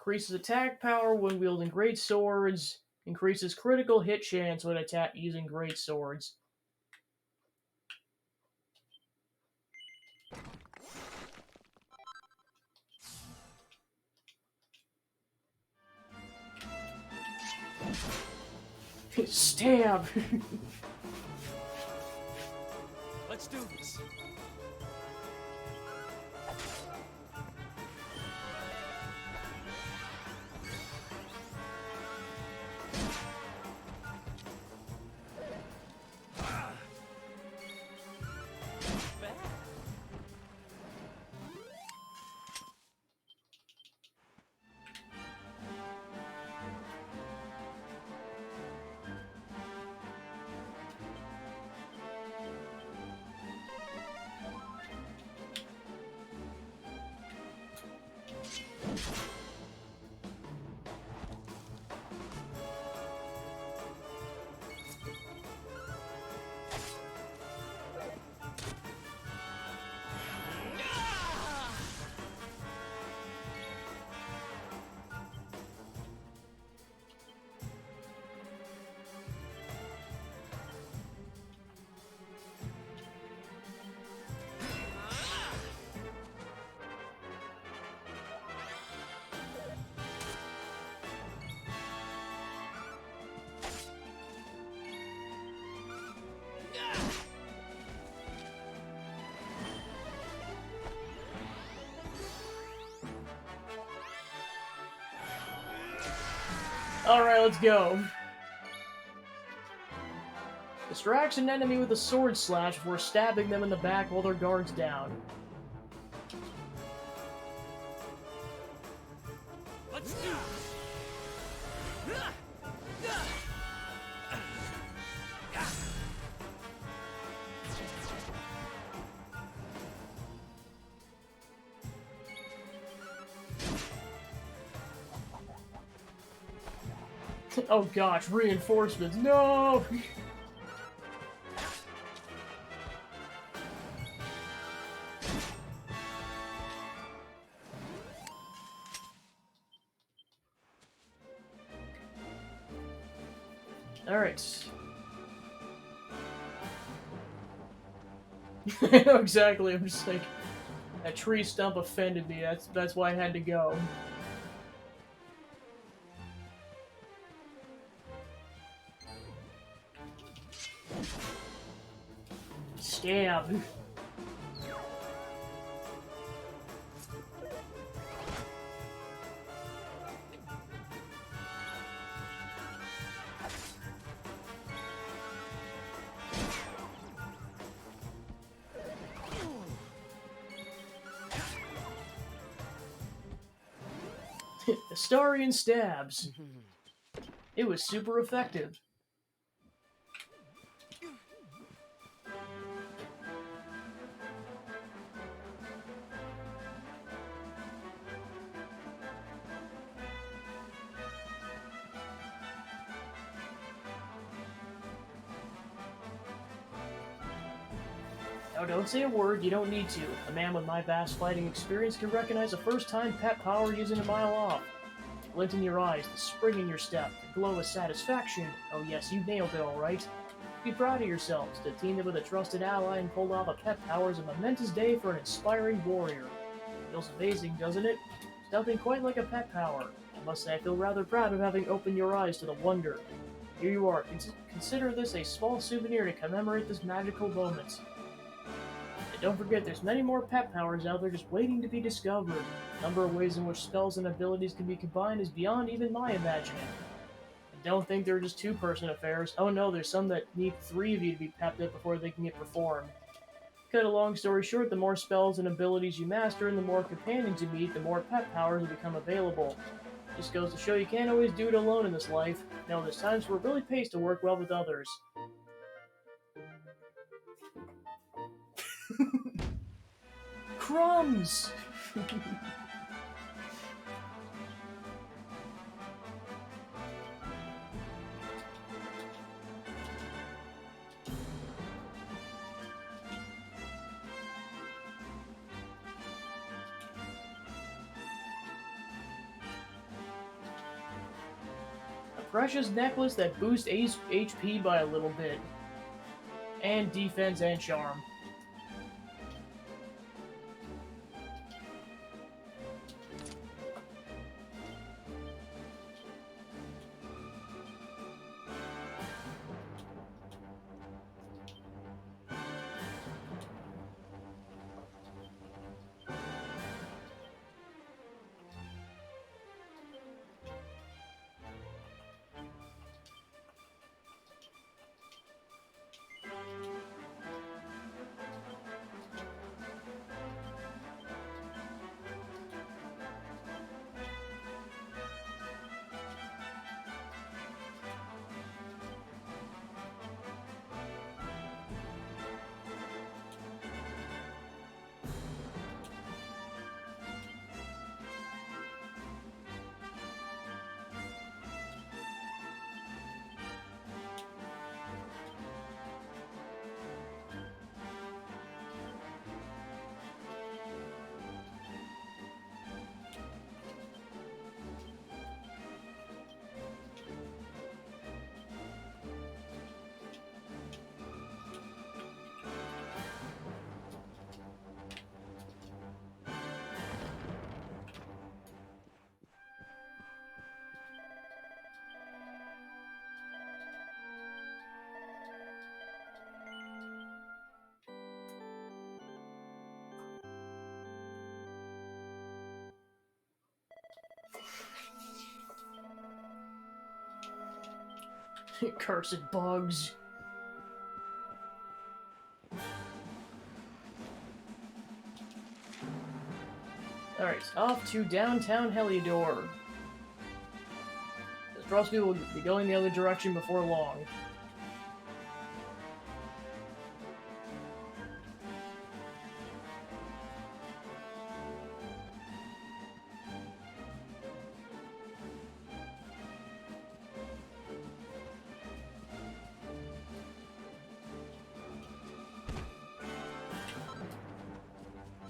Increases attack power when wielding great swords. Increases critical hit chance when attack using great swords. Stab! Let's do this. Alright, let's go. Distracts an enemy with a sword slash before stabbing them in the back while their guard's down. Let's do Oh gosh, reinforcements, no! Alright. I know exactly, I'm just like, that tree stump offended me, that's why I had to go. Stab. Astarion stabs. It was super effective. Oh, don't say a word, you don't need to. A man with my vast fighting experience can recognize a first-time pet power using a mile off. The glint in your eyes, the spring in your step, the glow of satisfaction. Oh yes, you nailed it alright. Be proud of yourselves. To team up with a trusted ally and pull off a pet power is a momentous day for an inspiring warrior. Feels amazing, doesn't it? Nothing quite like a pet power. I must say I feel rather proud of having opened your eyes to the wonder. Here you are. Consider this a small souvenir to commemorate this magical moment. And don't forget, there's many more pet powers out there just waiting to be discovered. The number of ways in which spells and abilities can be combined is beyond even my imagining. And don't think they're just two-person affairs. Oh no, there's some that need 3 of you to be pepped up before they can get performed. Cut a long story short, the more spells and abilities you master and the more companions you meet, the more pet powers will become available. Just goes to show you can't always do it alone in this life. No, there's times where it really pays to work well with others. Crumbs! A precious necklace that boosts HP by a little bit. And defense and charm. Cursed bugs. Alright, off to downtown Heliodor. Trust me, we'll be going the other direction before long.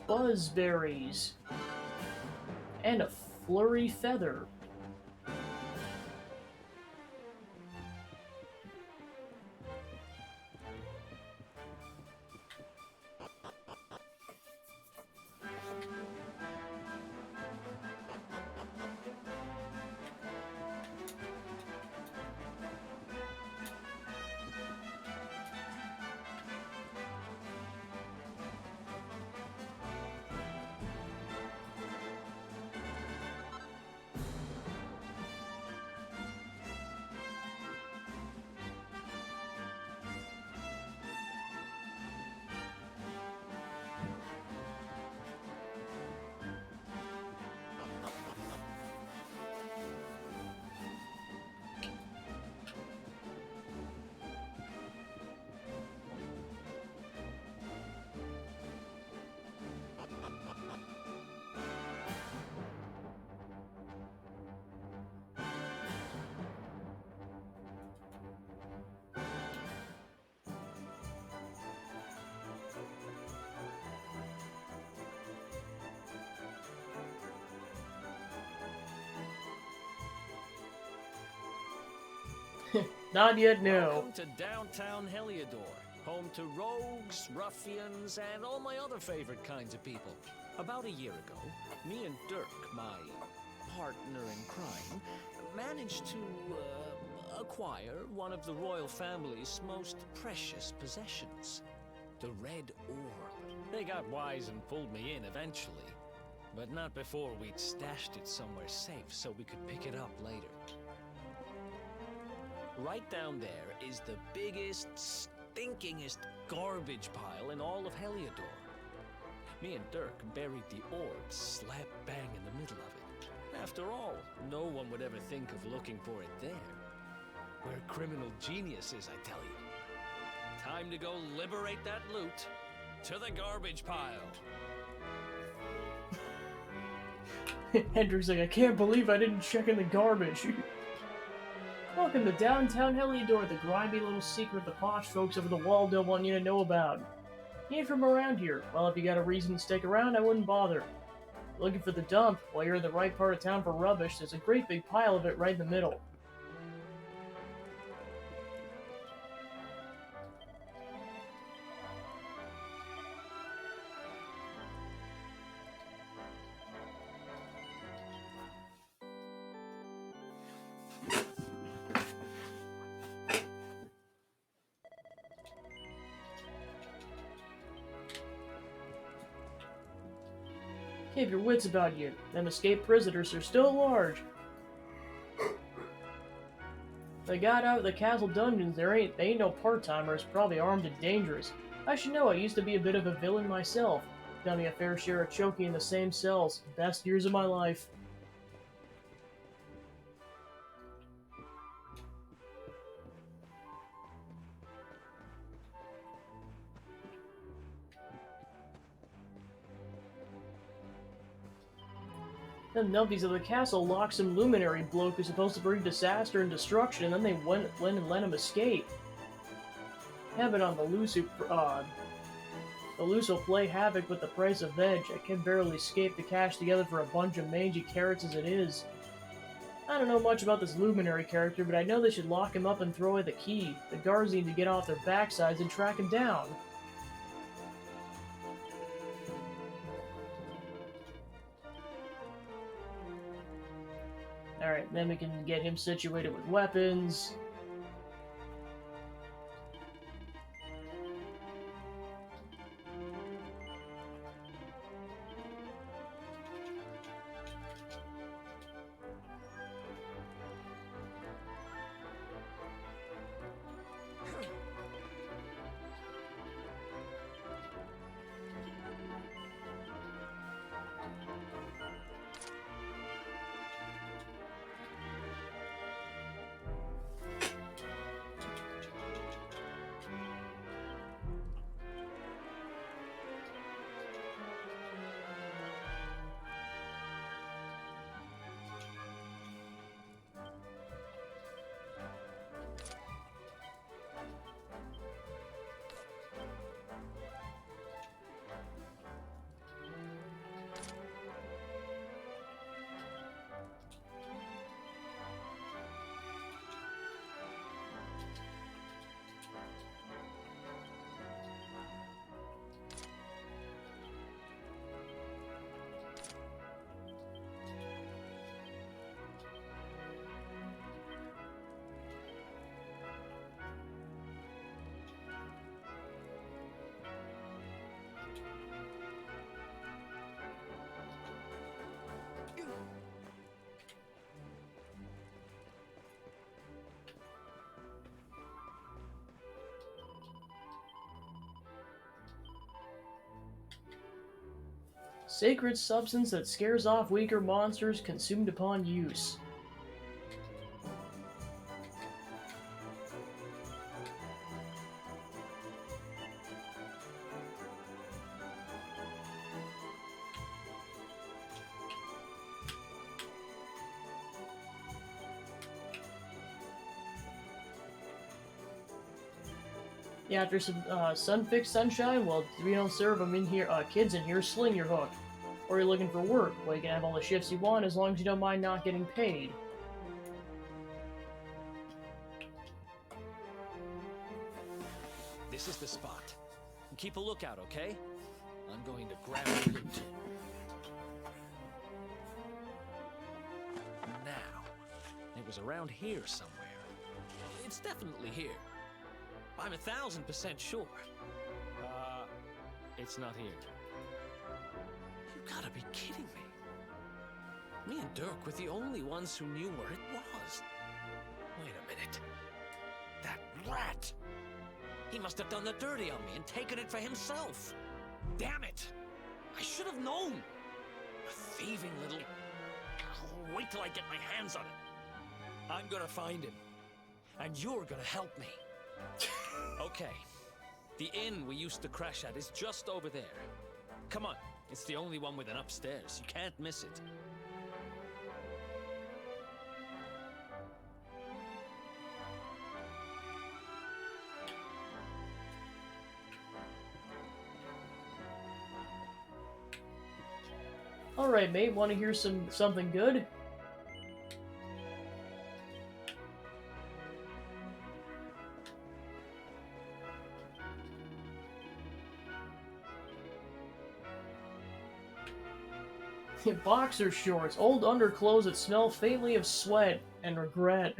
buzzberries. And a flurry feather. Not yet, no. Welcome to downtown Heliodor, home to rogues, ruffians, and all my other favorite kinds of people. About a year ago, me and Dirk, my partner in crime, managed to acquire one of the royal family's most precious possessions, the Red Orb. They got wise and pulled me in eventually, but not before we'd stashed it somewhere safe so we could pick it up later. Right down there is the biggest, stinkingest garbage pile in all of Heliodor. Me and Dirk buried the orb slap bang in the middle of it. After all, no one would ever think of looking for it there. We're criminal geniuses, I tell you. Time to go liberate that loot to the garbage pile. Hendrik's like, I can't believe I didn't check in the garbage. Welcome to downtown Heliodor, the grimy little secret the posh folks over the wall don't want you to know about. You ain't from around here. Well, if you got a reason to stick around, I wouldn't bother. Looking for the dump? Well, you're in the right part of town for rubbish. There's a great big pile of it right in the middle. Keep your wits about you. Them escaped prisoners are still large. They got out of the castle dungeons. They ain't no part-timers, probably armed and dangerous. I should know, I used to be a bit of a villain myself. Done me a fair share of choking in the same cells. Best years of my life. The numpties of the castle locked some luminary bloke who's supposed to bring disaster and destruction, and then they went and let him escape. Have it on the loose will play havoc with the price of veg. I can barely escape the cash together for a bunch of mangy carrots as it is. I don't know much about this luminary character, but I know they should lock him up and throw away the key. The guards need to get off their backsides and track him down. Alright, then we can get him situated with weapons. Sacred substance that scares off weaker monsters consumed upon use. Yeah, after some sun-fixed sunshine, well, we don't serve them in here. Kids in here, sling your hook. Or you're looking for work, well, you can have all the shifts you want as long as you don't mind not getting paid. This is the spot. Keep a lookout, okay? I'm going to grab the loot. Now, it was around here somewhere. It's definitely here. I'm 1,000% sure. It's not here. You gotta be kidding me. Me and Dirk were the only ones who knew where it was. Wait a minute. That rat! He must have done the dirty on me and taken it for himself. Damn it! I should have known! A thieving little... Oh, wait till I get my hands on it. I'm gonna find him. And you're gonna help me. Okay. The inn we used to crash at is just over there. Come on. It's the only one with an upstairs. You can't miss it. Alright, mate, want to hear something good? Boxer shorts, old underclothes that smell faintly of sweat and regret.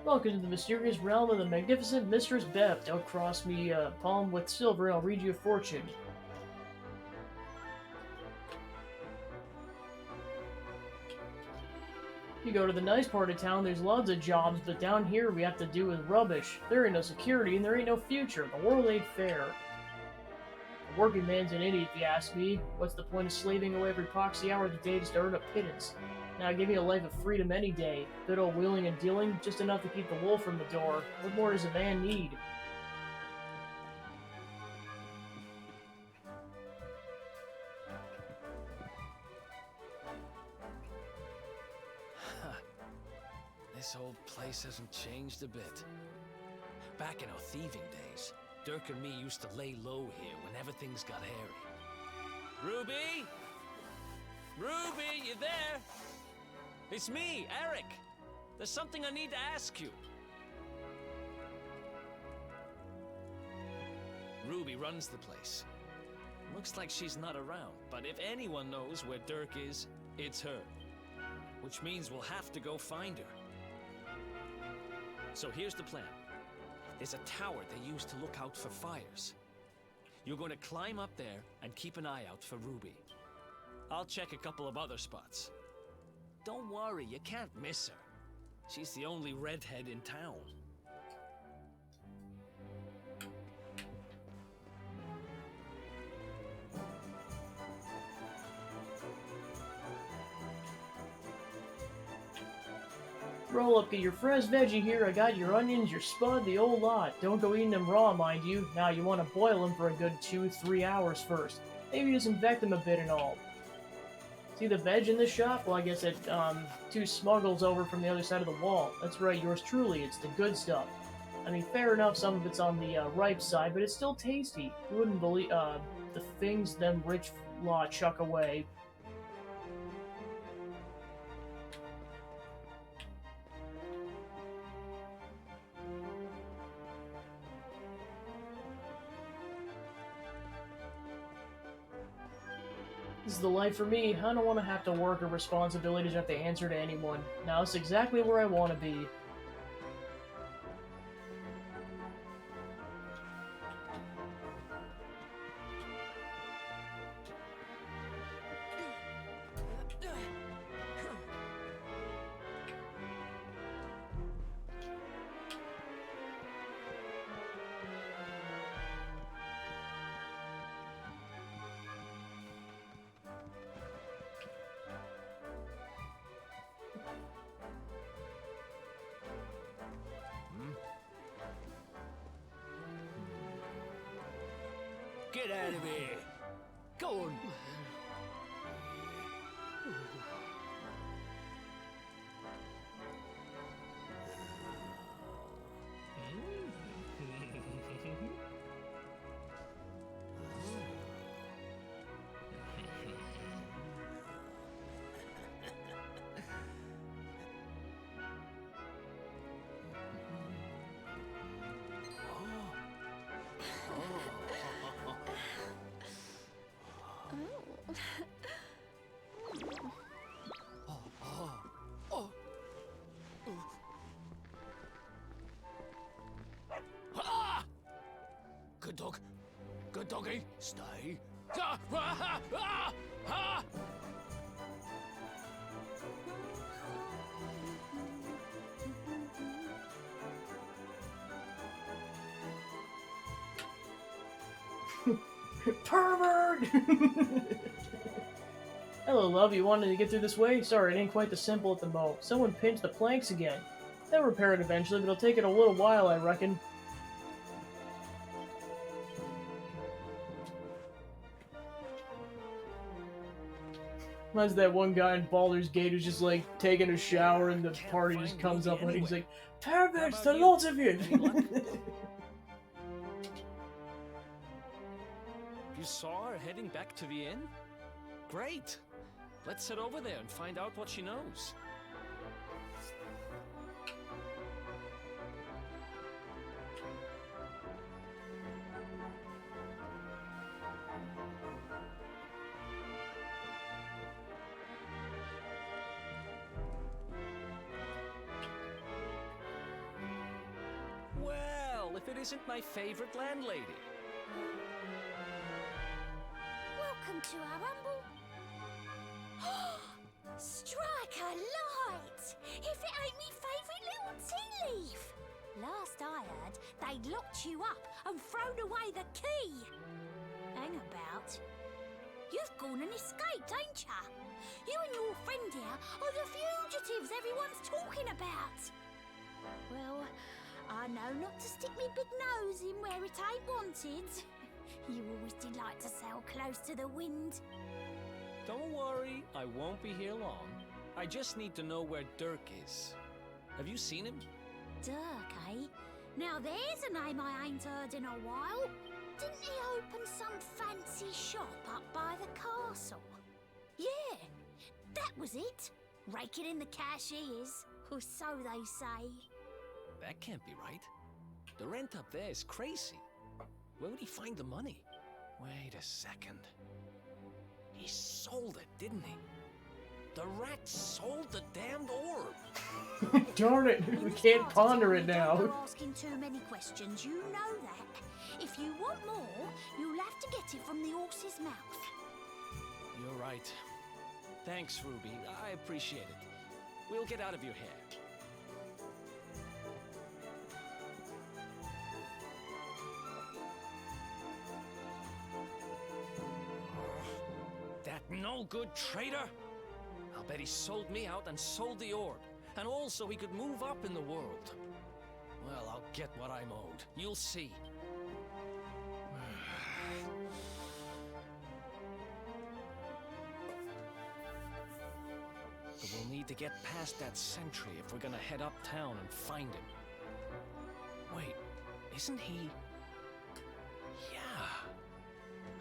Welcome to the mysterious realm of the magnificent Mistress Beth. Don't cross me palm with silver and I'll read you a fortune. You go to the nice part of town, there's lots of jobs, but down here we have to do with rubbish. There ain't no security and there ain't no future. The world ain't fair. The working man's an idiot if you ask me. What's the point of slaving away every proxy hour of the day just to earn a pittance? Now give me a life of freedom any day. Good old wheeling and dealing, just enough to keep the wolf from the door. What more does a man need? This whole place hasn't changed a bit. Back in our thieving days, Dirk and me used to lay low here whenever things got hairy. Ruby? Ruby, you there? It's me, Eric. There's something I need to ask you. Ruby runs the place. Looks like she's not around, but if anyone knows where Dirk is, it's her. Which means we'll have to go find her. So here's the plan. There's a tower they use to look out for fires. You're going to climb up there and keep an eye out for Ruby. I'll check a couple of other spots. Don't worry, you can't miss her. She's the only redhead in town. Roll up, get your fresh veggie here. I got your onions, your spud, the old lot. Don't go eating them raw, mind you. Now you want to boil them for a good 2-3 hours first. Maybe disinfect them a bit and all. See the veg in this shop? Well, I guess it, two smuggles over from the other side of the wall. That's right, yours truly, it's the good stuff. I mean, fair enough, some of it's on the, ripe side, but it's still tasty. You wouldn't believe, the things them rich lot chuck away. This is the life for me. I don't want to have to work or responsibilities or have to answer to anyone. Now, it's exactly where I want to be. Get out of here! Go on! Good dog. Good doggy. Stay. Ah, ah, ah, ah. Pervert! Hello, love. You wanted to get through this way? Sorry, it ain't quite the simple at the moment. Someone pinched the planks again. They'll repair it eventually, but it'll take it a little while, I reckon. Reminds that one guy in Baldur's Gate who's just like taking a shower and the party just comes up and he's like, "Perverts, the lot of you!" You saw her heading back to the inn? Great! Let's head over there and find out what she knows. Well, if it isn't my favorite landlady. Welcome to our humble... Strike a light! If it ain't me favourite little tea leaf! Last I heard, they'd locked you up and thrown away the key. Hang about. You've gone and escaped, ain't ya? You and your friend here are the fugitives everyone's talking about. Well, I know not to stick me big nose in where it ain't wanted. You always delight to sail close to the wind. Don't worry, I won't be here long. I just need to know where Dirk is. Have you seen him? Dirk, eh? Now there's a name I ain't heard in a while. Didn't he open some fancy shop up by the castle? Yeah, that was it. Raking in the cash he is, or so they say. That can't be right. The rent up there is crazy. Where would he find the money? Wait a second. He sold it, didn't he? The rat sold the damned orb. Darn it, we can't ponder it now. Don't go asking too many questions, you know that. If you want more, you'll have to get it from the horse's mouth. You're right. Thanks, Ruby. I appreciate it. We'll get out of your hair. That no-good traitor! I'll bet he sold me out and sold the orb. And also he could move up in the world. Well, I'll get what I'm owed. You'll see. need to get past that sentry if we're gonna head uptown and find him. Wait, isn't he... Yeah.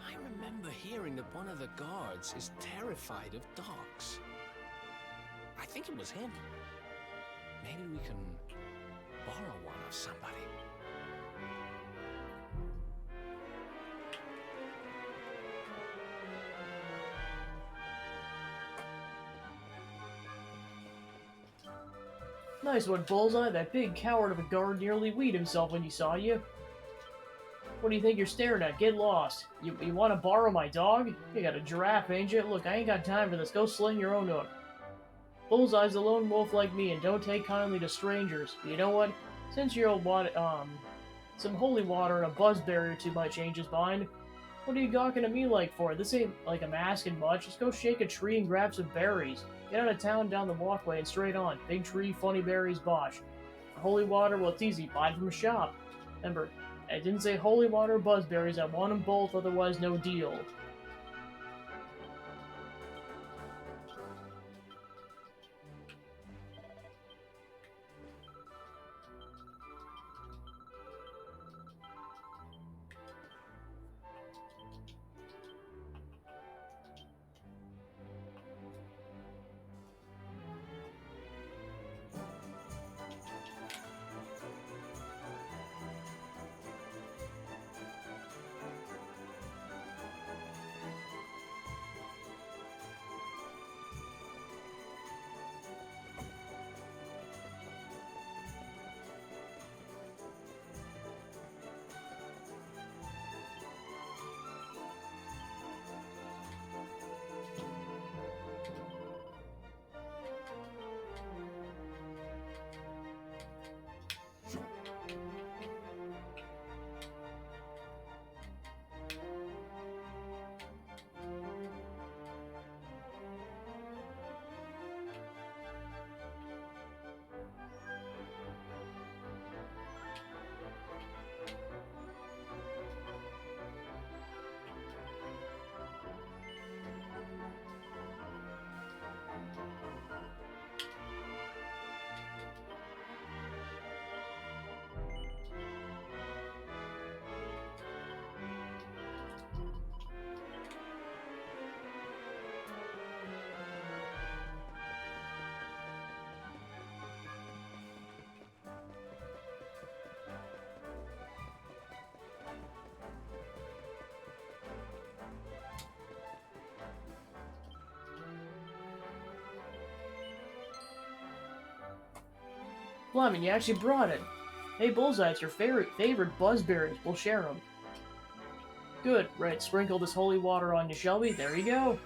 I remember hearing that one of the guards is terrified of dogs. I think it was him. Maybe we can borrow one of somebody. Nice one, Bullseye. That big coward of a guard nearly weed himself when he saw you. What do you think you're staring at? Get lost. You want to borrow my dog? You got a giraffe, ain't you? Look, I ain't got time for this. Go sling your own hook. Bullseye's a lone wolf like me and don't take kindly to strangers. But you know what? Since you're some holy water and a buzzberry or two might change his mind. What are you gawking at me like for? This ain't like I'm asking much. Just go shake a tree and grab some berries. Get out of town down the walkway and straight on. Big tree, funny berries, bosh. Holy water, well, it's easy. Buy it from a shop. Remember, I didn't say holy water or buzzberries. I want them both, otherwise no deal. Blimey, you actually brought it. Hey, Bullseye, it's your favorite buzzberries. We'll share them. Good. Right, sprinkle this holy water on you, Shelby. There you go.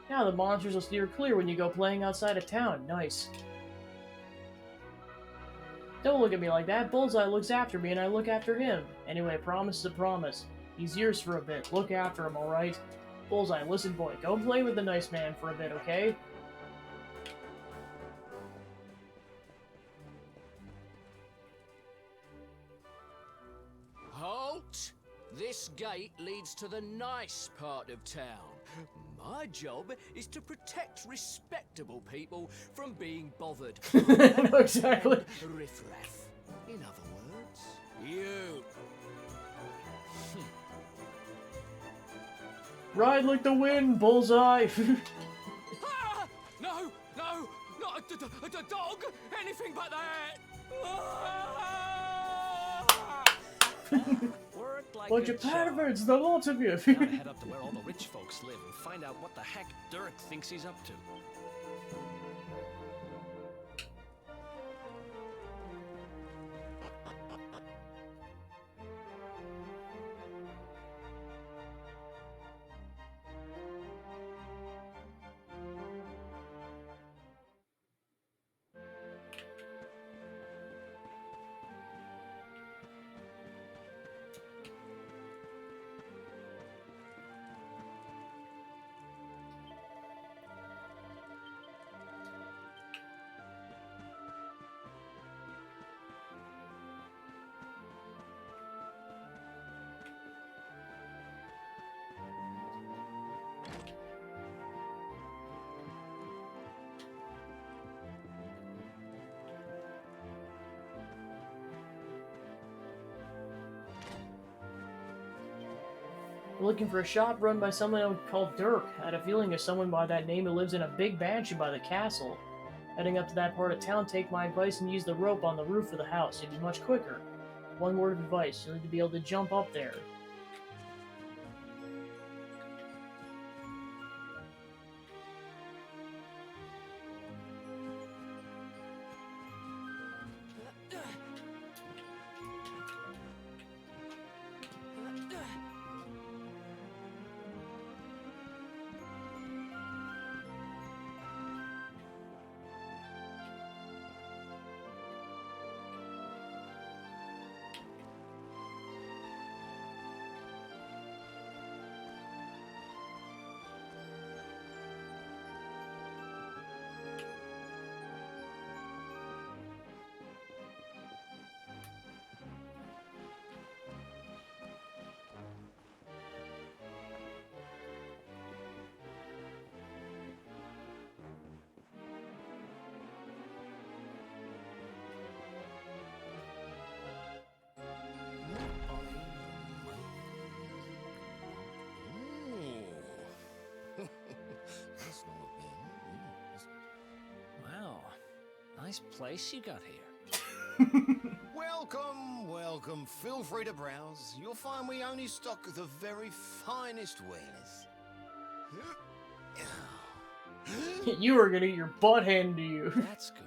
Now the monsters will steer clear when you go playing outside of town. Nice. Don't look at me like that. Bullseye looks after me and I look after him. Anyway, promise is a promise. He's yours for a bit. Look after him, alright? Bullseye, listen, boy. Go play with the nice man for a bit, okay? Halt! This gate leads to the nice part of town. My job is to protect respectable people from being bothered. Exactly. Riffraff. In other words, you. Ride like the wind, Bullseye! Ah! No, no, not a dog! Anything but that! Work like Bunch a of charm. perverts, the lot of you! Gotta head up to where all the rich folks live and find out what the heck Dirk thinks he's up to. We're looking for a shop run by someone called Dirk. I had a feeling of someone by that name who lives in a big mansion by the castle. Heading up to that part of town, take my advice and use the rope on the roof of the house. It'd be much quicker. One word of advice, you'll need to be able to jump up there. Wow, nice place you got here. Welcome, welcome. Feel free to browse. You'll find we only stock the very finest wares. You are gonna get your butt handed to you. That's good,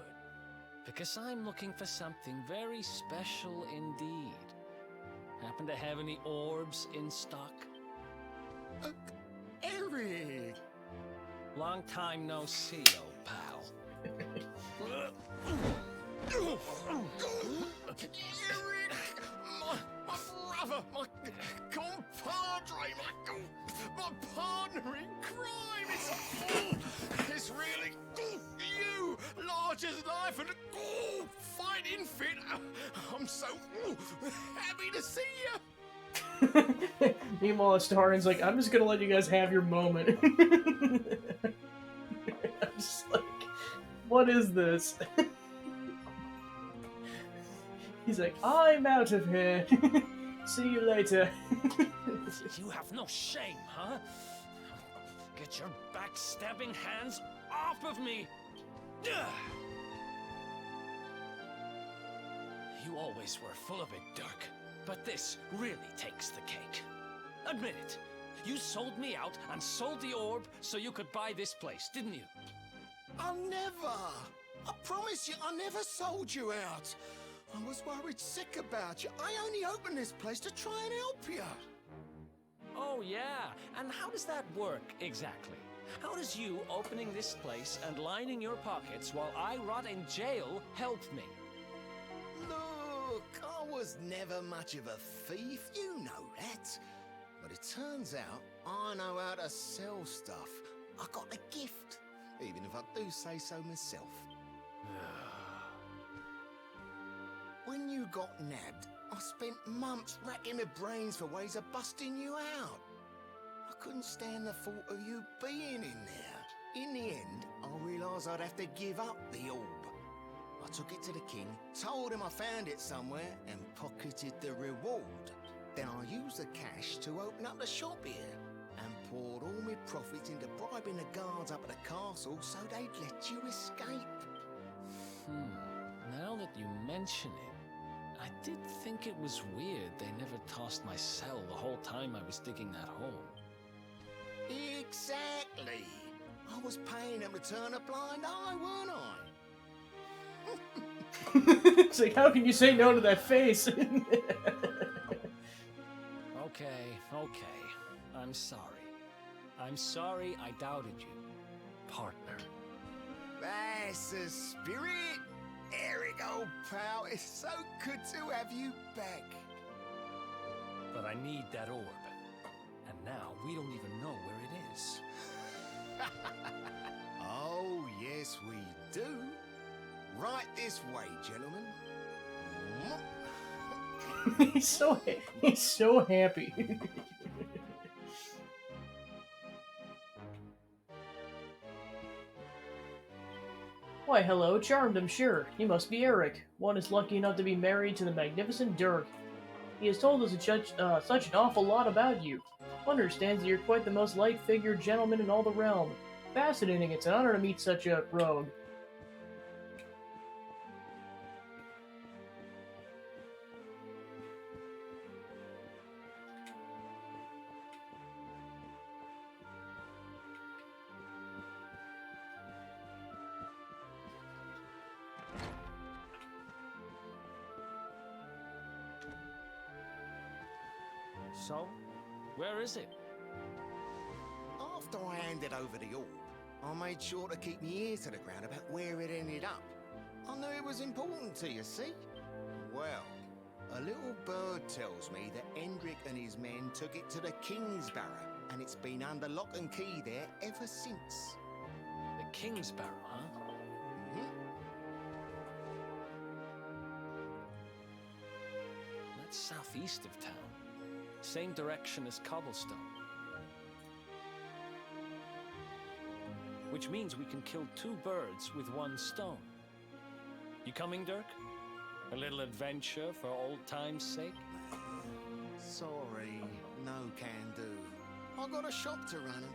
because I'm looking for something very special indeed. Happen to have any orbs in stock? Eric! Long time no see, old pal. Eric! My brother, my compadre, my partner in crime! It's really you! Large as life and fighting fit! I'm so happy to see you! Meanwhile, Astarian's like, I'm just gonna let you guys have your moment. I'm just like, what is this? He's like, I'm out of here. See you later. You have no shame, huh? Get your backstabbing hands off of me! You always were full of it, Dirk. But this really takes the cake. Admit it. You sold me out and sold the orb so you could buy this place, didn't you? I never! I promise you, I never sold you out! I was worried sick about you. I only opened this place to try and help you. Oh, yeah. And how does that work, exactly? How does you opening this place and lining your pockets while I rot in jail help me? Look, I was never much of a thief, you know that. But it turns out I know how to sell stuff. I got a gift, even if I do say so myself. When you got nabbed, I spent months racking my brains for ways of busting you out. I couldn't stand the thought of you being in there. In the end, I realised I'd have to give up the orb. I took it to the king, told him I found it somewhere, and pocketed the reward. Then I used the cash to open up the shop here, and poured all my profits into bribing the guards up at the castle so they'd let you escape. Now that you mention it, I did think it was weird they never tossed my cell the whole time I was digging that hole. Exactly. I was paying them to turn a blind eye, weren't I? It's like, how can you say no to that face? Okay. I'm sorry. I'm sorry I doubted you, partner. That's the spirit. Eric, old pal, it's so good to have you back. But I need that orb. And now we don't even know where it is. Oh, yes, we do. Right this way, gentlemen. he's so happy. Why, hello, charmed, I'm sure. He must be Eric. One is lucky enough to be married to the magnificent Dirk. He has told us such an awful lot about you. understands that you're quite the most light-figured gentleman in all the realm. Fascinating. It's an honor to meet such a rogue. So, where is it? After I handed over the orb, I made sure to keep my ears to the ground about where it ended up. I knew it was important to you, see? Well, a little bird tells me that Hendrik and his men took it to the Kingsbarrow, and it's been under lock and key there ever since. The Kingsbarrow, huh? Mhm. That's southeast of town. Same direction as Cobblestone. Which means we can kill 2 birds with 1 stone. You coming, Dirk? A little adventure for old time's sake? Sorry, no can do. I got a shop to run.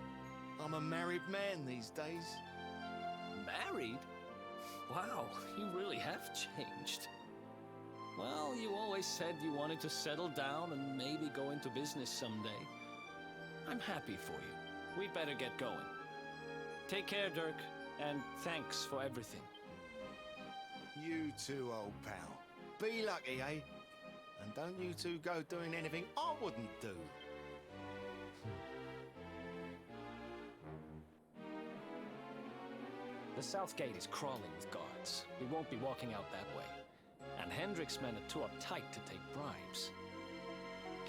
I'm a married man these days. Married? Wow, you really have changed. Well, you always said you wanted to settle down and maybe go into business someday. I'm happy for you. We'd better get going. Take care, Dirk, and thanks for everything. You too, old pal. Be lucky, eh? And don't you two go doing anything I wouldn't do. The south gate is crawling with guards. We won't be walking out that way. And Hendrik's men are too uptight to take bribes.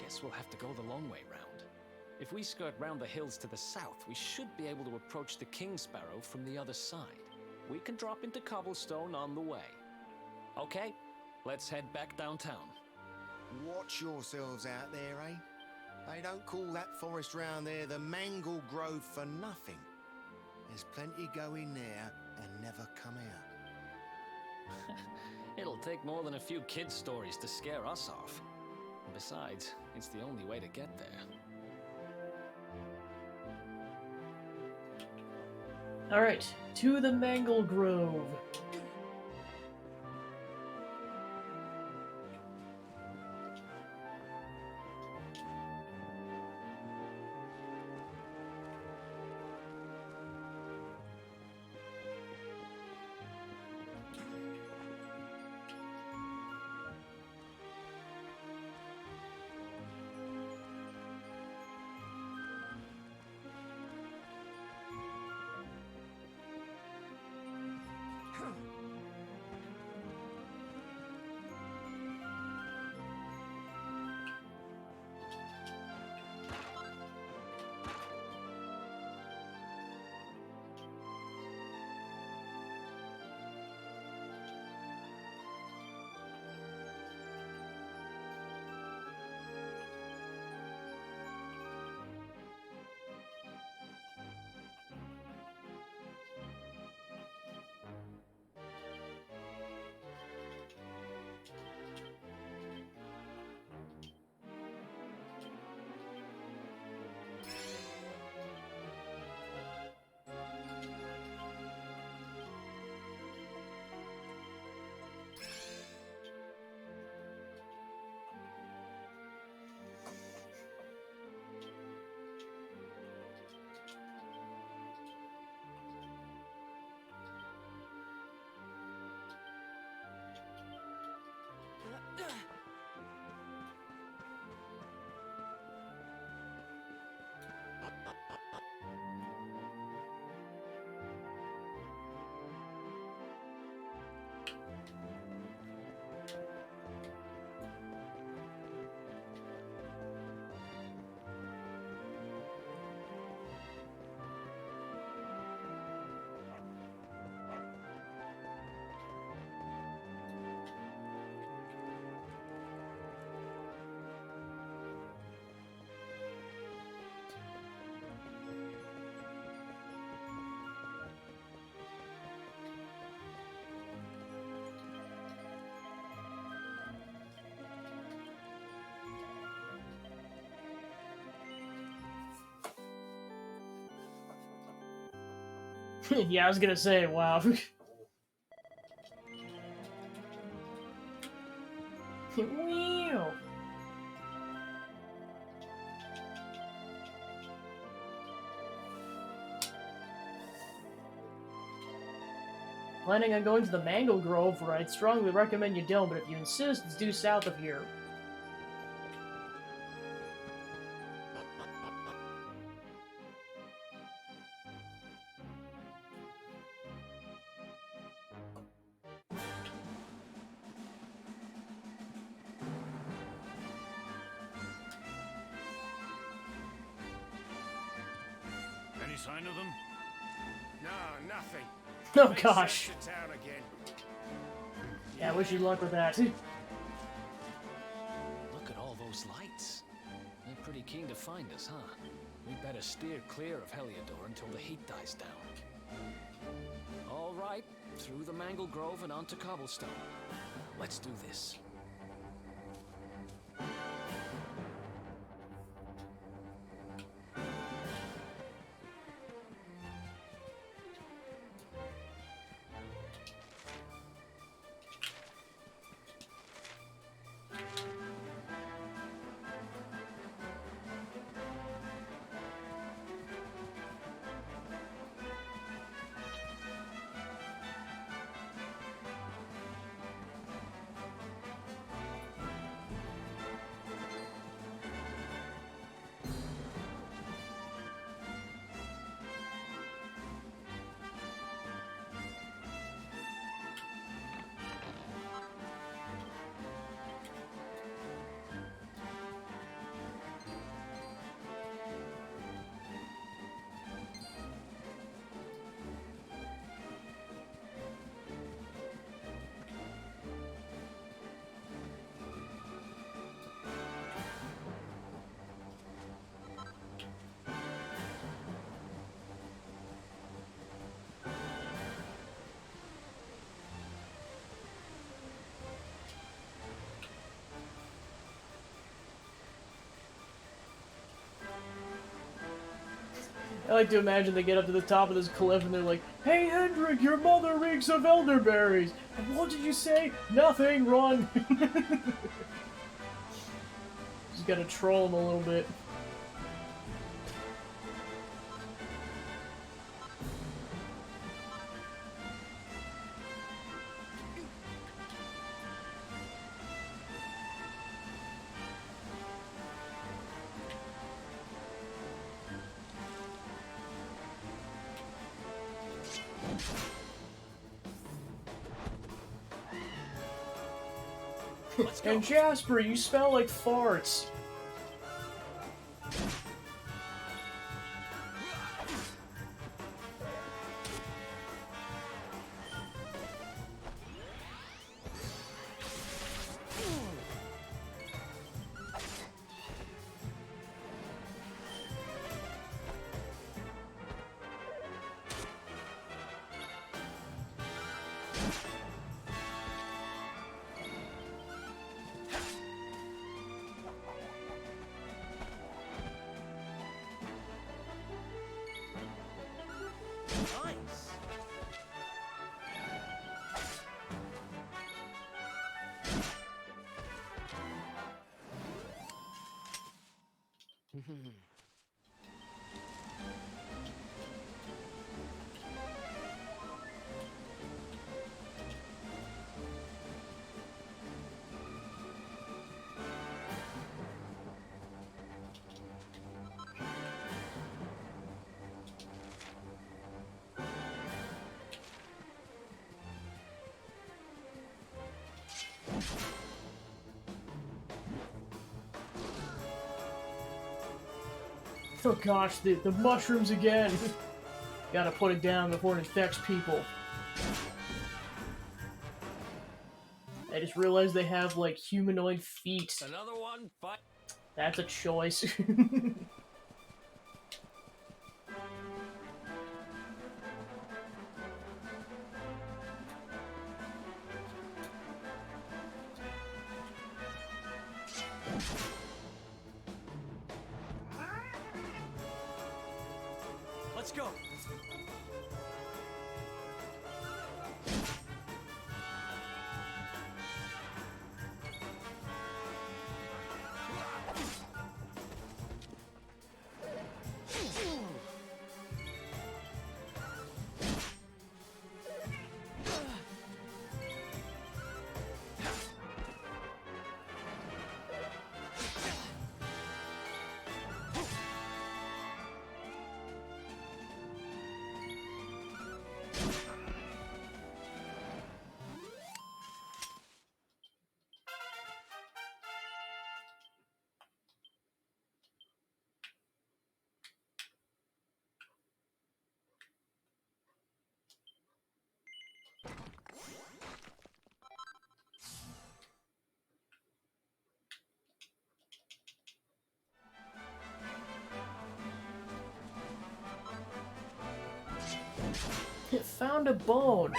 Guess we'll have to go the long way round. If we skirt round the hills to the south, we should be able to approach the Kingsbarrow from the other side. We can drop into Cobblestone on the way. Okay, let's head back downtown. Watch yourselves out there, eh? They don't call that forest round there the Mangle Grove for nothing. There's plenty go in there and never come out. It'll take more than a few kid stories to scare us off. And besides, it's the only way to get there. Alright, to the Mangle Grove. Yeah, I was gonna say, wow. Wow. Planning on going to the Mango Grove, where I'd strongly recommend you don't, but if you insist, it's due south of here. Any sign of them? No, nothing. Oh Let's gosh. search the town again. Yeah, wish you luck with that. Look at all those lights. They're pretty keen to find us, huh? We'd better steer clear of Heliodor until the heat dies down. All right, through the Mangle Grove and onto Cobblestone. Let's do this. I like to imagine they get up to the top of this cliff and they're like, "Hey Hendrik, your mother reeks of elderberries! And what did you say? Nothing, run!" Just gotta troll him a little bit. And Jasper, you smell like farts. Oh gosh, the mushrooms again. Gotta put it down before it infects people. I just realized they have, like, humanoid feet. Another one, but that's a choice. let's go. It found a bone.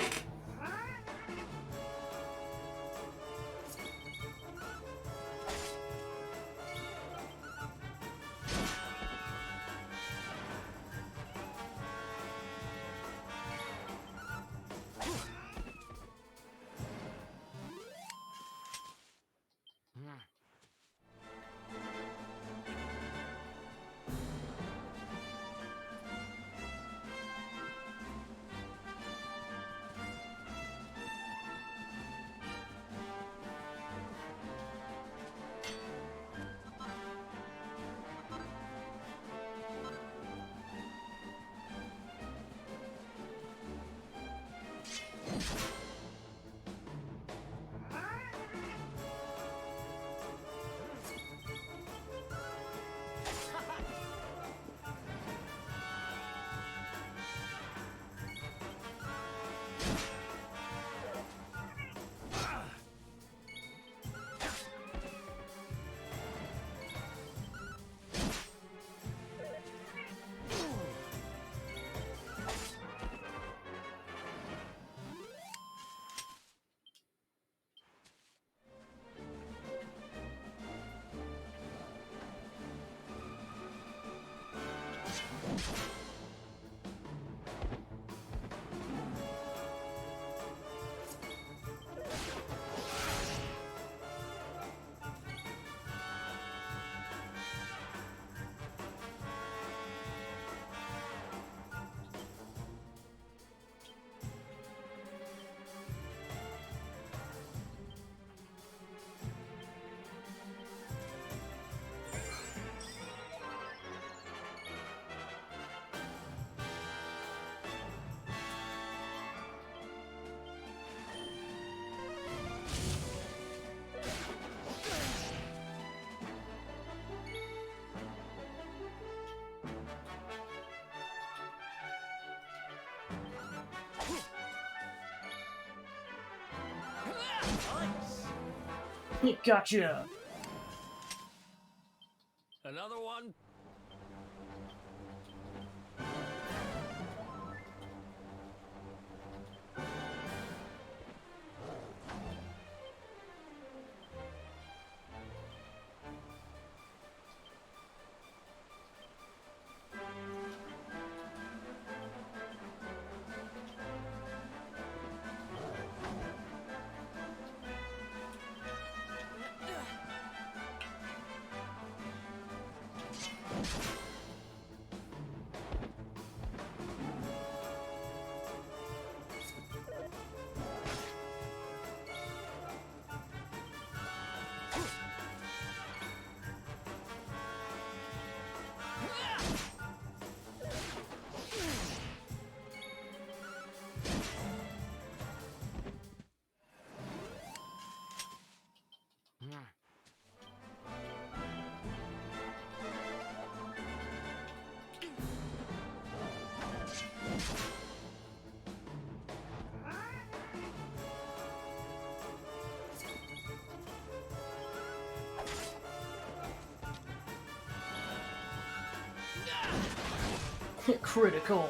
Gotcha. Another one? Critical.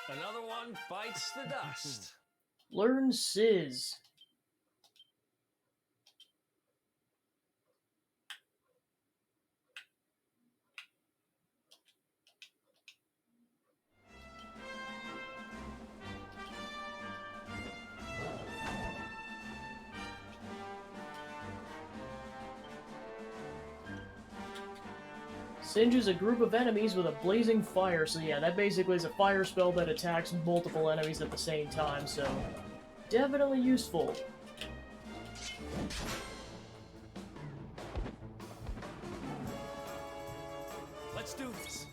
Another one bites the dust. Learn Sizz. Singes a group of enemies with a blazing fire. So yeah, that basically is a fire spell that attacks multiple enemies at the same time, so definitely useful. Let's do this.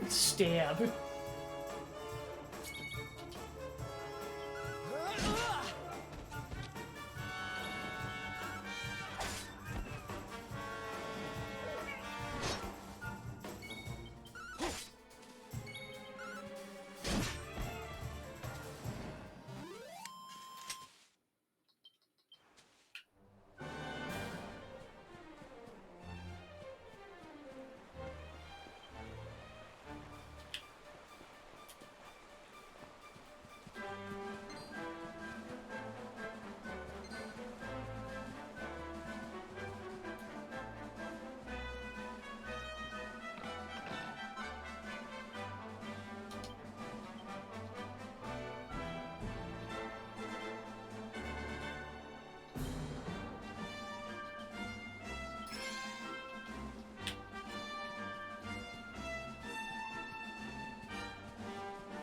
Stab.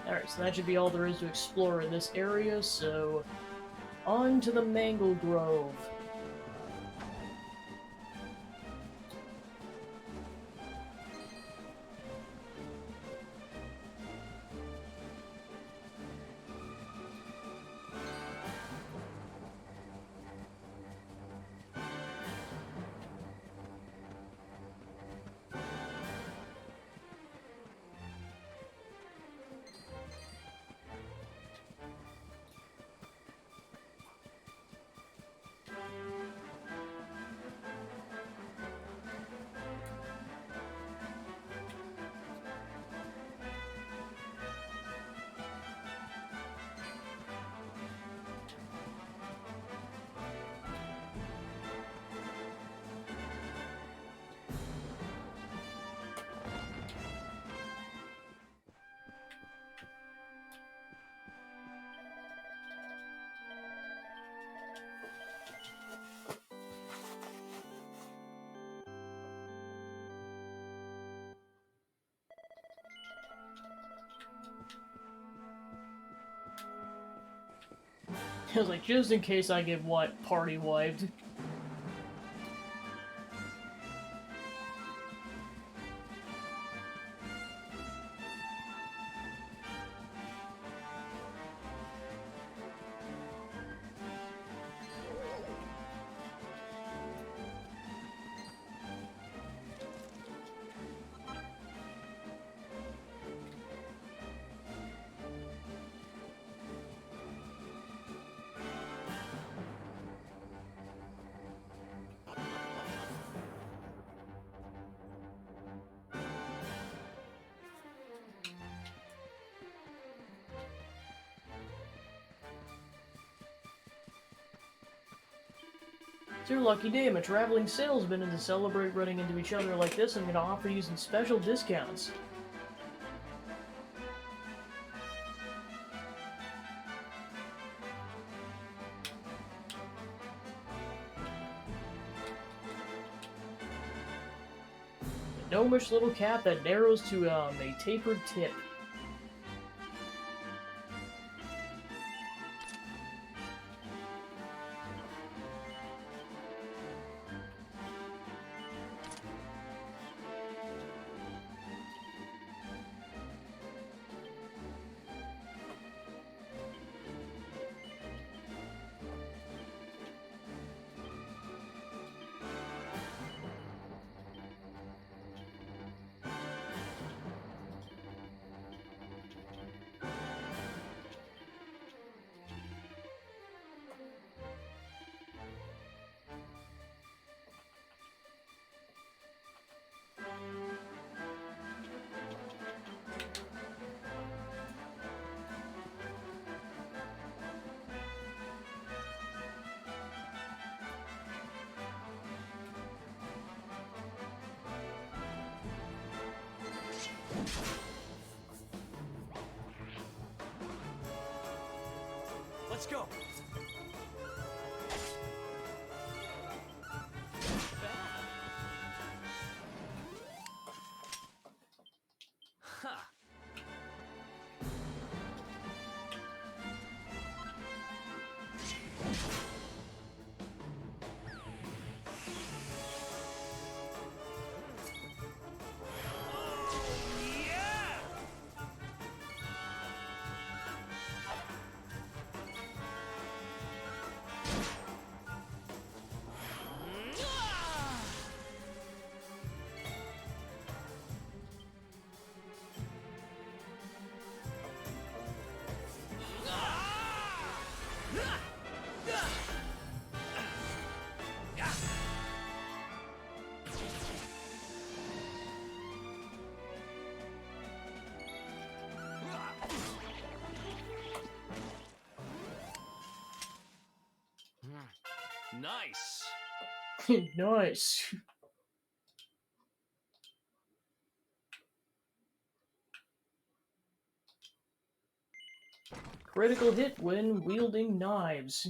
Alright, so that should be all there is to explore in this area, so on to the Mangle Grove. I was like, just in case I get, what, party wiped. It's your lucky day. I'm a traveling salesman, and to celebrate running into each other like this, I'm going to offer you some special discounts. A gnomish little cap that narrows to a tapered tip. Let's go. Ha! Nice. Nice. Critical hit when wielding knives.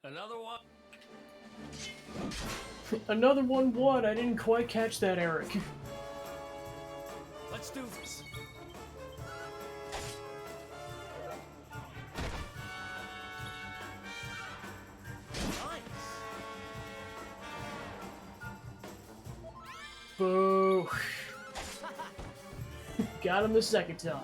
Another one. Another one what? I didn't quite catch that, Eric. Let's do this. Boo. Got him the second time.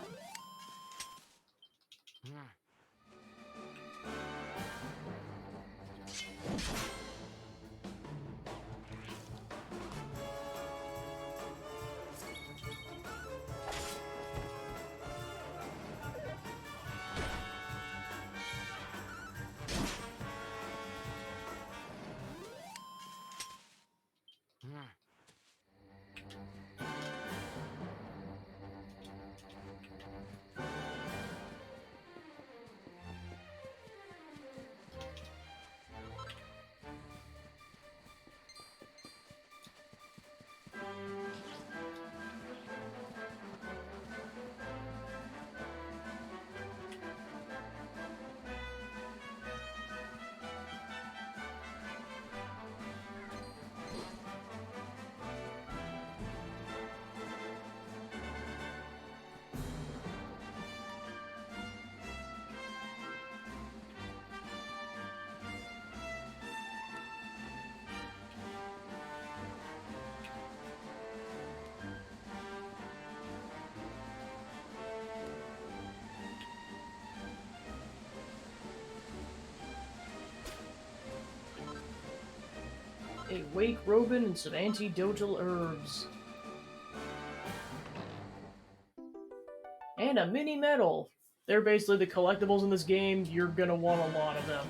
A Wake Robin and some antidotal herbs. And a mini medal. They're basically the collectibles in this game. You're gonna want a lot of them.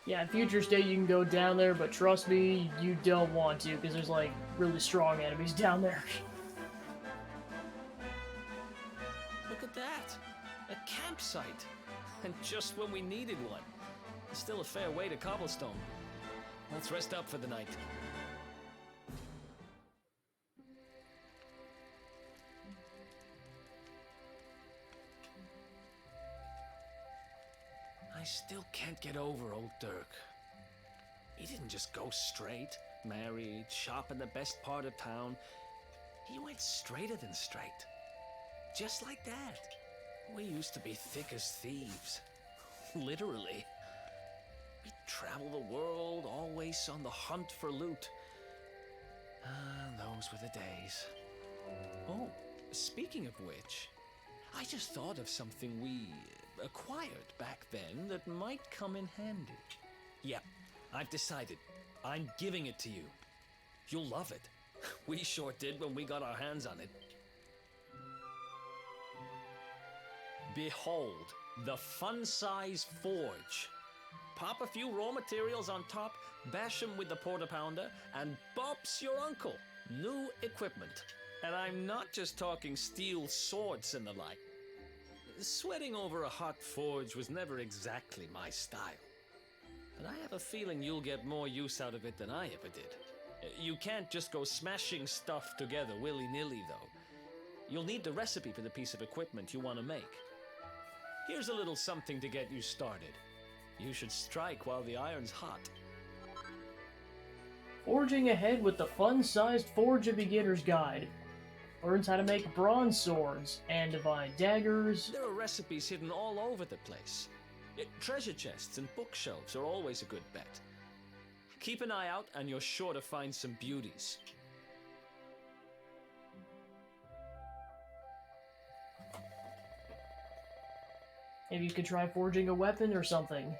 Yeah, in Future State you can go down there, but trust me, you don't want to, because there's, like, really strong enemies down there. Look at that! A campsite! And just when we needed one. Still a fair way to Cobblestone. Let's rest up for the night. I still can't get over old Dirk. He didn't just go straight, married, shop in the best part of town. He went straighter than straight. Just like that. We used to be thick as thieves. Literally. We'd travel the world, always on the hunt for loot. Those were the days. Oh, speaking of which, I just thought of something we acquired back then that might come in handy. Yeah, I've decided. I'm giving it to you. You'll love it. We sure did when we got our hands on it. Behold, the fun-size forge. Pop a few raw materials on top, bash them with the porta pounder, and bumps your uncle. New equipment. And I'm not just talking steel swords and the like. Sweating over a hot forge was never exactly my style. But I have a feeling you'll get more use out of it than I ever did. You can't just go smashing stuff together willy-nilly, though. You'll need the recipe for the piece of equipment you want to make. Here's a little something to get you started. You should strike while the iron's hot. Forging ahead with the fun-sized Forge a Beginner's Guide. Learns how to make bronze swords and divine daggers. There are recipes hidden all over the place. Treasure chests and bookshelves are always a good bet. Keep an eye out and you're sure to find some beauties. Maybe you could try forging a weapon or something.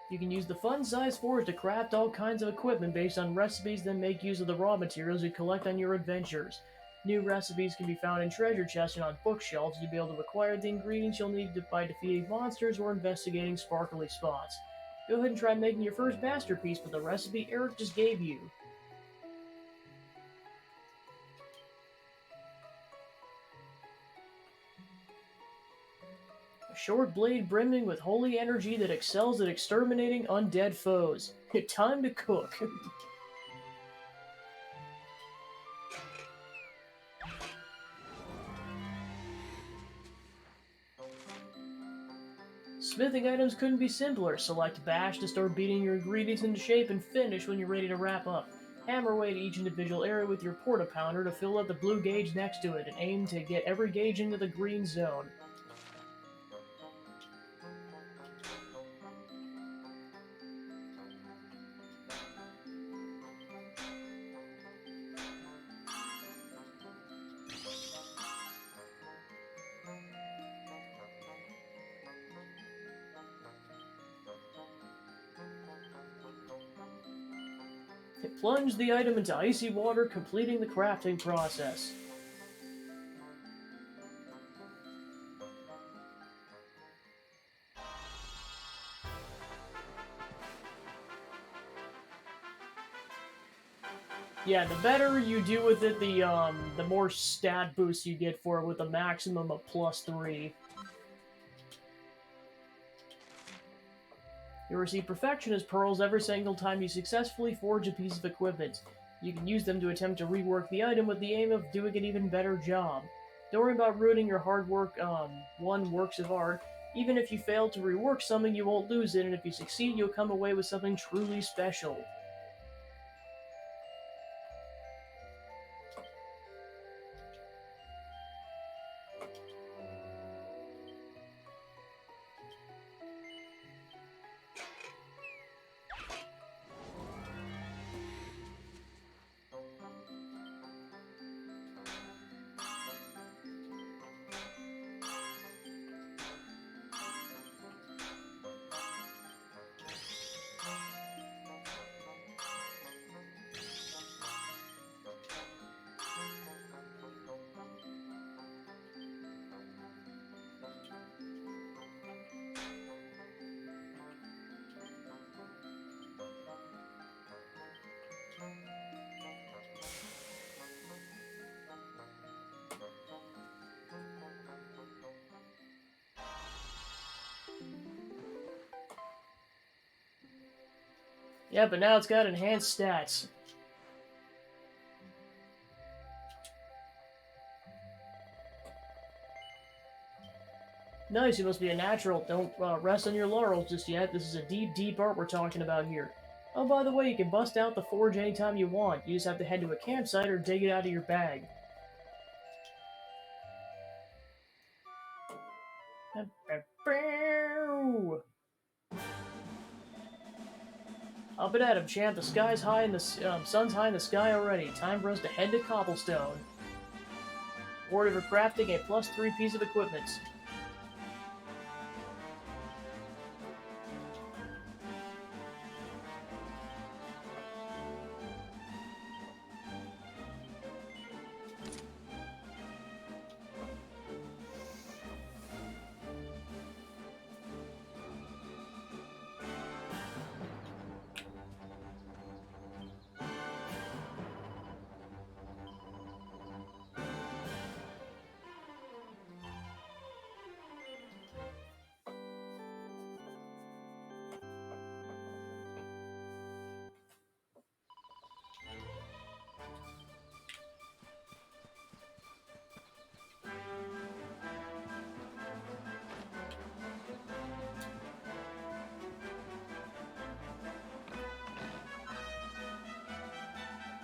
You can use the fun-size forge to craft all kinds of equipment based on recipes, then make use of the raw materials you collect on your adventures. New recipes can be found in treasure chests and on bookshelves. You'll be able to acquire the ingredients you'll need by defeating monsters or investigating sparkly spots. Go ahead and try making your first masterpiece with the recipe Eric just gave you. A short blade brimming with holy energy that excels at exterminating undead foes. Time to cook. Smithing items couldn't be simpler. Select Bash to start beating your ingredients into shape and finish when you're ready to wrap up. Hammer away to each individual area with your porta pounder to fill up the blue gauge next to it and aim to get every gauge into the green zone. Plunge the item into icy water, completing the crafting process. Yeah, the better you do with it, the more stat boosts you get for it with a maximum of +3. You'll receive Perfectionist Pearls every single time you successfully forge a piece of equipment. You can use them to attempt to rework the item with the aim of doing an even better job. Don't worry about ruining your hard work won works of art. Even if you fail to rework something, you won't lose it, and if you succeed, you'll come away with something truly special. Yeah, but now it's got enhanced stats. Nice, you must be a natural. Don't rest on your laurels just yet. This is a deep, deep art we're talking about here. Oh, by the way, you can bust out the forge anytime you want. You just have to head to a campsite or dig it out of your bag. Up and at him, champ. The sky's high in the sun's high in the sky already. Time for us to head to Cobblestone. Order for crafting a +3 piece of equipment.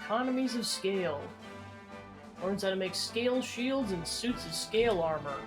Economies of scale. Learns how to make scale shields and suits of scale armor.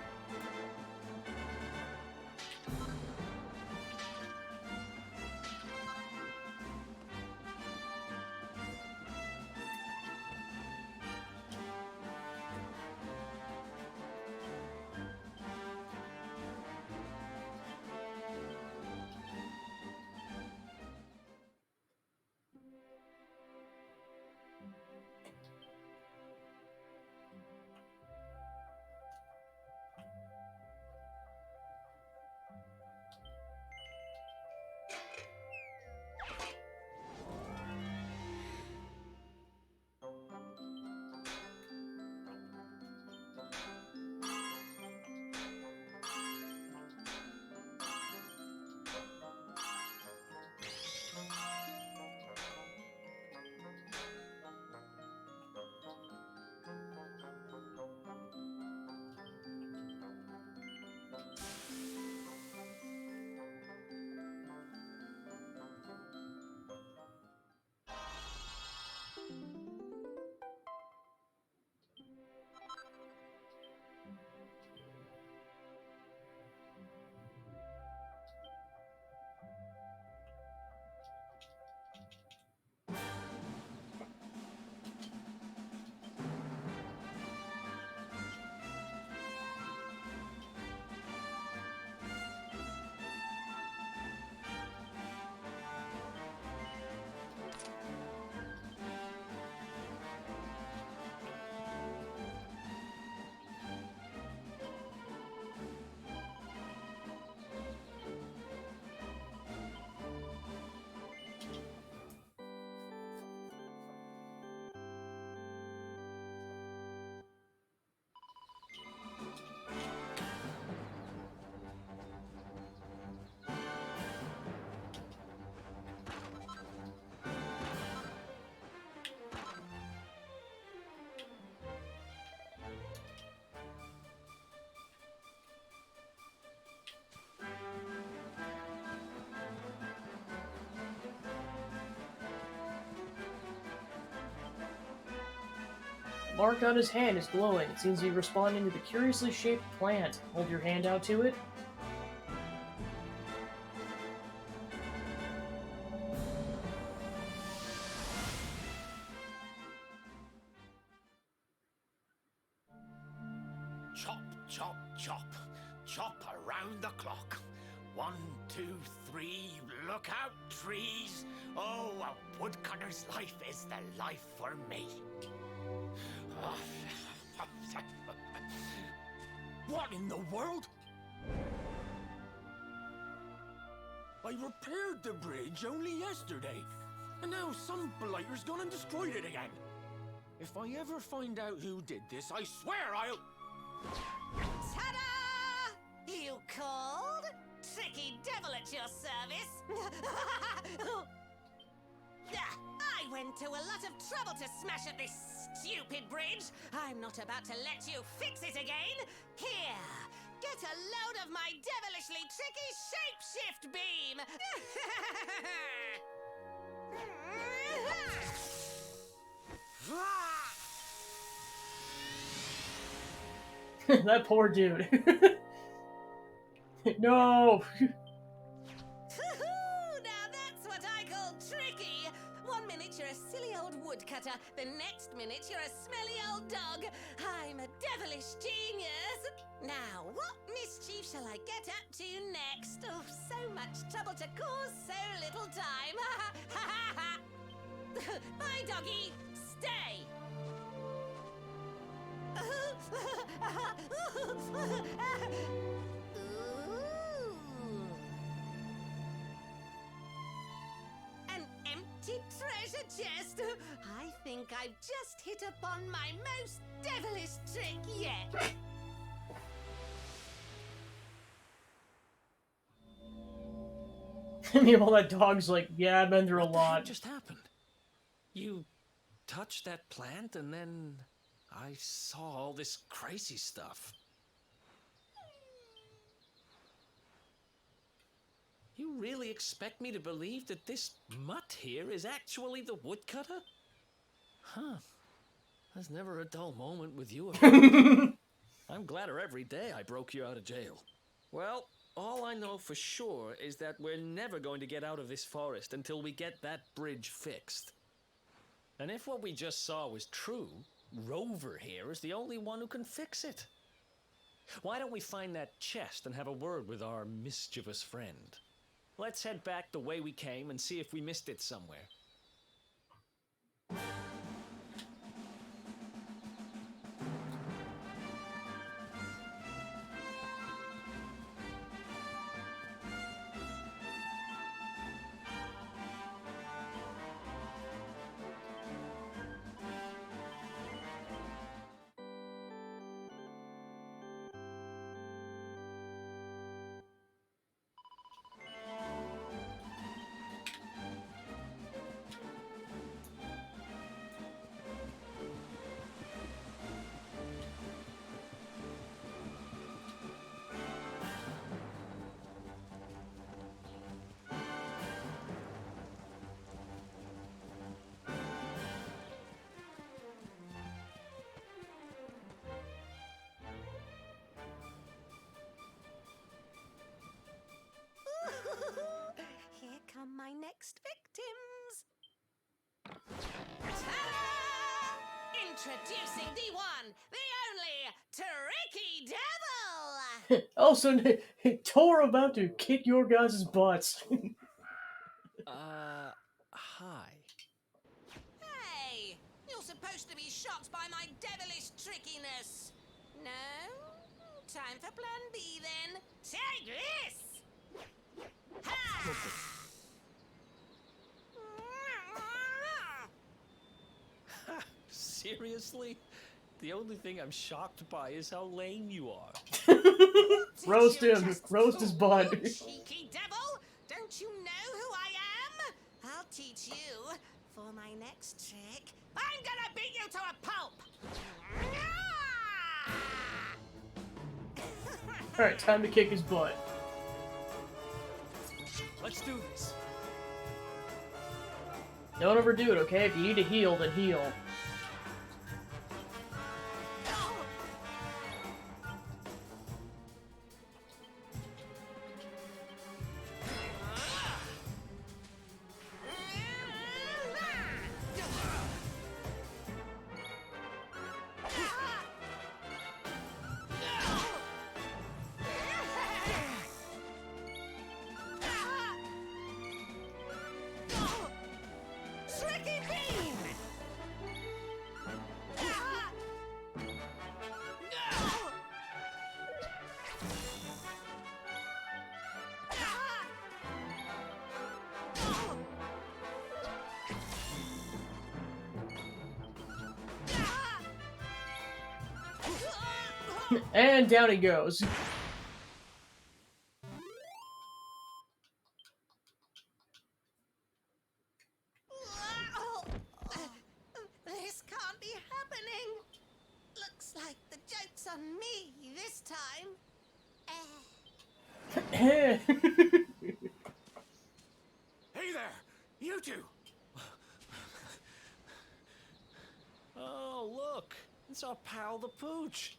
Mark on his hand is glowing. It seems to be responding to the curiously shaped plant. Hold your hand out to it. Chop, chop, chop. Chop around the clock. 1, 2, 3, look out, trees. Oh, a woodcutter's life is the life for me. What in the world? I repaired the bridge only yesterday, and now some blighter's gone and destroyed it again. If I ever find out who did this, I swear I'll... Ta-da! You called? Tricky devil at your service. I went to a lot of trouble to smash up this stupid bridge. I'm not about to let you fix it again. Here, get a load of my devilishly tricky shapeshift beam. That poor dude. No! Now that's what I call tricky. 1 minute you're a silly old woodcutter, the next minute you're a smelly old dog. I'm a devilish genius. Now, what mischief shall I get up to next? Oh, so much trouble to cause so little time. Bye, doggy. Stay. An empty treasure chest. I think I've just hit upon my most devilish trick yet. Meanwhile, that dog's like, yeah, I've been through a lot. What just happened? You touched that plant and then I saw all this crazy stuff. You really expect me to believe that this mutt here is actually the woodcutter? Huh. There's never a dull moment with you. I'm gladder every day I broke you out of jail. Well, all I know for sure is that we're never going to get out of this forest until we get that bridge fixed. And if what we just saw was true, Rover here is the only one who can fix it. Why don't we find that chest and have a word with our mischievous friend? Let's head back the way we came and see if we missed it somewhere. Here come my next victims. Ta-da! Introducing the one, the only, Tricky Devil! Also, Tor about to kick your guys' butts. Hi. Hey, you're supposed to be shocked by my devilish trickiness. No? Time for plan B then. Take this! Ha! Seriously? The only thing I'm shocked by is how lame you are. Roast him. Roast his butt. Cheeky devil! Don't you know who I am? I'll teach you. For my next trick, I'm gonna beat you to a pulp! Alright, time to kick his butt. Let's do this. Don't overdo it, okay? If you need to heal, then heal. Tricky beam! And down he goes. time. Hey there, you two! Oh, look, it's our pal the Pooch.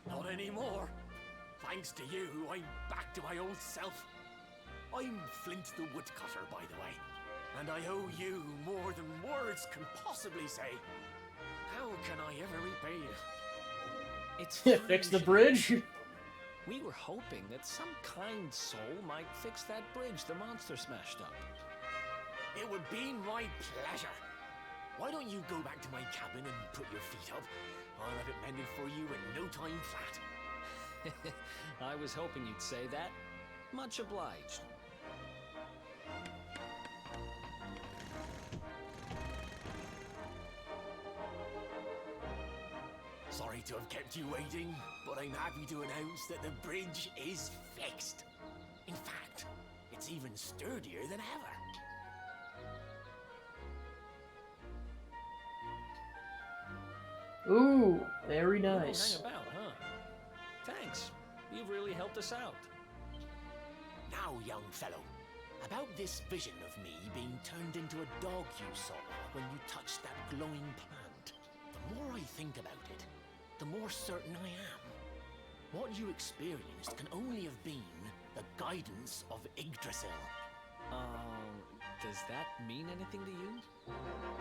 Not anymore. Thanks to you, I'm back to my old self. I'm Flint the Woodcutter, by the way. And I owe you more than words can possibly say. How can I ever repay you? It's Fix the bridge? We were hoping that some kind soul might fix that bridge the monster smashed up. It would be my pleasure. Why don't you go back to my cabin and put your feet up? I'll have it mended for you in no time flat. I was hoping you'd say that. Much obliged. Sorry to have kept you waiting, but I'm happy to announce that the bridge is fixed. In fact, it's even sturdier than ever. Ooh, very nice. Hang about, huh? Thanks. You've really helped us out. Now, young fellow, about this vision of me being turned into a dog you saw when you touched that glowing plant. The more I think about it, the more certain I am. What you experienced can only have been the guidance of Yggdrasil. Does that mean anything to you?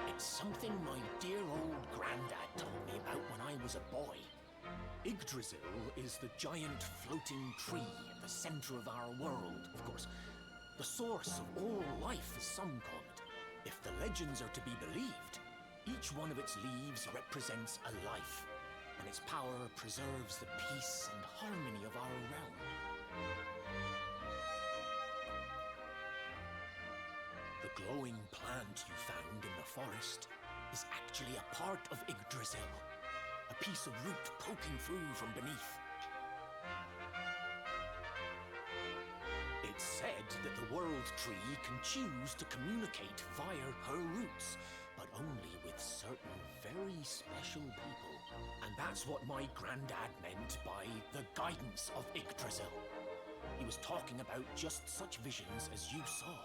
It's something my dear old granddad told me about when I was a boy. Yggdrasil is the giant floating tree at the center of our world, of course. The source of all life, as some call it. If the legends are to be believed, each one of its leaves represents a life, and its power preserves the peace and harmony of our realm. The glowing plant you found in the forest is actually a part of Yggdrasil, a piece of root poking through from beneath. It's said that the World Tree can choose to communicate via her roots, but only with certain very special people. And that's what my granddad meant by the guidance of Yggdrasil. He was talking about just such visions as you saw.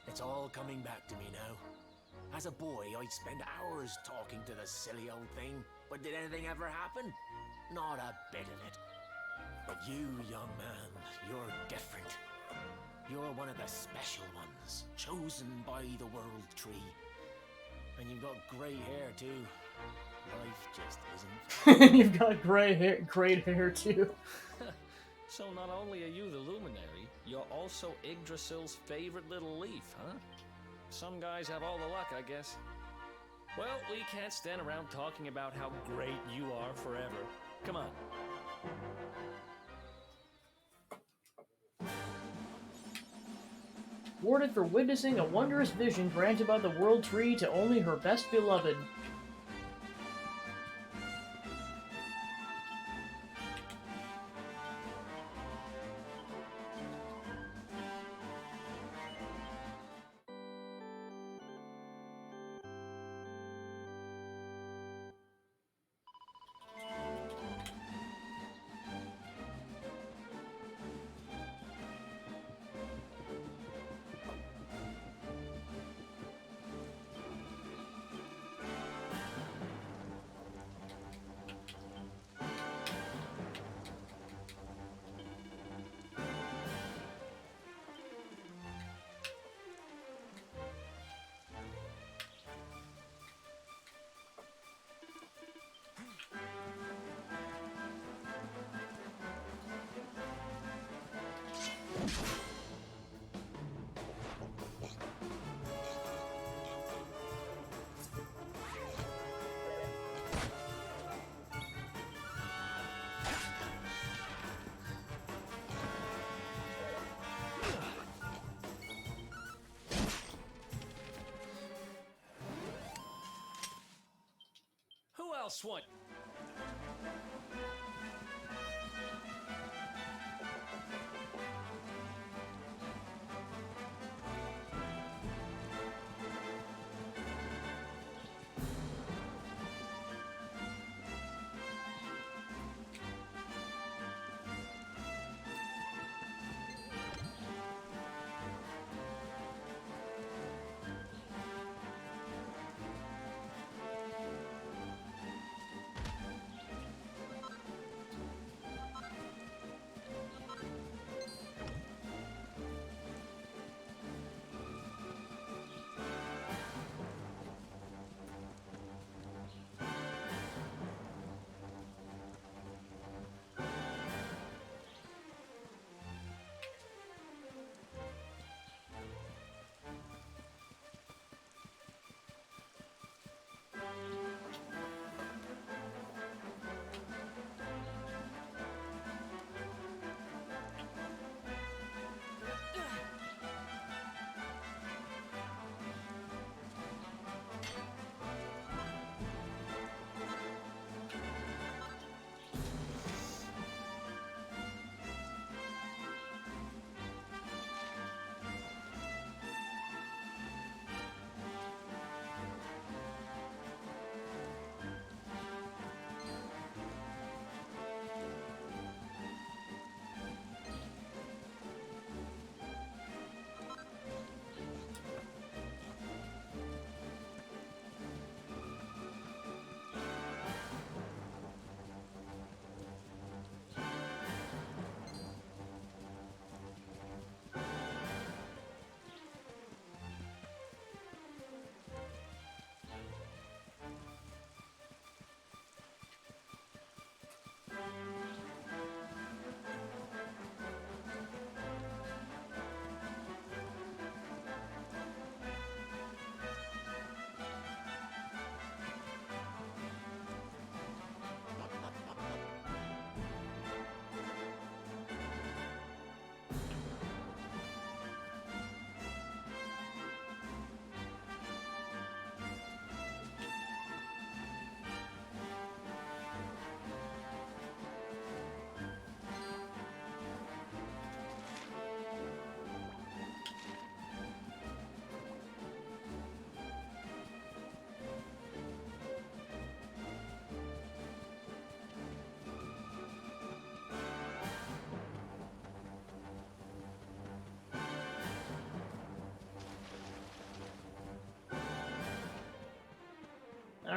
It's all coming back to me now. As a boy, I'd spend hours talking to the silly old thing, but did anything ever happen? Not a bit of it. But you, young man, you're different. You're one of the special ones, chosen by the World Tree. And you've got grey hair, too. Life just isn't. You've got great hair, too. So not only are you the luminary, you're also Yggdrasil's favorite little leaf, huh? Some guys have all the luck, I guess. Well, we can't stand around talking about how great you are forever. Come on. Rewarded for witnessing a wondrous vision granted by the World Tree to only her best beloved. Who else want?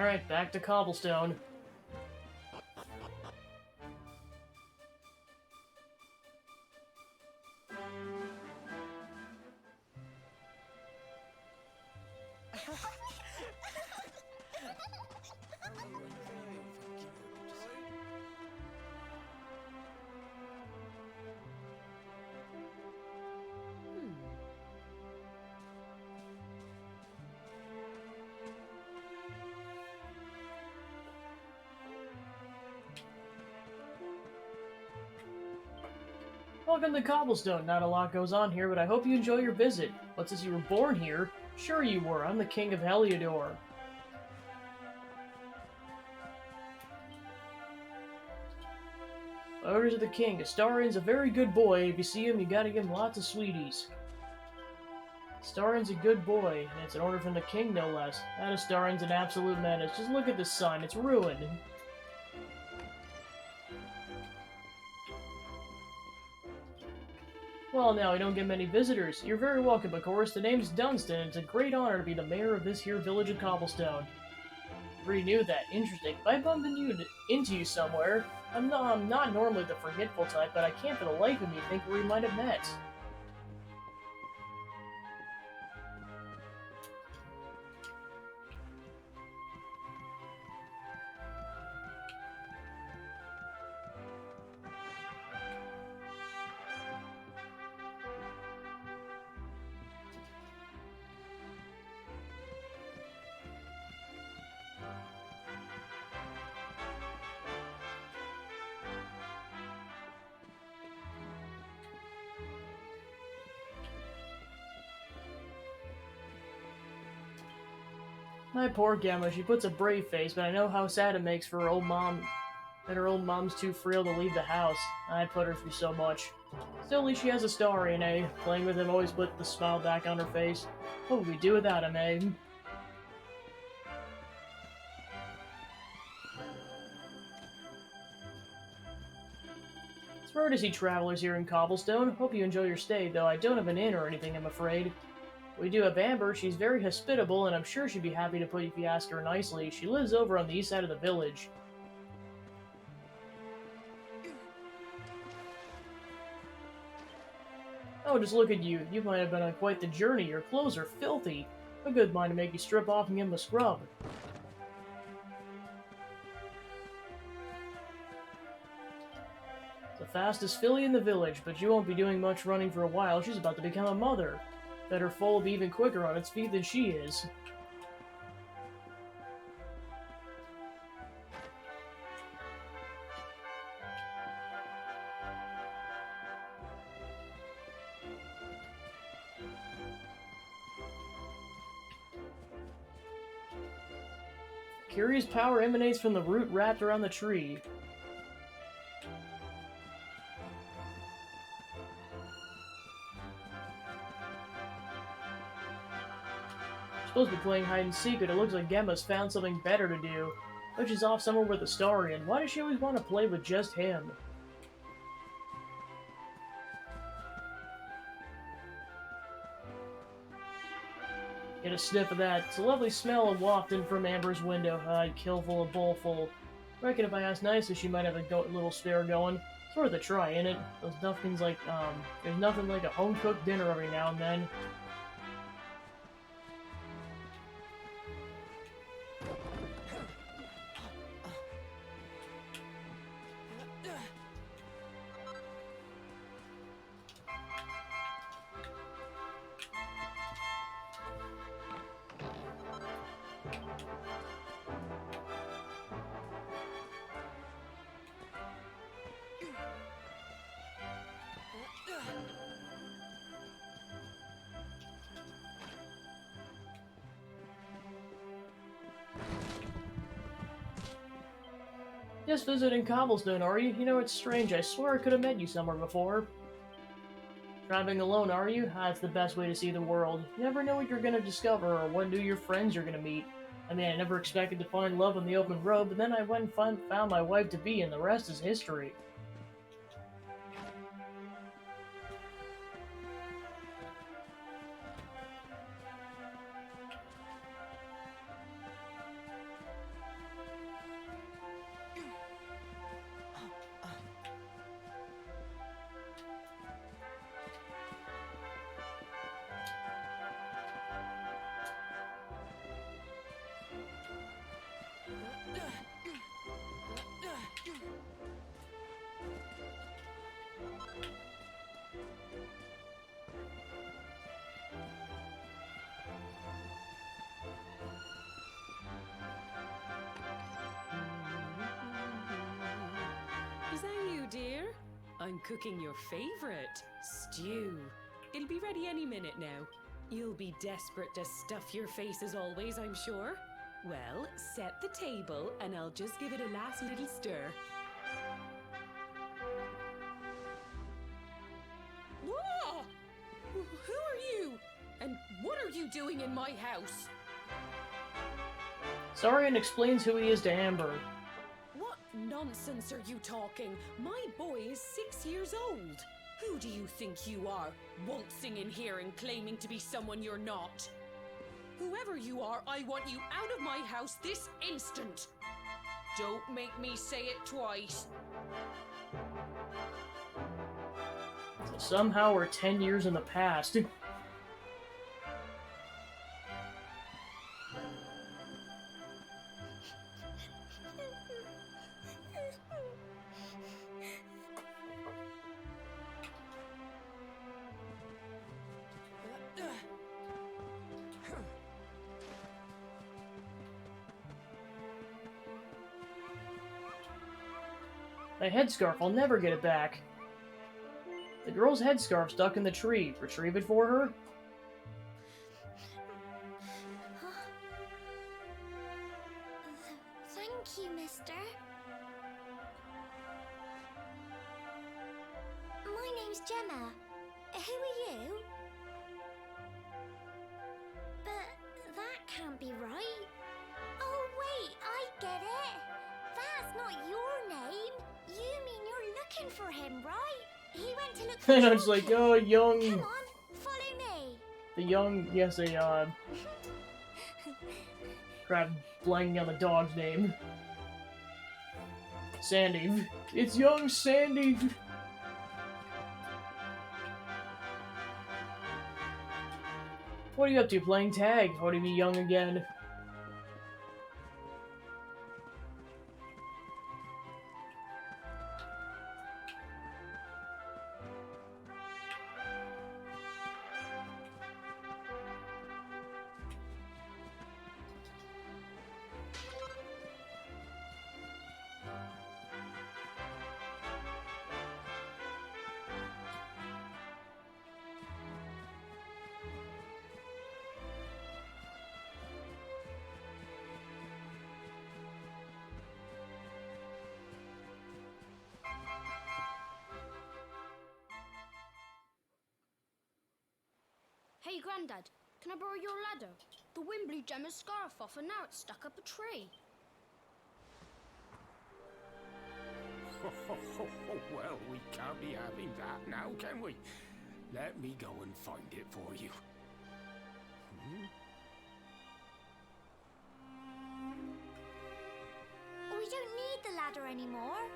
Alright, back to Cobblestone. Welcome to Cobblestone. Not a lot goes on here, but I hope you enjoy your visit. What, since you were born here? Sure you were. I'm the king of Heliodor. By orders of the king, Astarion's a very good boy. If you see him, you gotta give him lots of sweeties. Astarion's a good boy, and it's an order from the king, no less. That Astarion's an absolute menace. Just look at this sign. It's ruined. Well, now, I don't get many visitors. You're very welcome, of course. The name's Dunstan, and it's a great honor to be the mayor of this here village of Cobblestone. Already knew that. Interesting. If I bumped into you somewhere, I'm not normally the forgetful type, but I can't for the life of me think where we might have met. My poor Gemma, she puts a brave face, but I know how sad it makes for her old mom, that her old mom's too frail to leave the house. I put her through so much. Still, at least she has Astarion, eh? Playing with him always put the smile back on her face. What would we do without him, eh? It's rare to see travelers here in Cobblestone. Hope you enjoy your stay, though I don't have an inn or anything, I'm afraid. We do have Amber. She's very hospitable, and I'm sure she'd be happy to put you if you ask her nicely. She lives over on the east side of the village. Oh, just look at you. You might have been on quite the journey. Your clothes are filthy. A good mind to make you strip off and give them a scrub. The fastest filly in the village, but you won't be doing much running for a while. She's about to become a mother. Bet her foal will be even quicker on its feet than she is. Curious power emanates from the root wrapped around the tree. Supposed to be playing hide and seek, but it looks like Gemma's found something better to do. But she's off somewhere with Astarion. Why does she always want to play with just him? Get a sniff of that. It's a lovely smell wafting from Amber's window. I'd kill full of bowl full. Reckon if I asked nicely, she might have a little spare going. It's worth a try, ain't it? There's nothing like a home-cooked dinner every now and then. Just visiting Cobblestone, are you? You know, it's strange. I swear I could have met you somewhere before. Traveling alone, are you? That's the best way to see the world. You never know what you're gonna discover or what new your friends you're gonna meet. I mean, I never expected to find love on the open road, but then I went and found my wife-to-be, and the rest is history. Is that you, dear? I'm cooking your favorite, stew. It'll be ready any minute now. You'll be desperate to stuff your face as always, I'm sure. Well, set the table and I'll just give it a last little stir. Whoa! Who are you? And what are you doing in my house? Saurian explains who he is to Amber. What nonsense are you talking? My boy is 6 years old. Who do you think you are, waltzing in here and claiming to be someone you're not? Whoever you are, I want you out of my house this instant. Don't make me say it twice. Somehow we're 10 years in the past. My headscarf, I'll never get it back. The girl's headscarf stuck in the tree. Retrieve it for her? Thank you, mister. My name's Gemma. Who are you? But that can't be right. Oh, wait, I get it. That's not your name. You mean you're looking for him, right? He went to look for And I was like, oh, young... Come on, follow me. The young... Yes, crap, blanking on the dog's name. Sandy. It's young Sandy! What are you up to, playing tag? How do you be young again? Hey, Grandad, can I borrow your ladder? The wind blew Gemma's scarf off and now it's stuck up a tree. Well, we can't be having that now, can we? Let me go and find it for you. We don't need the ladder anymore.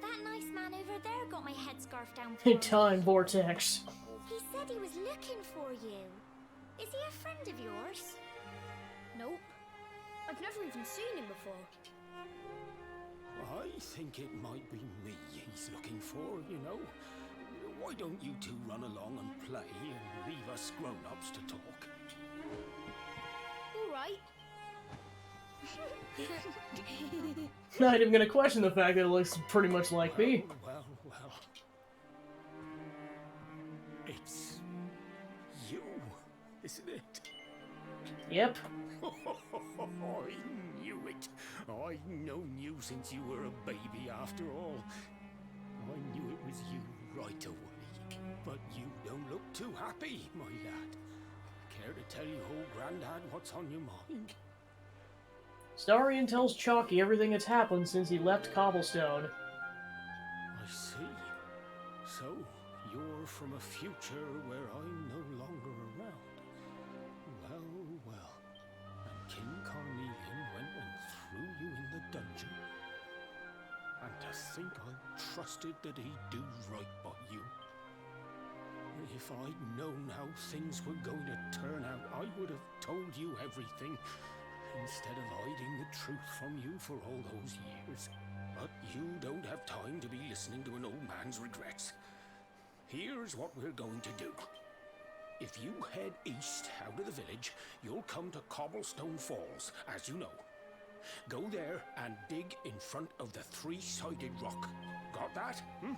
That nice man over there got my headscarf down for me. Time vortex. He said he was looking for you. Is he a friend of yours? Nope. I've never even seen him before. I think it might be me he's looking for, you know. Why don't you two run along and play and leave us grown-ups to talk? All right. Not even gonna question the fact that it looks pretty much like me. Well. It's you, isn't it? Yep. I knew it. I've known you since you were a baby after all. I knew it was you right away. But you don't look too happy, my lad. Care to tell your old granddad what's on your mind? Starion tells Chalky everything that's happened since he left Cobblestone. I see. So, you're from a future where I'm no longer around. Well. And King Carnelian went and threw you in the dungeon. And to think I trusted that he'd do right by you. If I'd known how things were going to turn out, I would have told you everything, instead of hiding the truth from you for all those years. But you don't have time to be listening to an old man's regrets. Here's what we're going to do. If you head east out of the village, you'll come to Cobblestone Falls, as you know. Go there and dig in front of the three-sided rock. Got that? Hmm?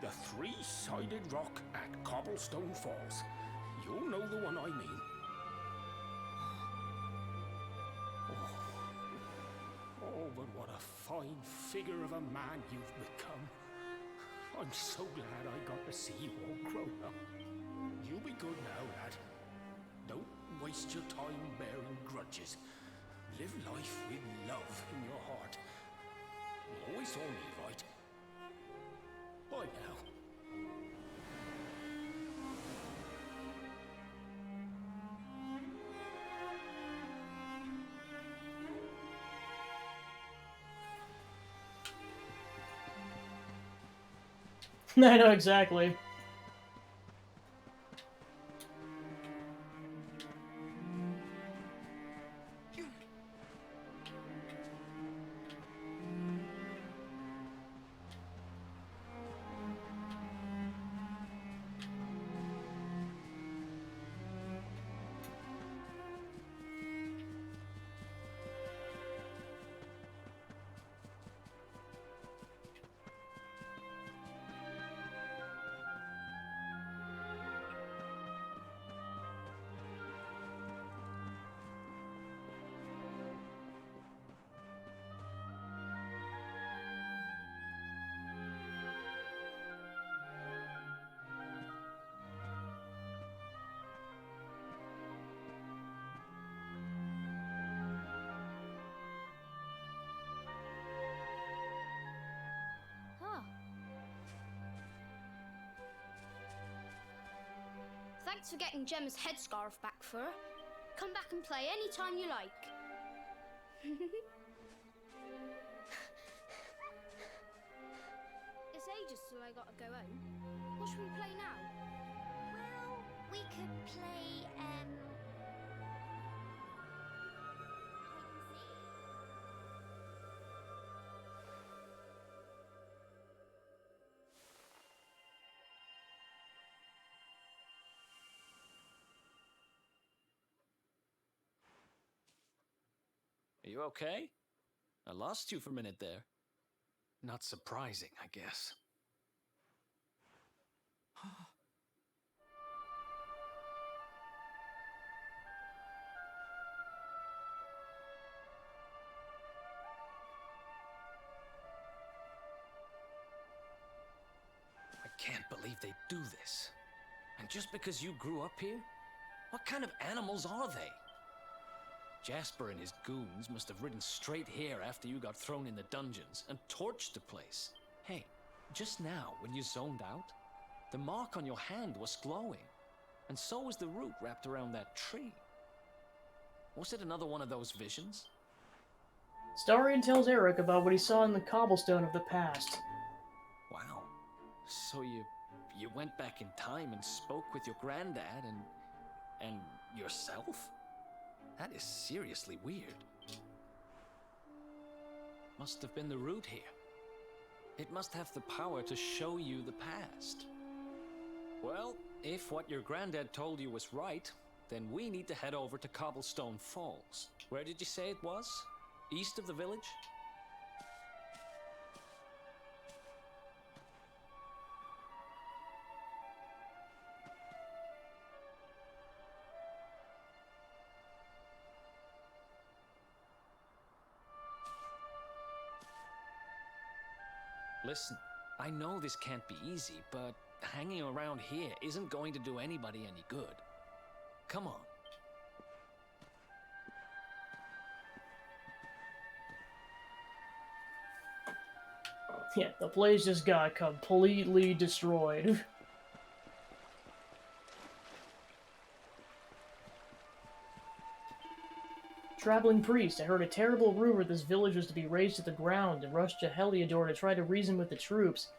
The three-sided rock at Cobblestone Falls. You'll know the one I mean. Oh, but what a fine figure of a man you've become. I'm so glad I got to see you all grown up. You be good now, lad. Don't waste your time bearing grudges. Live life with love in your heart. You always saw me right. Bye now. I know exactly. Thanks for getting Gemma's headscarf back for her. Come back and play any time you like. It's ages till I gotta go home. What should we play now? Well, we could play, hide and seek. Are you okay? I lost you for a minute there. Not surprising, I guess. I can't believe they do this. And just because you grew up here? What kind of animals are they? Jasper and his goons must have ridden straight here after you got thrown in the dungeons and torched the place. Hey, just now, when you zoned out, the mark on your hand was glowing, and so was the root wrapped around that tree. Was it another one of those visions? Starion tells Eric about what he saw in the cobblestone of the past. Wow. So you went back in time and spoke with your granddad and yourself? That is seriously weird. Must have been the root here. It must have the power to show you the past. Well, if what your granddad told you was right, then we need to head over to Cobblestone Falls. Where did you say it was? East of the village? Listen, I know this can't be easy, but hanging around here isn't going to do anybody any good. Come on. Yeah, the place just got completely destroyed. Traveling priest, I heard a terrible rumor this village was to be razed to the ground and rushed to Heliodor to try to reason with the troops.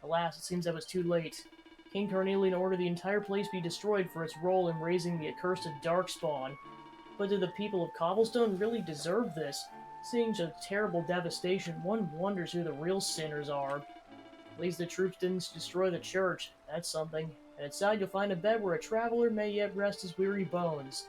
Alas, it seems I was too late. King Carnelian ordered the entire place be destroyed for its role in raising the accursed Darkspawn. But do the people of Cobblestone really deserve this? Seeing such terrible devastation, one wonders who the real sinners are. At least the troops didn't destroy the church. That's something. And inside you'll find a bed where a traveler may yet rest his weary bones.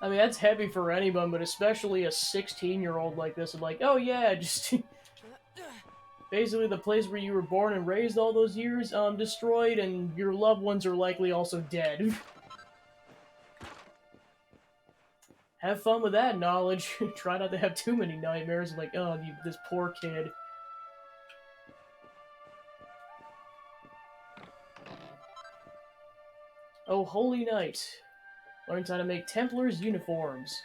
I mean, that's heavy for anyone, but especially a 16-year-old like this. I'm like, oh yeah, just basically the place where you were born and raised all those years, destroyed, and your loved ones are likely also dead. Have fun with that knowledge. Try not to have too many nightmares. Like, oh, this poor kid. Oh, Holy Knight. Learns how to make Templars uniforms.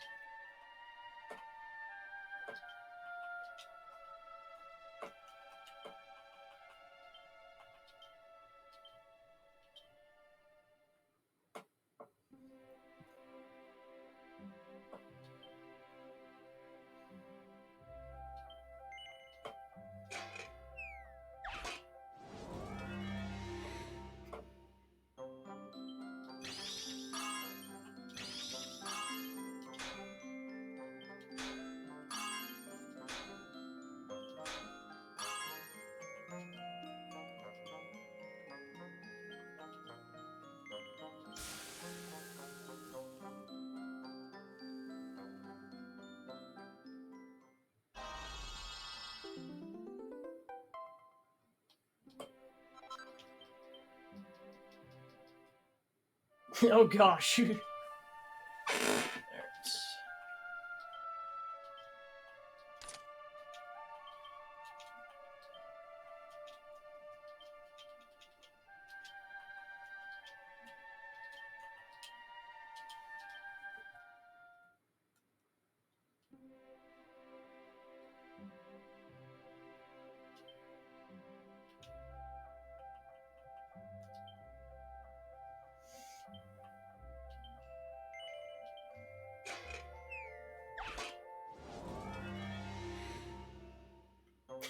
Oh gosh.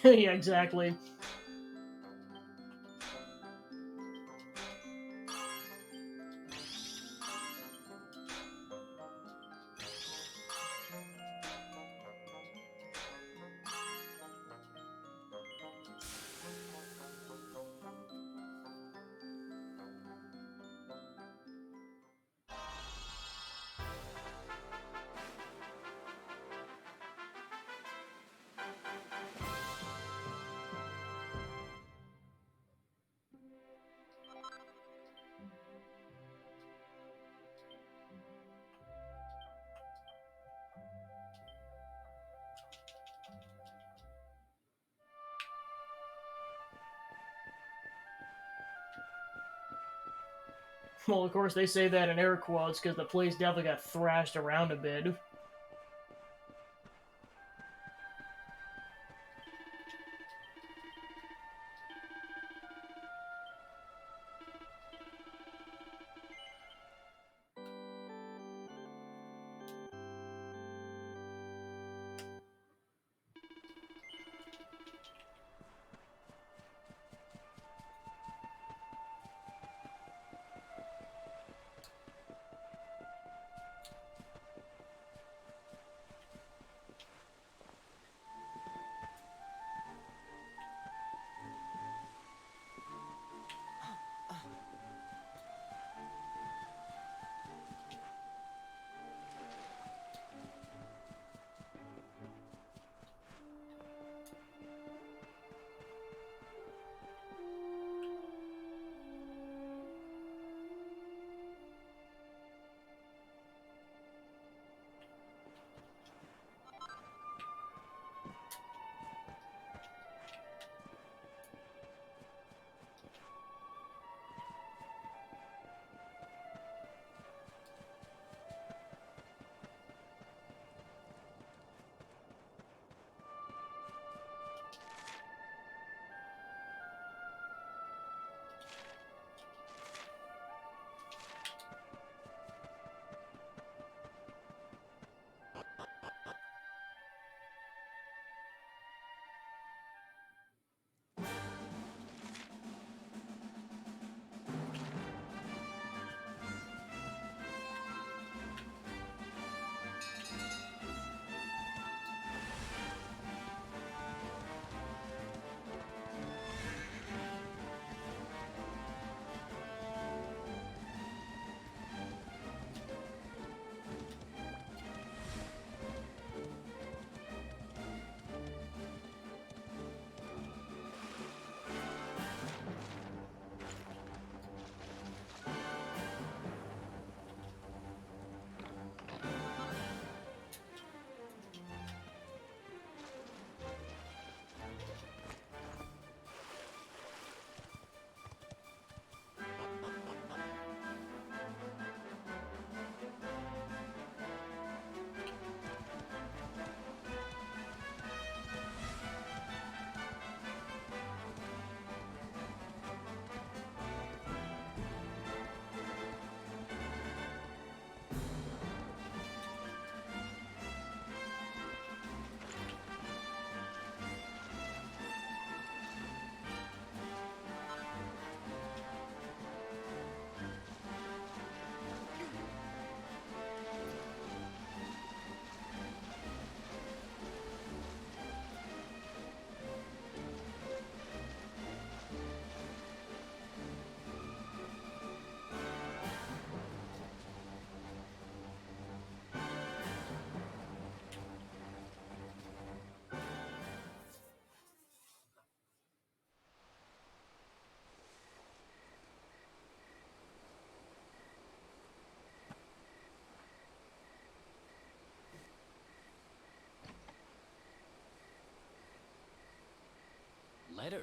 Yeah, exactly. Well, of course, they say that in air quotes because the place definitely got thrashed around a bit.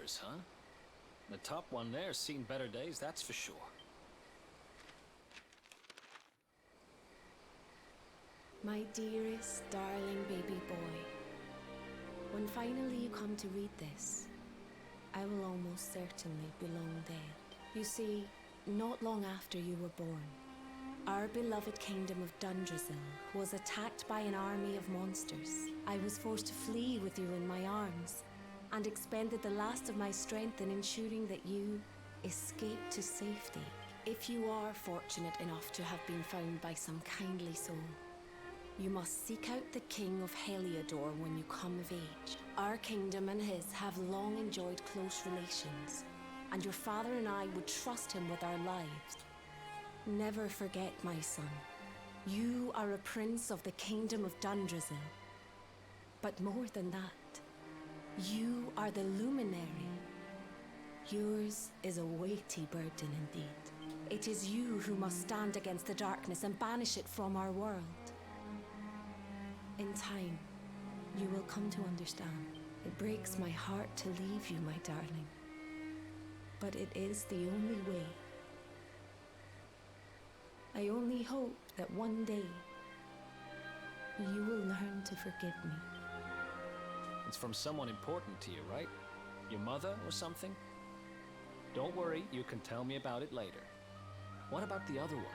brothers, huh? The top one there's seen better days, that's for sure. My dearest, darling baby boy, when finally you come to read this, I will almost certainly be long dead. You see, not long after you were born, our beloved kingdom of Dundrasil was attacked by an army of monsters. I was forced to flee with you in my arms, and expended the last of my strength in ensuring that you escaped to safety. If you are fortunate enough to have been found by some kindly soul, you must seek out the King of Heliodor when you come of age. Our kingdom and his have long enjoyed close relations, and your father and I would trust him with our lives. Never forget, my son, you are a prince of the kingdom of Dundrasil. But more than that, you are the luminary. Yours is a weighty burden indeed. It is you who must stand against the darkness and banish it from our world. In time, you will come to understand. It breaks my heart to leave you, my darling. But it is the only way. I only hope that one day, you will learn to forgive me. It's from someone important to you, right? Your mother or something? Don't worry, you can tell me about it later. What about the other one?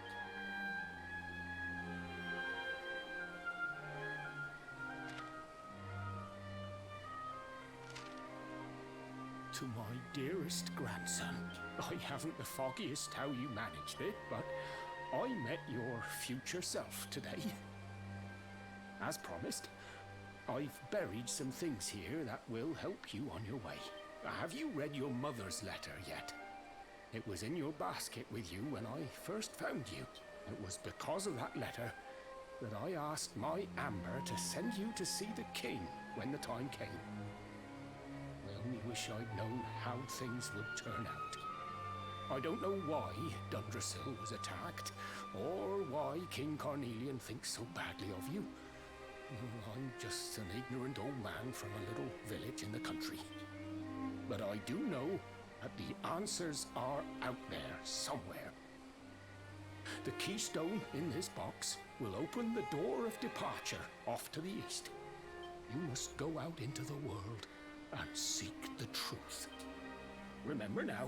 To my dearest grandson, I haven't the foggiest how you managed it, but I met your future self today. As promised, I've buried some things here that will help you on your way. Have you read your mother's letter yet? It was in your basket with you when I first found you. It was because of that letter that I asked my Amber to send you to see the king when the time came. I only wish I'd known how things would turn out. I don't know why Dundrasil was attacked, or why King Carnelian thinks so badly of you. I'm just an ignorant old man from a little village in the country. But I do know that the answers are out there somewhere. The keystone in this box will open the door of departure off to the east. You must go out into the world and seek the truth. Remember now,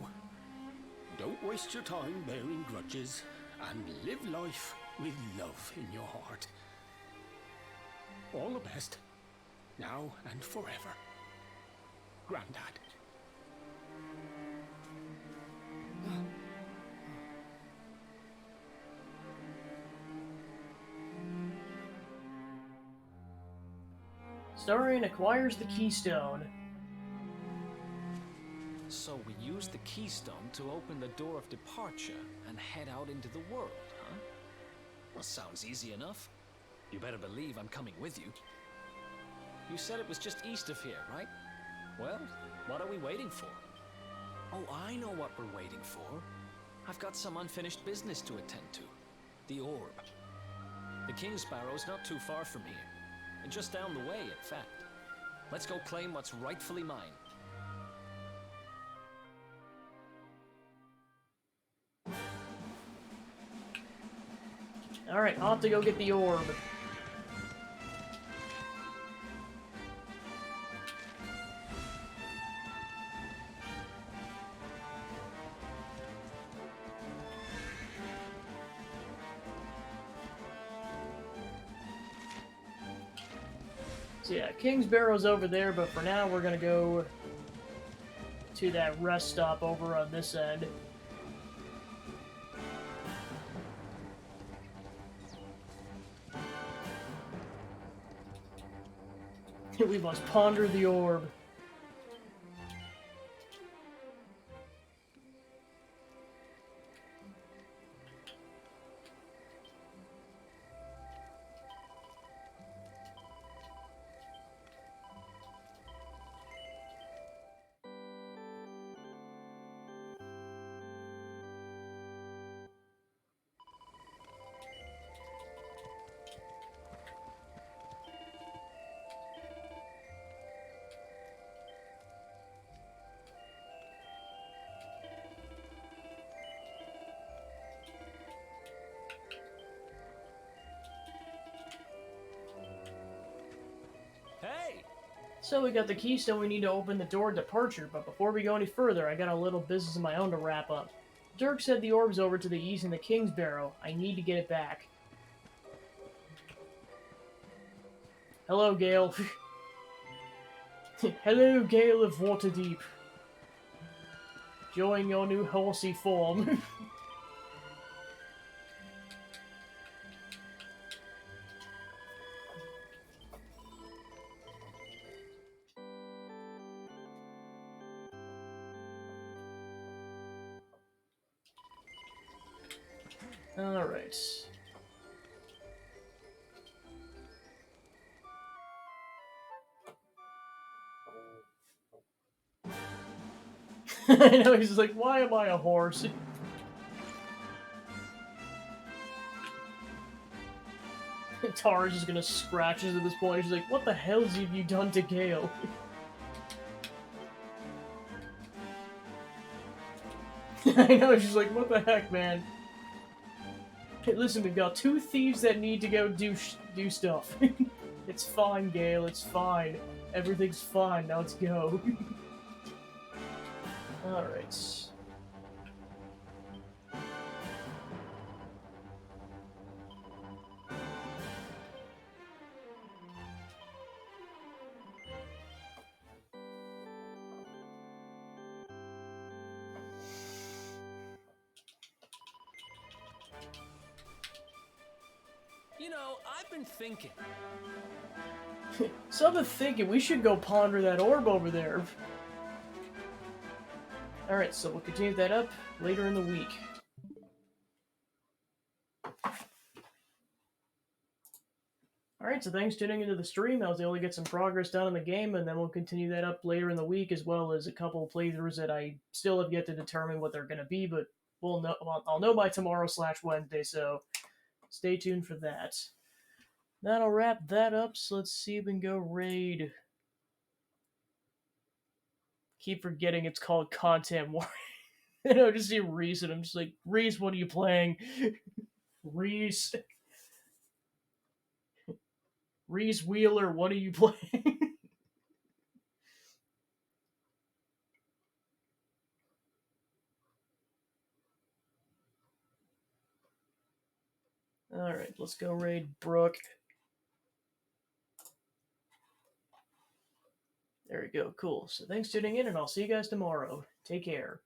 don't waste your time bearing grudges, and live life with love in your heart. All the best, now and forever. Grandad. Starion acquires the keystone. So we use the keystone to open the door of departure and head out into the world, huh? Well, sounds easy enough. You better believe I'm coming with you. You said it was just east of here, right? Well, what are we waiting for? Oh, I know what we're waiting for. I've got some unfinished business to attend to. The orb. The King Sparrow's not too far from here. And just down the way, in fact. Let's go claim what's rightfully mine. Alright, off to go get the orb. So yeah, King's Barrow's over there, but for now we're gonna go to that rest stop over on this end. We must ponder the orb. So we got the keystone we need to open the door to departure, but before we go any further, I got a little business of my own to wrap up. Dirk said the orb's over to the east in the King's Barrow. I need to get it back. Hello, Gale. Hello, Gale of Waterdeep. Enjoying your new horsey form. Alright. I know, he's like, why am I a horse? Tara's just gonna scratch us at this point. She's like, what the hell have you done to Gale? I know, she's like, what the heck, man? Hey, listen, we've got 2 thieves that need to go do stuff. It's fine, Gale, it's fine. Everything's fine, now let's go. Alright. You know, I've been thinking. So I've been thinking we should go ponder that orb over there. Alright, so we'll continue that up later in the week. Alright, so thanks for tuning into the stream. I was able to get some progress done in the game, and then we'll continue that up later in the week, as well as a couple of playthroughs that I still have yet to determine what they're going to be, but we'll know, I'll know by tomorrow/Wednesday, so stay tuned for that. That'll wrap that up, so let's see if we can go raid. Keep forgetting it's called Content War. You know, just see Reese, and I'm just like, Reese, what are you playing? Reese. Reese Wheeler, what are you playing? Alright, let's go raid Brooke. There we go, cool. So thanks for tuning in, and I'll see you guys tomorrow. Take care.